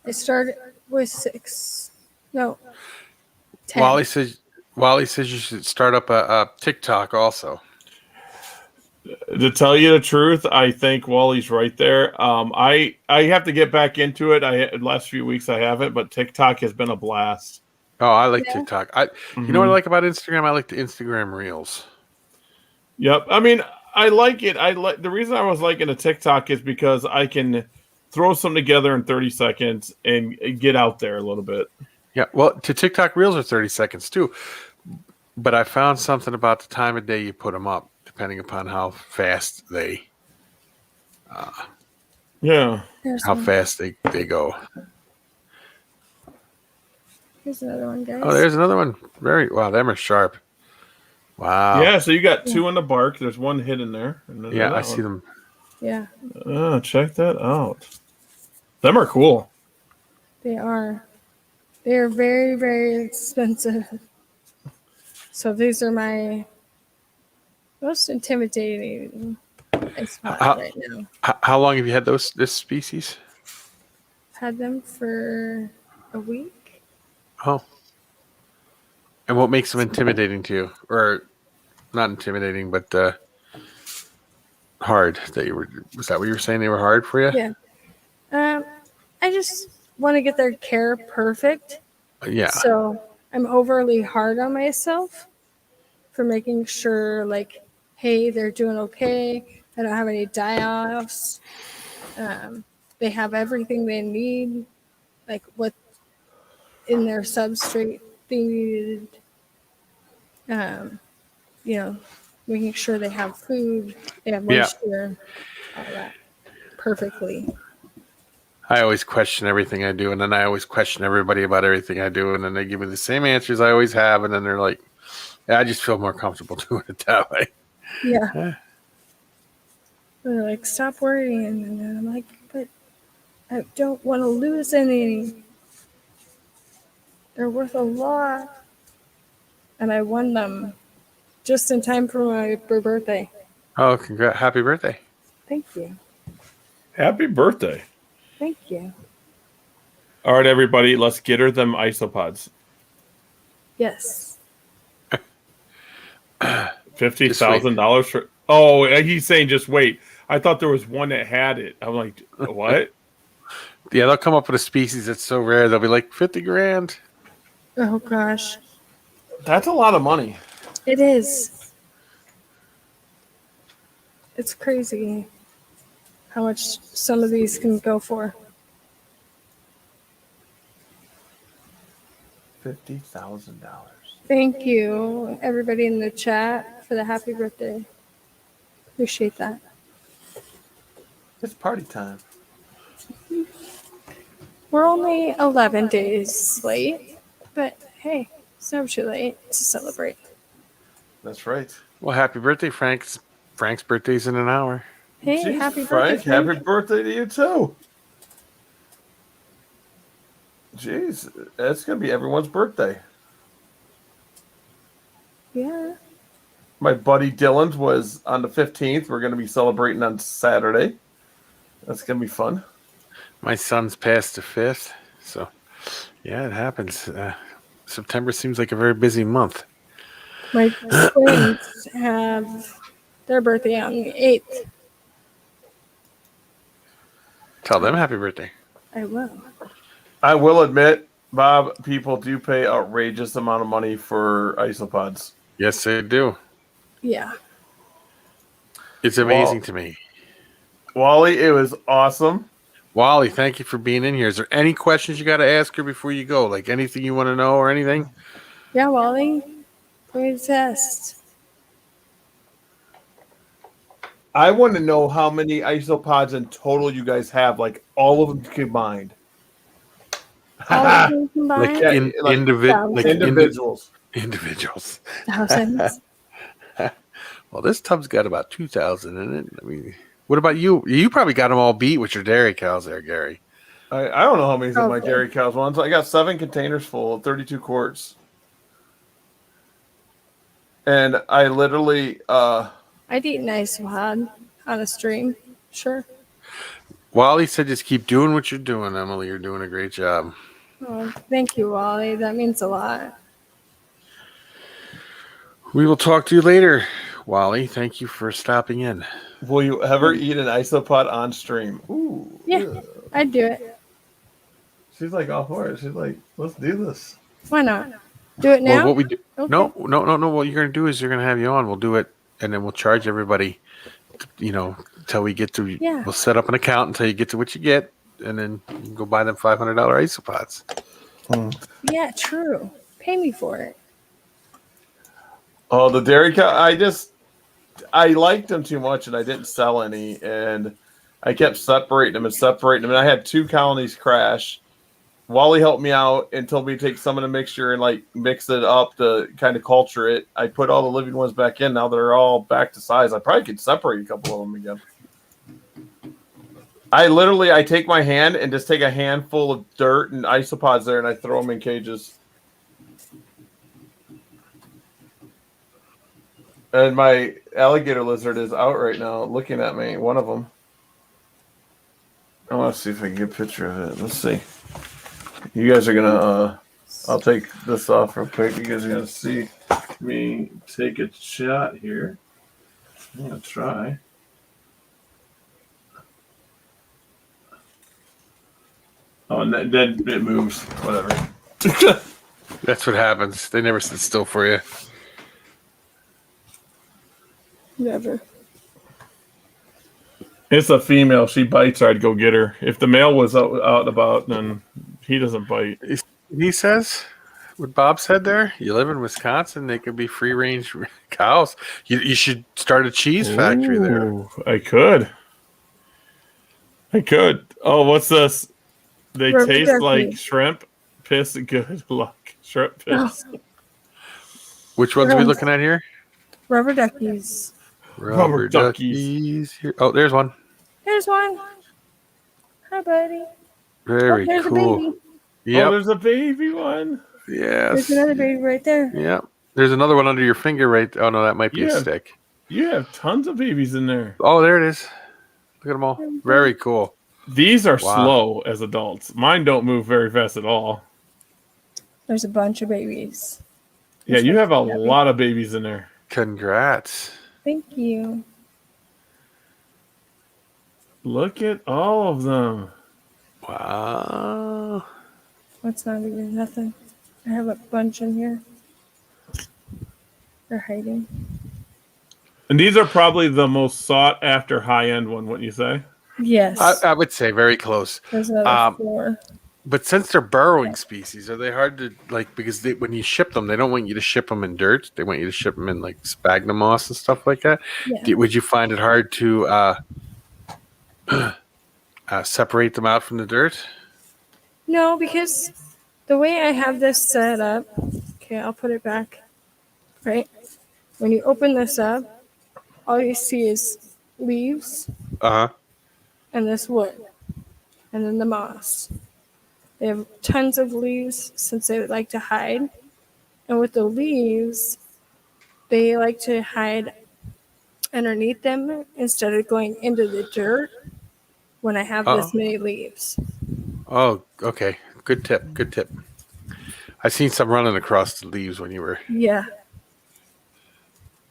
C: I started with 6. No, 10.
D: Wally says you should start up a TikTok also.
B: To tell you the truth, I think Wally's right there. I have to get back into it. Last few weeks I haven't, but TikTok has been a blast.
D: Oh, I like
C: Yeah.
D: TikTok. You know what I like about Instagram? I like the Instagram Reels.
B: Yep. I mean, I like it. The reason I was liking a TikTok is because I can throw something together in 30 seconds and get out there a little bit.
D: Yeah, well, to TikTok Reels are 30 seconds too. But I found something about the time of day you put them up, depending upon how fast they
C: There's one.
D: fast they go.
C: Here's another one, guys.
D: Oh, there's another one. Wow, them are sharp. Wow.
B: Yeah, so you got 2 in the bark. There's one hidden there. And then
D: Yeah, I see them.
C: Yeah,
B: Oh, check that out. Them are cool.
C: they are. They are very, very expensive. So these are my most intimidating spot right now.
D: How long have you had this species?
C: Had them for a week.
D: Oh. And what makes them intimidating to you? Or not intimidating, but hard. Was that what you were saying? They were hard for you?
C: Yeah. I just want to get their care perfect.
D: Yeah.
C: So I'm overly hard on myself for making sure, like, hey, they're doing okay. I don't have any die-offs. They have everything they need, like what in their substrate they needed. Making sure they have food, they have moisture, all that perfectly.
D: I always question everything I do, and then I always question everybody about everything I do, and then they give me the same answers I always have, and then they're like, yeah, I just feel more comfortable doing it that way.
C: Yeah. They're like, stop worrying. And then I'm like, but I don't want to lose any. They're worth a lot. And I won them just in time for my birthday.
D: Oh, happy birthday.
C: Thank you.
B: Happy birthday.
C: Thank you.
B: All right, everybody, let's get her them isopods.
C: Yes.
B: $50,000 for. Oh, he's saying just wait. I thought there was one that had it. I'm like, what?
D: Yeah, they'll come up with a species that's so rare. They'll be like 50 grand.
C: Oh, gosh.
B: That's a lot of money.
C: It is. It's crazy how much some of these can go for.
B: $50,000.
C: Thank you, everybody in the chat, for the happy birthday. Appreciate that.
B: It's party time.
C: We're only 11 days late, but hey, it's never too late to celebrate.
B: That's right.
D: Well, happy birthday, Frank. Frank's birthday's in an hour.
C: Hey,
B: Jeez,
C: happy
B: Frank,
C: birthday, Frank.
B: happy birthday to you too. Jeez, that's going to be everyone's birthday.
C: Yeah.
B: My buddy Dylan's was on the 15th. We're going to be celebrating on Saturday. That's going to be fun.
D: My son's past the 5th. So, yeah, it happens. September seems like a very busy month.
C: My twins have their birthday on the 8th.
D: Tell them happy birthday.
C: I will.
B: I will admit, Bob, people do pay outrageous amount of money for isopods.
D: Yes, they do.
C: Yeah.
D: It's amazing to me.
B: Wally, it was awesome.
D: Wally, thank you for being in here. Is there any questions you got to ask her before you go? Like anything you want to know or anything?
C: Yeah, Wally. Great test.
B: I want to know how many isopods in total you guys have, like all of them combined.
C: All of them combined?
B: Like individuals.
D: Individuals.
C: Thousands.
D: Well, this tub's got about 2,000 in it. I mean, what about you? You probably got them all beat with your dairy cows there, Gary.
B: I don't know how many's in my
C: Okay.
B: dairy cows ones. I got 7 containers full of 32 quarts. And I literally
C: I I'd eat an isopod on a stream. Sure.
D: Wally said just keep doing what you're doing, Emily. You're doing a great job.
C: Oh, thank you, Wally. That means a lot.
D: We will talk to you later, Wally. Thank you for stopping in.
B: Will you ever eat an isopod on stream? Ooh.
C: Yeah, I'd do it.
B: She's like all for it. She's like, let's do this.
C: Why not? Do it now?
D: Well, what we do?
C: Okay.
D: No. What you're gonna do is you're gonna have you on. We'll do it, and then we'll charge everybody. Until we get to.
C: Yeah.
D: We'll set up an account until you get to what you get, and then you can go buy them $500 isopods.
C: Yeah, true. Pay me for it.
B: Oh, the dairy cow. I liked them too much, and I didn't sell any, and I kept separating them, and I had 2 colonies crash. Wally helped me out and told me to take some of the mixture and like mix it up to kind of culture it. I put all the living ones back in. Now they're all back to size. I probably could separate a couple of them again. I take my hand and just take a handful of dirt and isopods there, and I throw them in cages. And my alligator lizard is out right now looking at me, one of them. I want to see if I can get a picture of it. Let's see. You guys are going to, I'll take this off real quick. You guys are going to see me take a shot here. I'm going to try. Oh, and then it moves. Whatever.
D: That's what happens. They never sit still for you.
C: Never.
B: It's a female. She bites, or I'd go get her. If the male was out and about, then he doesn't bite.
D: He says, what Bob said there, you live in Wisconsin, they could be free-range cows. You should start a cheese factory there.
B: Ooh, I could. Oh, what's this? They taste like shrimp piss. Good luck. Shrimp piss.
C: Oh.
D: Which ones are we looking at here?
C: Rubber duckies.
D: Rubber duckies. Here. Oh, there's one.
C: There's one. Hi, buddy.
D: Very
C: there's
D: cool.
C: A baby.
D: Yep.
B: Oh, there's a baby one.
D: Yes.
C: There's another baby right there.
D: Yep. There's another one under your finger right. Oh, no, that might be a stick.
B: You have tons of babies in there.
D: Oh, there it is. Look at them all. Very cool.
B: These are slow as adults. Mine don't move very fast at all.
C: There's a bunch of babies.
B: Yeah, you have a lot of babies in there.
D: Congrats.
C: Thank you.
B: Look at all of them.
D: Wow.
C: That's not even nothing. I have a bunch in here. They're hiding.
B: And these are probably the most sought after high end one, wouldn't you say?
C: Yes.
D: I would say very close.
C: There's another 4.
D: But since they're burrowing species, are they hard to because when you ship them, they don't want you to ship them in dirt. They want you to ship them in like sphagnum moss and stuff like that.
C: Yeah.
D: Would you find it hard to separate them out from the dirt?
C: No, because the way I have this set up, okay, I'll put it back. Right? When you open this up, all you see is leaves and this wood and then the moss. They have tons of leaves since they like to hide. And with the leaves, they like to hide underneath them instead of going into the dirt when I have this many leaves.
D: Oh, okay. Good tip. I seen some running across the leaves when you were...
C: Yeah.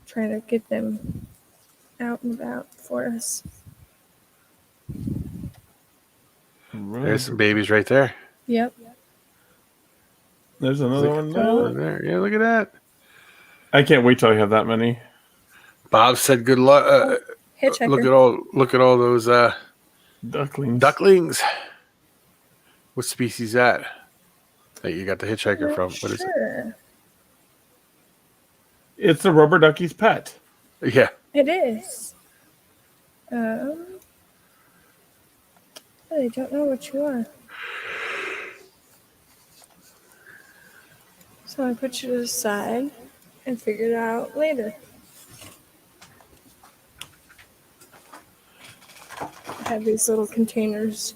C: Trying to get them out and about for us.
D: There's some babies right there.
C: Yep.
B: There's another one
D: there. Yeah, look at that.
B: I can't wait till I have that many.
D: Bob said good luck.
C: Hitchhiker.
D: Look at all those
B: Ducklings.
D: What species is that you got the hitchhiker from? What is it?
B: It's a rubber ducky's pet.
D: Yeah.
C: It is. I don't know what you are. So I put you to the side and figure it out later. I have these little containers.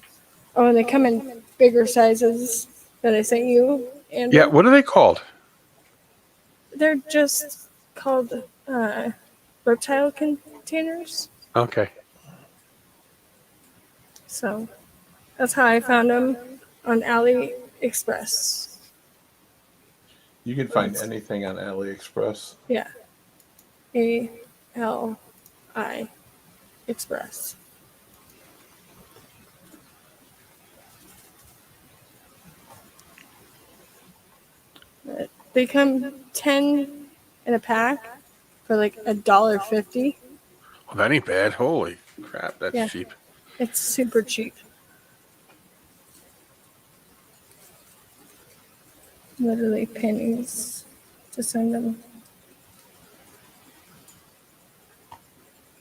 C: Oh, and they come in bigger sizes that I sent you. And
D: Yeah, what are they called?
C: they're just called reptile containers.
D: Okay.
C: So that's how I found them on AliExpress.
B: You can find anything on AliExpress.
C: Yeah. A-L-I Express. They come 10 in a pack for like $1.50.
D: Well, that ain't bad. Holy crap, that's
C: Yeah.
D: cheap.
C: It's super cheap. Literally pennies to send them.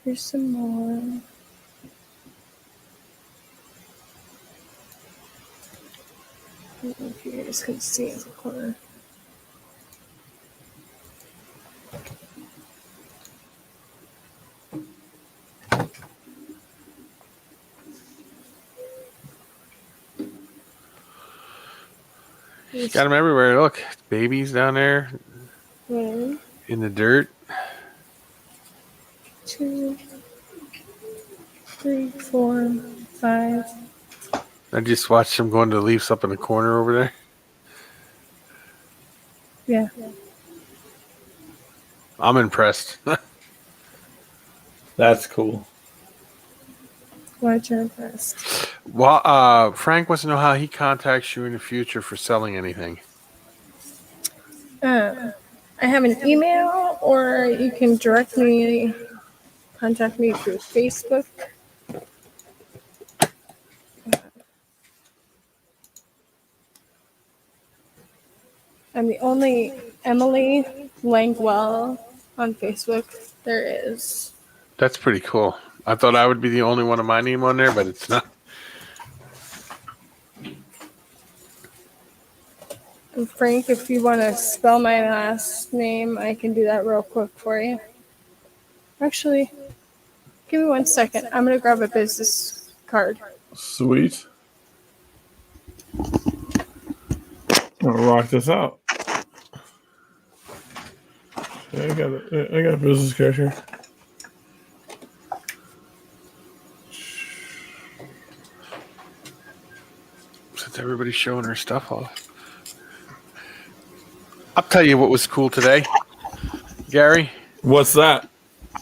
C: Here's some more. I don't know if you guys can see in the corner.
D: Got them everywhere. Look, babies down there
C: 1,
D: in the dirt.
C: 2, 3, 4, 5.
D: I just watched them going to the Leafs up in the corner over there.
C: Yeah.
D: I'm impressed.
B: That's cool.
C: Watch your impressed.
D: Well, Frank wants to know how he contacts you in the future for selling anything.
C: I have an email, or you can directly contact me through Facebook. I'm the only Emily Languell on Facebook there is.
D: That's pretty cool. I thought I would be the only one of my name on there, but it's not.
C: And Frank, if you want to spell my last name, I can do that real quick for you. Actually, give me 1 second. I'm going to grab a business card.
B: Sweet. I'm gonna rock this out. Yeah, I got a business card here.
D: Since everybody's showing their stuff off. I'll tell you what was cool today, Gary.
B: What's that?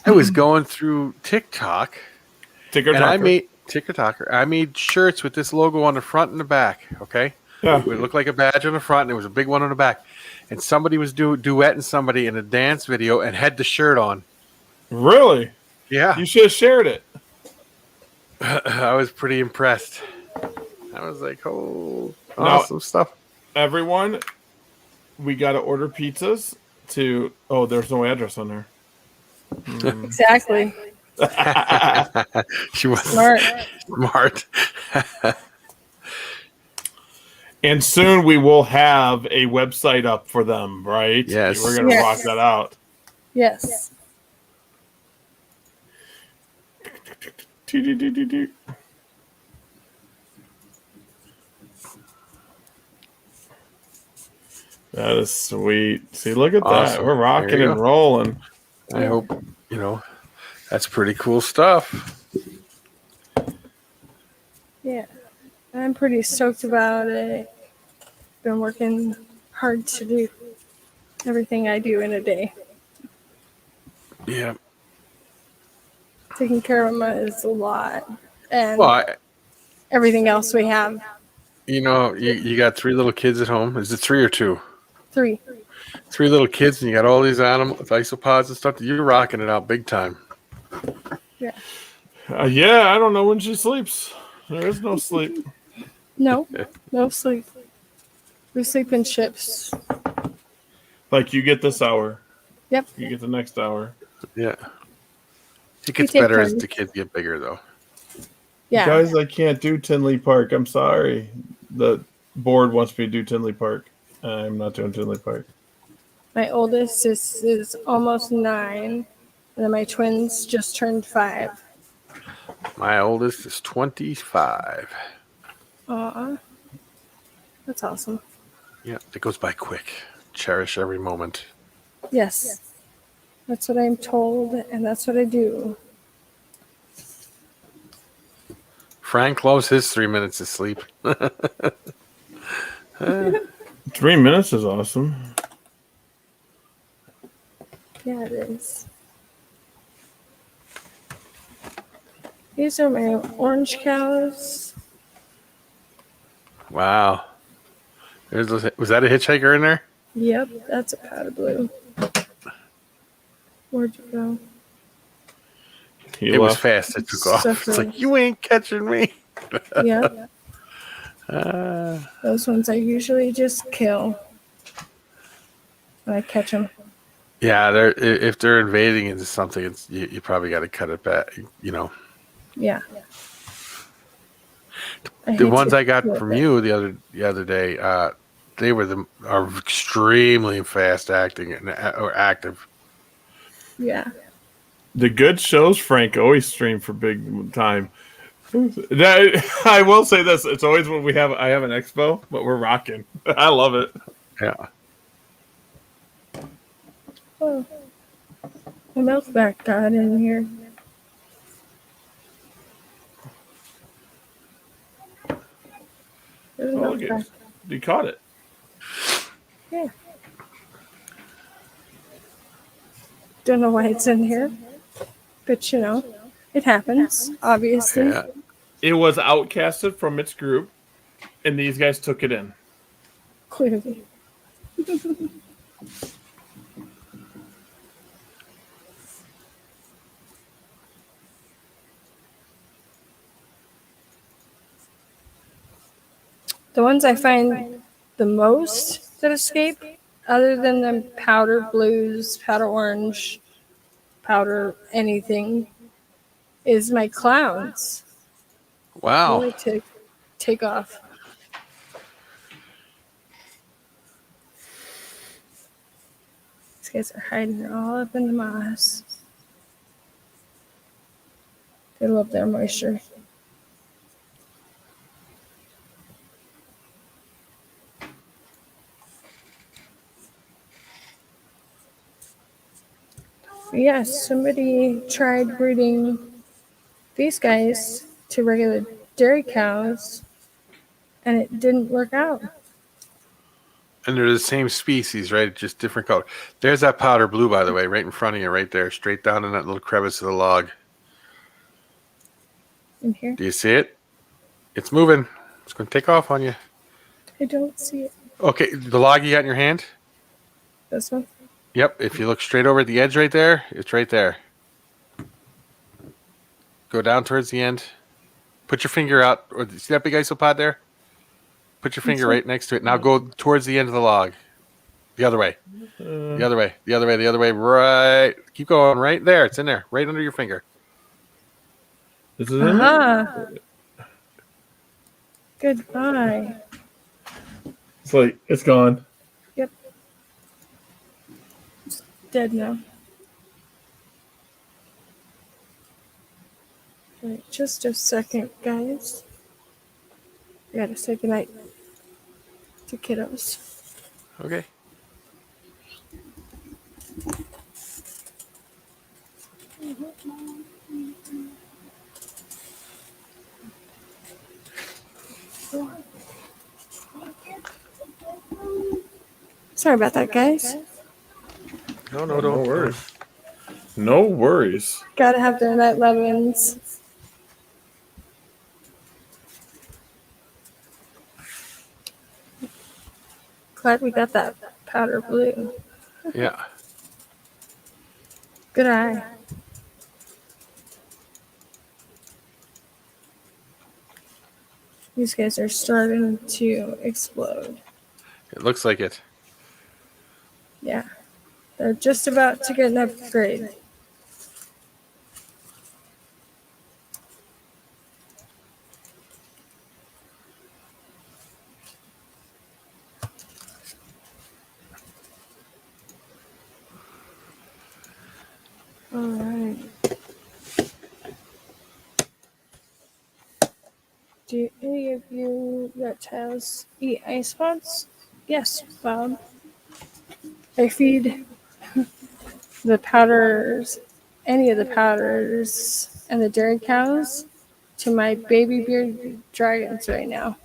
D: I was going through TikTok,
B: Ticker
D: and I made shirts with this logo on the front and the back. Okay,
B: Yeah.
D: it would look like a badge on the front, and there was a big one on the back. And somebody was duetting somebody in a dance video and had the shirt on.
B: Really?
D: Yeah,
B: You should have shared it.
D: I was pretty impressed. I was like, "Oh,
B: Now-
D: awesome stuff!"
B: Everyone, we got to order pizzas to. Oh, there's no address on there.
C: Exactly.
D: She was
C: Smart.
D: smart.
B: And soon we will have a website up for them, right?
D: Yes.
B: We're going to
C: Yes.
B: rock that out.
C: Yes.
B: That is sweet. See, look at that.
D: Awesome.
B: We're rocking
D: There you
B: and
D: go.
B: rolling.
D: I hope, that's pretty cool stuff.
C: Yeah. I'm pretty stoked about it. Been working hard to do everything I do in a day.
D: Yeah.
C: Taking care of them is a lot. And
D: Well,
C: everything else we have.
D: you got 3 little kids at home. Is it 3 or 2?
C: 3.
D: 3 little kids, and you got all these animals with isopods and stuff. You're rocking it out big time.
C: Yeah.
B: Yeah, I don't know when she sleeps. There is no sleep.
C: No. No sleep. We sleep in shifts.
B: Like you get this hour.
C: Yep.
B: You get the next hour.
D: Yeah. It gets
C: take
D: better as
C: turns.
D: the kids get bigger, though.
C: Yeah.
B: Guys, I can't do Tinley Park. I'm sorry. The board wants me to do Tinley Park. I'm not doing Tinley Park.
C: My oldest is almost 9. And then my twins just turned 5.
D: My oldest is 25.
C: Aw. That's awesome.
D: Yeah, it goes by quick. Cherish every moment.
C: Yes. That's what I'm told, and that's what I do.
D: Frank loves his 3 minutes of sleep.
B: 3 minutes is awesome.
C: Yeah, it is. These are my orange cows.
D: Wow. Was that a hitchhiker in there?
C: Yep, that's a powder blue. Where'd you go?
B: He
D: It was
B: left.
D: fast. It took off.
C: Such
D: It's
C: a-
D: like, you ain't catching me.
C: Yep. Those ones I usually just kill when I catch them.
D: Yeah, if they're invading into something, it's you probably got to cut it back. You know,
C: Yeah.
D: the ones I got from you the other day, they are extremely fast acting or active.
C: Yeah.
B: The good shows Frank always stream for big time. That, I will say this: it's always when I have an expo, but we're rocking. I love it.
D: Yeah.
C: Oh, the milkback got in here. There's a
B: Oh, look
C: milkback.
B: at you caught it.
C: Yeah. Don't know why it's in here, but you know, it happens. Obviously.
D: Yeah.
B: It was outcasted from its group, and these guys took it in.
C: Clearly. The ones I find the most that escape, other than the powder blues, powder orange, powder anything, is my clowns.
D: Wow.
C: Really take off. These guys are hiding all up in the moss. They love their moisture. Yes, somebody tried breeding these guys to regular dairy cows, and it didn't work out.
D: And they're the same species, right? Just different color. There's that powder blue, by the way, right in front of you, right there, straight down in that little crevice of the log.
C: In here,
D: Do you see it? It's moving. It's going to take off on you.
C: I don't see it.
D: Okay, the log you got in your hand?
C: This one.
D: Yep. If you look straight over at the edge right there, it's right there. Go down towards the end. Put your finger out. Or see that big isopod there? Put your finger right next to it. Now go towards the end of the log. The other way. The other way. The other way. The other way. Right. Keep going. Right there. It's in there. Right under your finger.
B: This is in there?
C: Goodbye.
B: It's like it's gone.
C: Yep. It's dead now. Wait just a second, guys. I gotta say goodnight to kiddos.
D: Okay.
C: Sorry about that, guys.
D: No,
B: No worries. No worries.
C: Gotta have their night lovins. Glad we got that powder blue.
D: Yeah.
C: Good eye. These guys are starting to explode.
D: It looks like it.
C: Yeah. They're just about to get an upgrade. All right. Do any of you reptiles eat isopods? Yes, Bob. I feed the powders, any of the powders, and the dairy cows to my baby bearded dragons right now.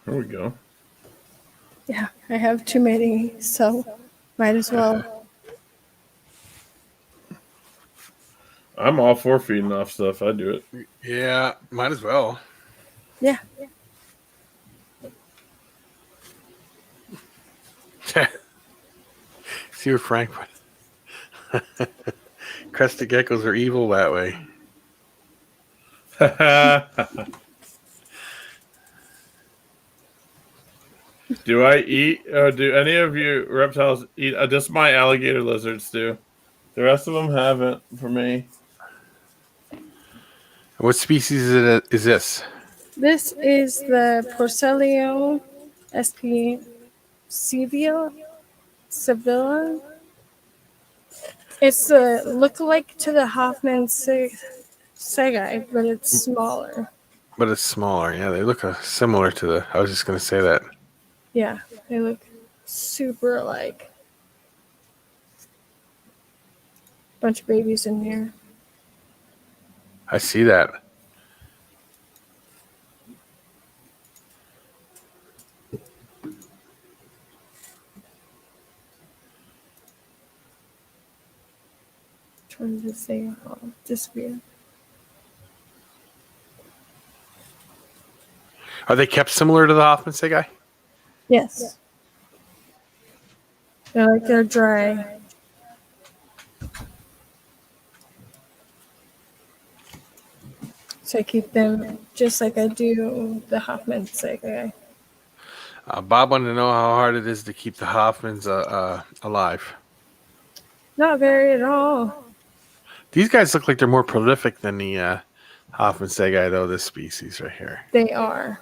B: There we go.
C: Yeah, I have too many, so might as well.
B: I'm all for feeding off stuff. I do it.
D: Yeah, might as well.
C: Yeah.
D: See what Frank put. Crested geckos are evil that way.
B: Do I eat, or do any of you reptiles eat? Just my alligator lizards do. The rest of them haven't for me.
D: What species is this?
C: This is the Porcellio sp. Sevilla. It's a lookalike to the Hoffman Segi, but it's smaller.
D: But it's smaller. Yeah, they look similar to the. I was just going to say that.
C: Yeah, they look super alike. Bunch of babies in here.
D: I see that.
C: Trying to say, disappear.
D: Are they kept similar to the Hoffman Segi?
C: Yes. They're dry. So I keep them just like I do the Hoffman Segi.
D: Bob wanted to know how hard it is to keep the Hoffmans alive.
C: Not very at all.
D: These guys look like they're more prolific than the Hoffman Segi, though, this species right here.
C: They are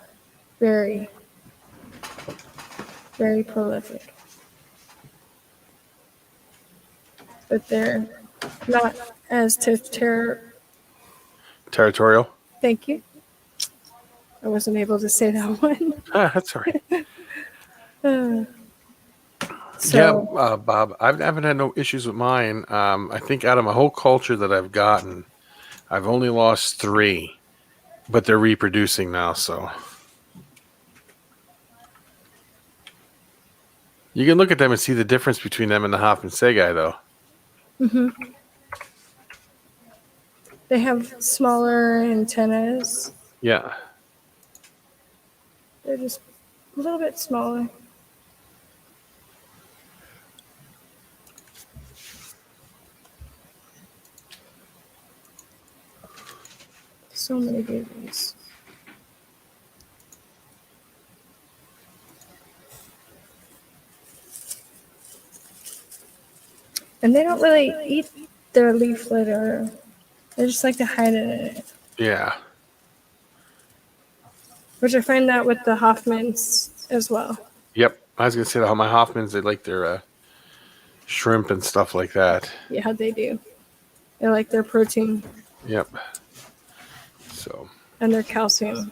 C: very, very prolific. But they're not as
D: Territorial?
C: Thank you. I wasn't able to say that one.
D: That's all right.
C: So,
D: Bob, I haven't had no issues with mine. I think out of my whole culture that I've gotten, I've only lost 3, but they're reproducing now, so. You can look at them and see the difference between them and the Hoffman Segi, though.
C: they have smaller antennas.
D: Yeah.
C: They're just a little bit smaller. So many babies. And they don't really eat their leaf litter. They just like to hide it in it.
D: Yeah.
C: Which I find that with the Hoffmans as well.
D: Yep. I was going to say that my Hoffmans, they like their shrimp and stuff like that.
C: Yeah, they do. They like their protein
D: Yep. So.
C: and their calcium.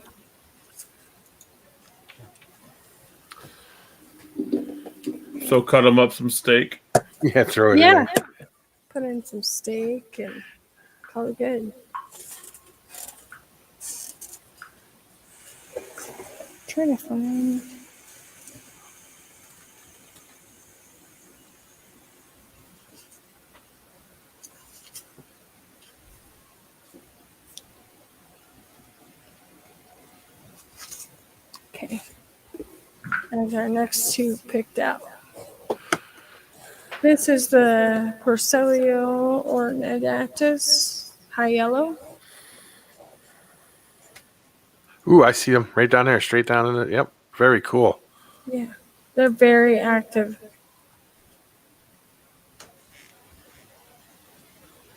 B: So cut them up some steak.
D: Yeah, throw it in
C: Yeah.
D: there.
C: Put in some steak and call it good. Trying to find. Okay. And our next 2 picked out. This is the Porcellio ornatatus, high yellow.
D: Ooh, I see them right down there, straight down in it. Yep. Very cool.
C: Yeah, they're very active.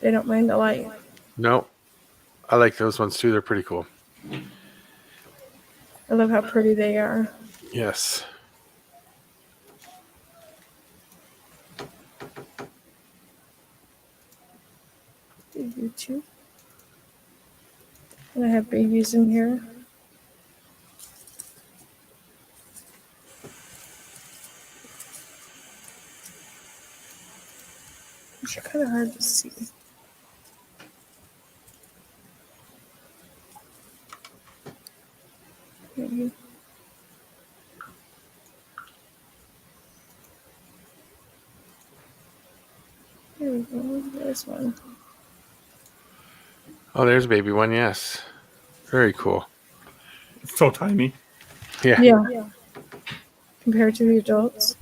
C: They don't mind the light.
D: No. I like those ones too. They're pretty cool.
C: I love how pretty they are.
D: Yes.
C: You too. And I have babies in here. It's kind of hard to see. Maybe. Here we go. There's one.
D: Oh, there's a baby one. Yes. Very cool.
B: It's so tiny.
D: Yeah.
C: Yeah. Compared to the adults.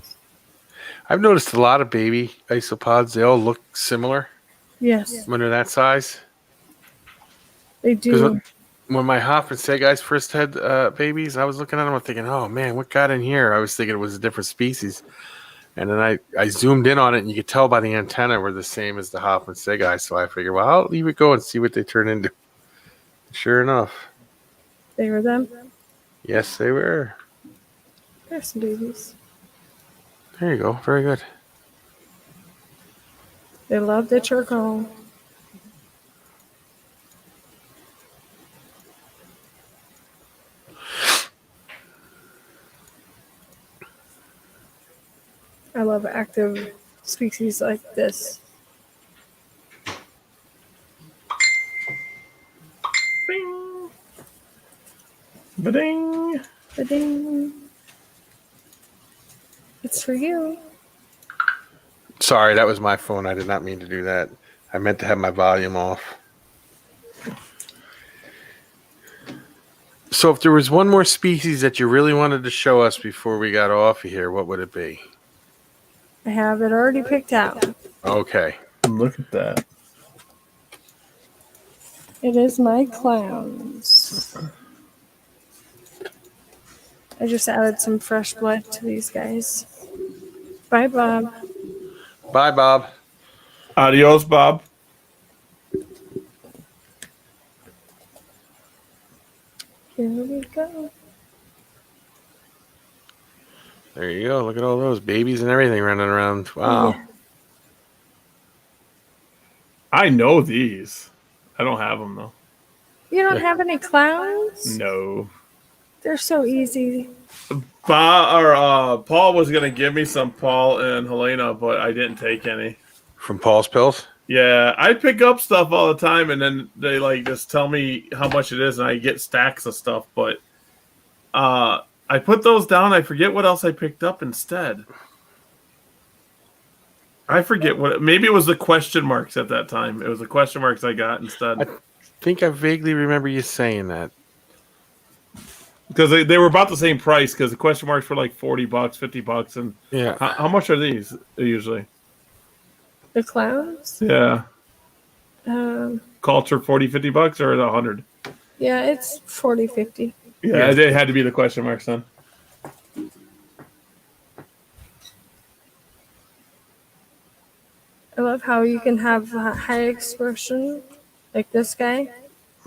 D: I've noticed a lot of baby isopods. They all look similar
C: Yes,
D: when they're that size.
C: they
D: Because
C: do.
D: when my Hoff and Say guys first had babies, I was looking at them and thinking, oh man, what got in here? I was thinking it was a different species. And then I zoomed in on it, and you could tell by the antenna were the same as the Hoff and Say guys. So I figured, well, I'll leave it go and see what they turn into. Sure enough.
C: They were them.
D: Yes, they were.
C: There's some babies.
D: There you go. Very good.
C: They love the charcoal. I love active species like this.
B: Bing. Ba-ding.
C: Ba-ding. It's for you.
D: Sorry, that was my phone. I did not mean to do that. I meant to have my volume off. So if there was one more species that you really wanted to show us before we got off of here, what would it be?
C: I have it already picked out.
D: Okay.
B: Look at that.
C: It is my clowns. I just added some fresh blood to these guys. Bye, Bob.
D: Bye, Bob.
B: Adios, Bob.
C: Here we go.
D: There you go. Look at all those babies and everything running around. Wow.
C: Yeah.
B: I know these. I don't have them though.
C: You don't have any clowns?
B: No.
C: They're so easy.
B: Paul was gonna give me some, Paul and Helena, but I didn't take any.
D: From Paul's Pills?
B: Yeah, I pick up stuff all the time, and then they like just tell me how much it is, and I get stacks of stuff. But I put those down. I forget what else I picked up instead. I forget what. Maybe it was the question marks at that time. It was the question marks I got instead.
D: I think I vaguely remember you saying that.
B: Because they were about the same price. Because the question marks were like $40, $50, and
D: Yeah.
B: how much are these usually?
C: The clowns?
B: Yeah,
C: Um,
B: culture $40, $50, or $100.
C: yeah, it's 40, 50.
B: Yeah, it had to be the question marks then.
C: I love how you can have a high expression, like this guy,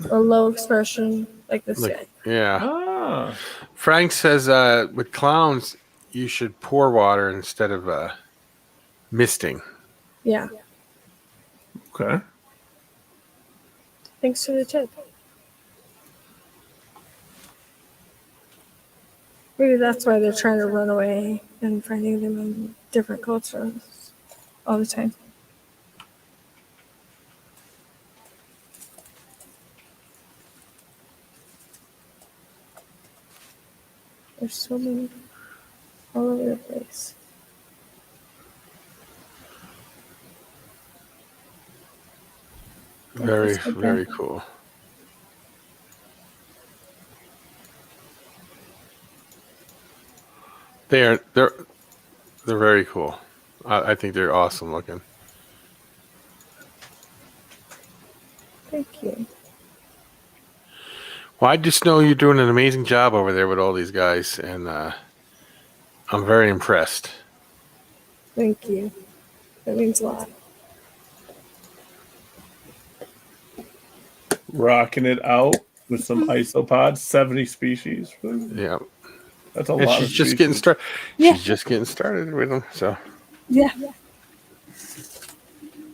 C: or low expression, like this guy.
D: Yeah.
B: Ah,
D: Frank says with clowns, you should pour water instead of misting.
C: Yeah.
B: okay.
C: Thanks for the tip. Maybe that's why they're trying to run away and finding them in different cultures all the time. There's so many all over the place.
D: Very, very cool. They're very cool. I think they're awesome looking.
C: Thank you.
D: Well, I just know you're doing an amazing job over there with all these guys, and I'm very impressed.
C: Thank you. That means a lot.
B: Rocking it out with some isopods, 70 species.
D: Yeah.
B: That's a
D: And
B: lot.
D: she's
B: of
D: just
B: species.
D: getting started.
C: Yeah.
D: She's just getting started with them. So
C: Yeah.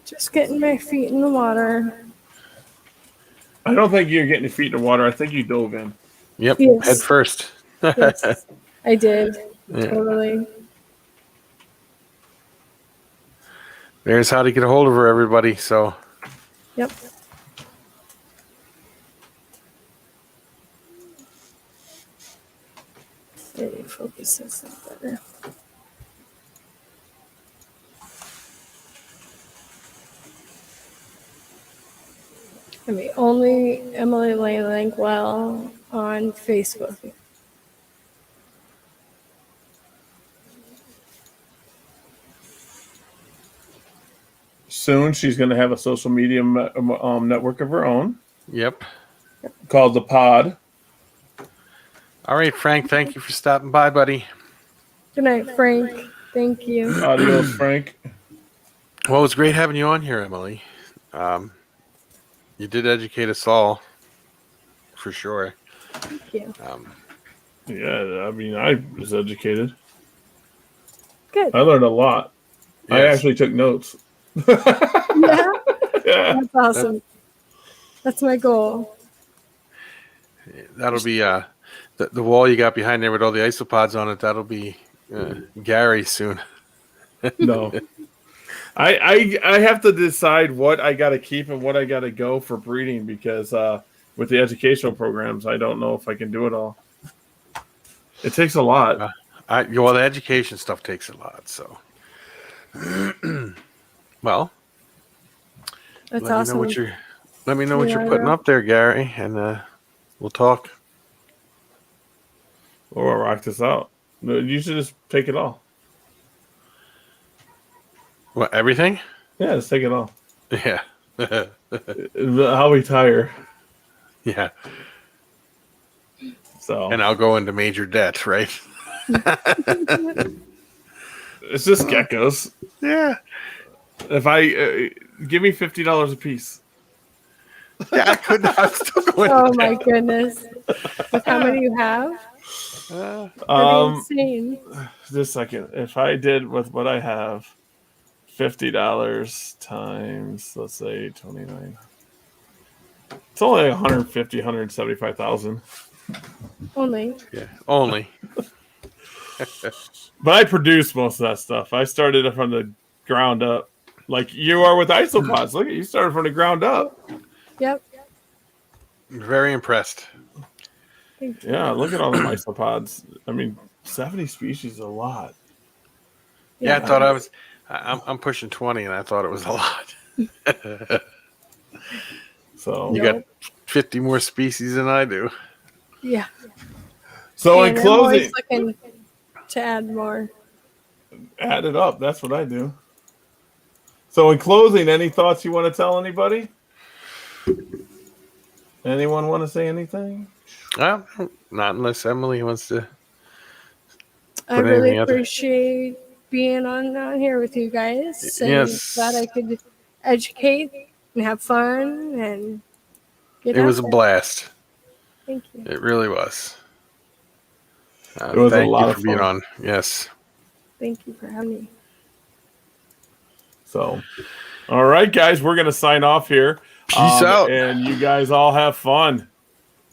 C: Just getting my feet in the water.
B: I don't think you're getting your feet in the water. I think you dove in.
D: yep,
C: Yes.
D: head first.
C: Yes, I did.
D: Yeah.
C: Totally.
D: There's how to get a hold of her, everybody. So
C: Yep. Maybe focus this up better. I mean, only Emily Languell on Facebook.
B: Soon she's going to have a social media network of her own
D: Yep.
B: called The Pod.
D: All right, Frank. Thank you for stopping by, buddy.
C: Good night, Frank. Thank you.
B: Adios, Frank.
D: Well, it was great having you on here, Emily. You did educate us all, for sure.
C: Thank you.
B: Yeah, I mean, I was educated.
C: Good.
B: I learned a lot.
D: Yes.
B: I actually took notes.
C: Yeah,
B: Yeah.
C: that's awesome. That's my goal.
D: That'll be the wall you got behind there with all the isopods on it. That'll be Gary soon.
B: No. I have to decide what I got to keep and what I got to go for breeding because with the educational programs, I don't know if I can do it all. It takes a lot.
D: Well, the education stuff takes a lot. So, well,
C: That's
D: let
C: awesome.
D: Let me know what you're
C: Yeah,
D: putting
C: yeah.
D: up there, Gary, and we'll talk.
B: Or I'll rock this out. You should just take it all.
D: What, everything?
B: Yeah, just take it all.
D: Yeah.
B: I'll retire.
D: Yeah.
B: So
D: And I'll go into major debt, right?
B: it's just geckos.
D: Yeah.
B: If I give me $50 a piece.
D: Yeah, I could not. I'm still going
C: Oh
D: to
C: my
D: debt.
C: goodness. Look how many you have. That'd be insane.
B: Just a second. If I did with what I have, $50 times, let's say 29. It's only 150, 175,000.
C: Only.
D: Yeah, only.
B: But I produced most of that stuff. I started it from the ground up. Like you are with Isopods. Look, you started from the ground up.
C: Yep.
D: Very impressed.
C: Thank you.
B: Yeah, look at all the Isopods. I mean, 70 species is a lot.
D: Yeah, I thought I'm pushing 20, and I thought it was a lot.
B: So
D: You got 50 more species than I do.
C: Yeah.
B: So
C: And
B: in
C: I'm always
B: closing,
C: looking to add more.
B: add it up. That's what I do. So in closing, any thoughts you want to tell anybody? Anyone want to say anything?
D: Not unless Emily wants to.
C: I
D: Put
C: really
D: anything out there.
C: appreciate being on here with you guys. And
D: Yes.
C: glad I could educate and have fun and get
D: It
C: out
D: was a
C: there.
D: blast.
C: Thank you.
D: It really was.
B: It was a
D: thank
B: lot
D: you
B: of
D: for being
B: fun.
D: on. Yes.
C: Thank you for having me.
B: So, all right, guys, we're going to sign off here.
D: Peace out.
B: And you guys all have fun.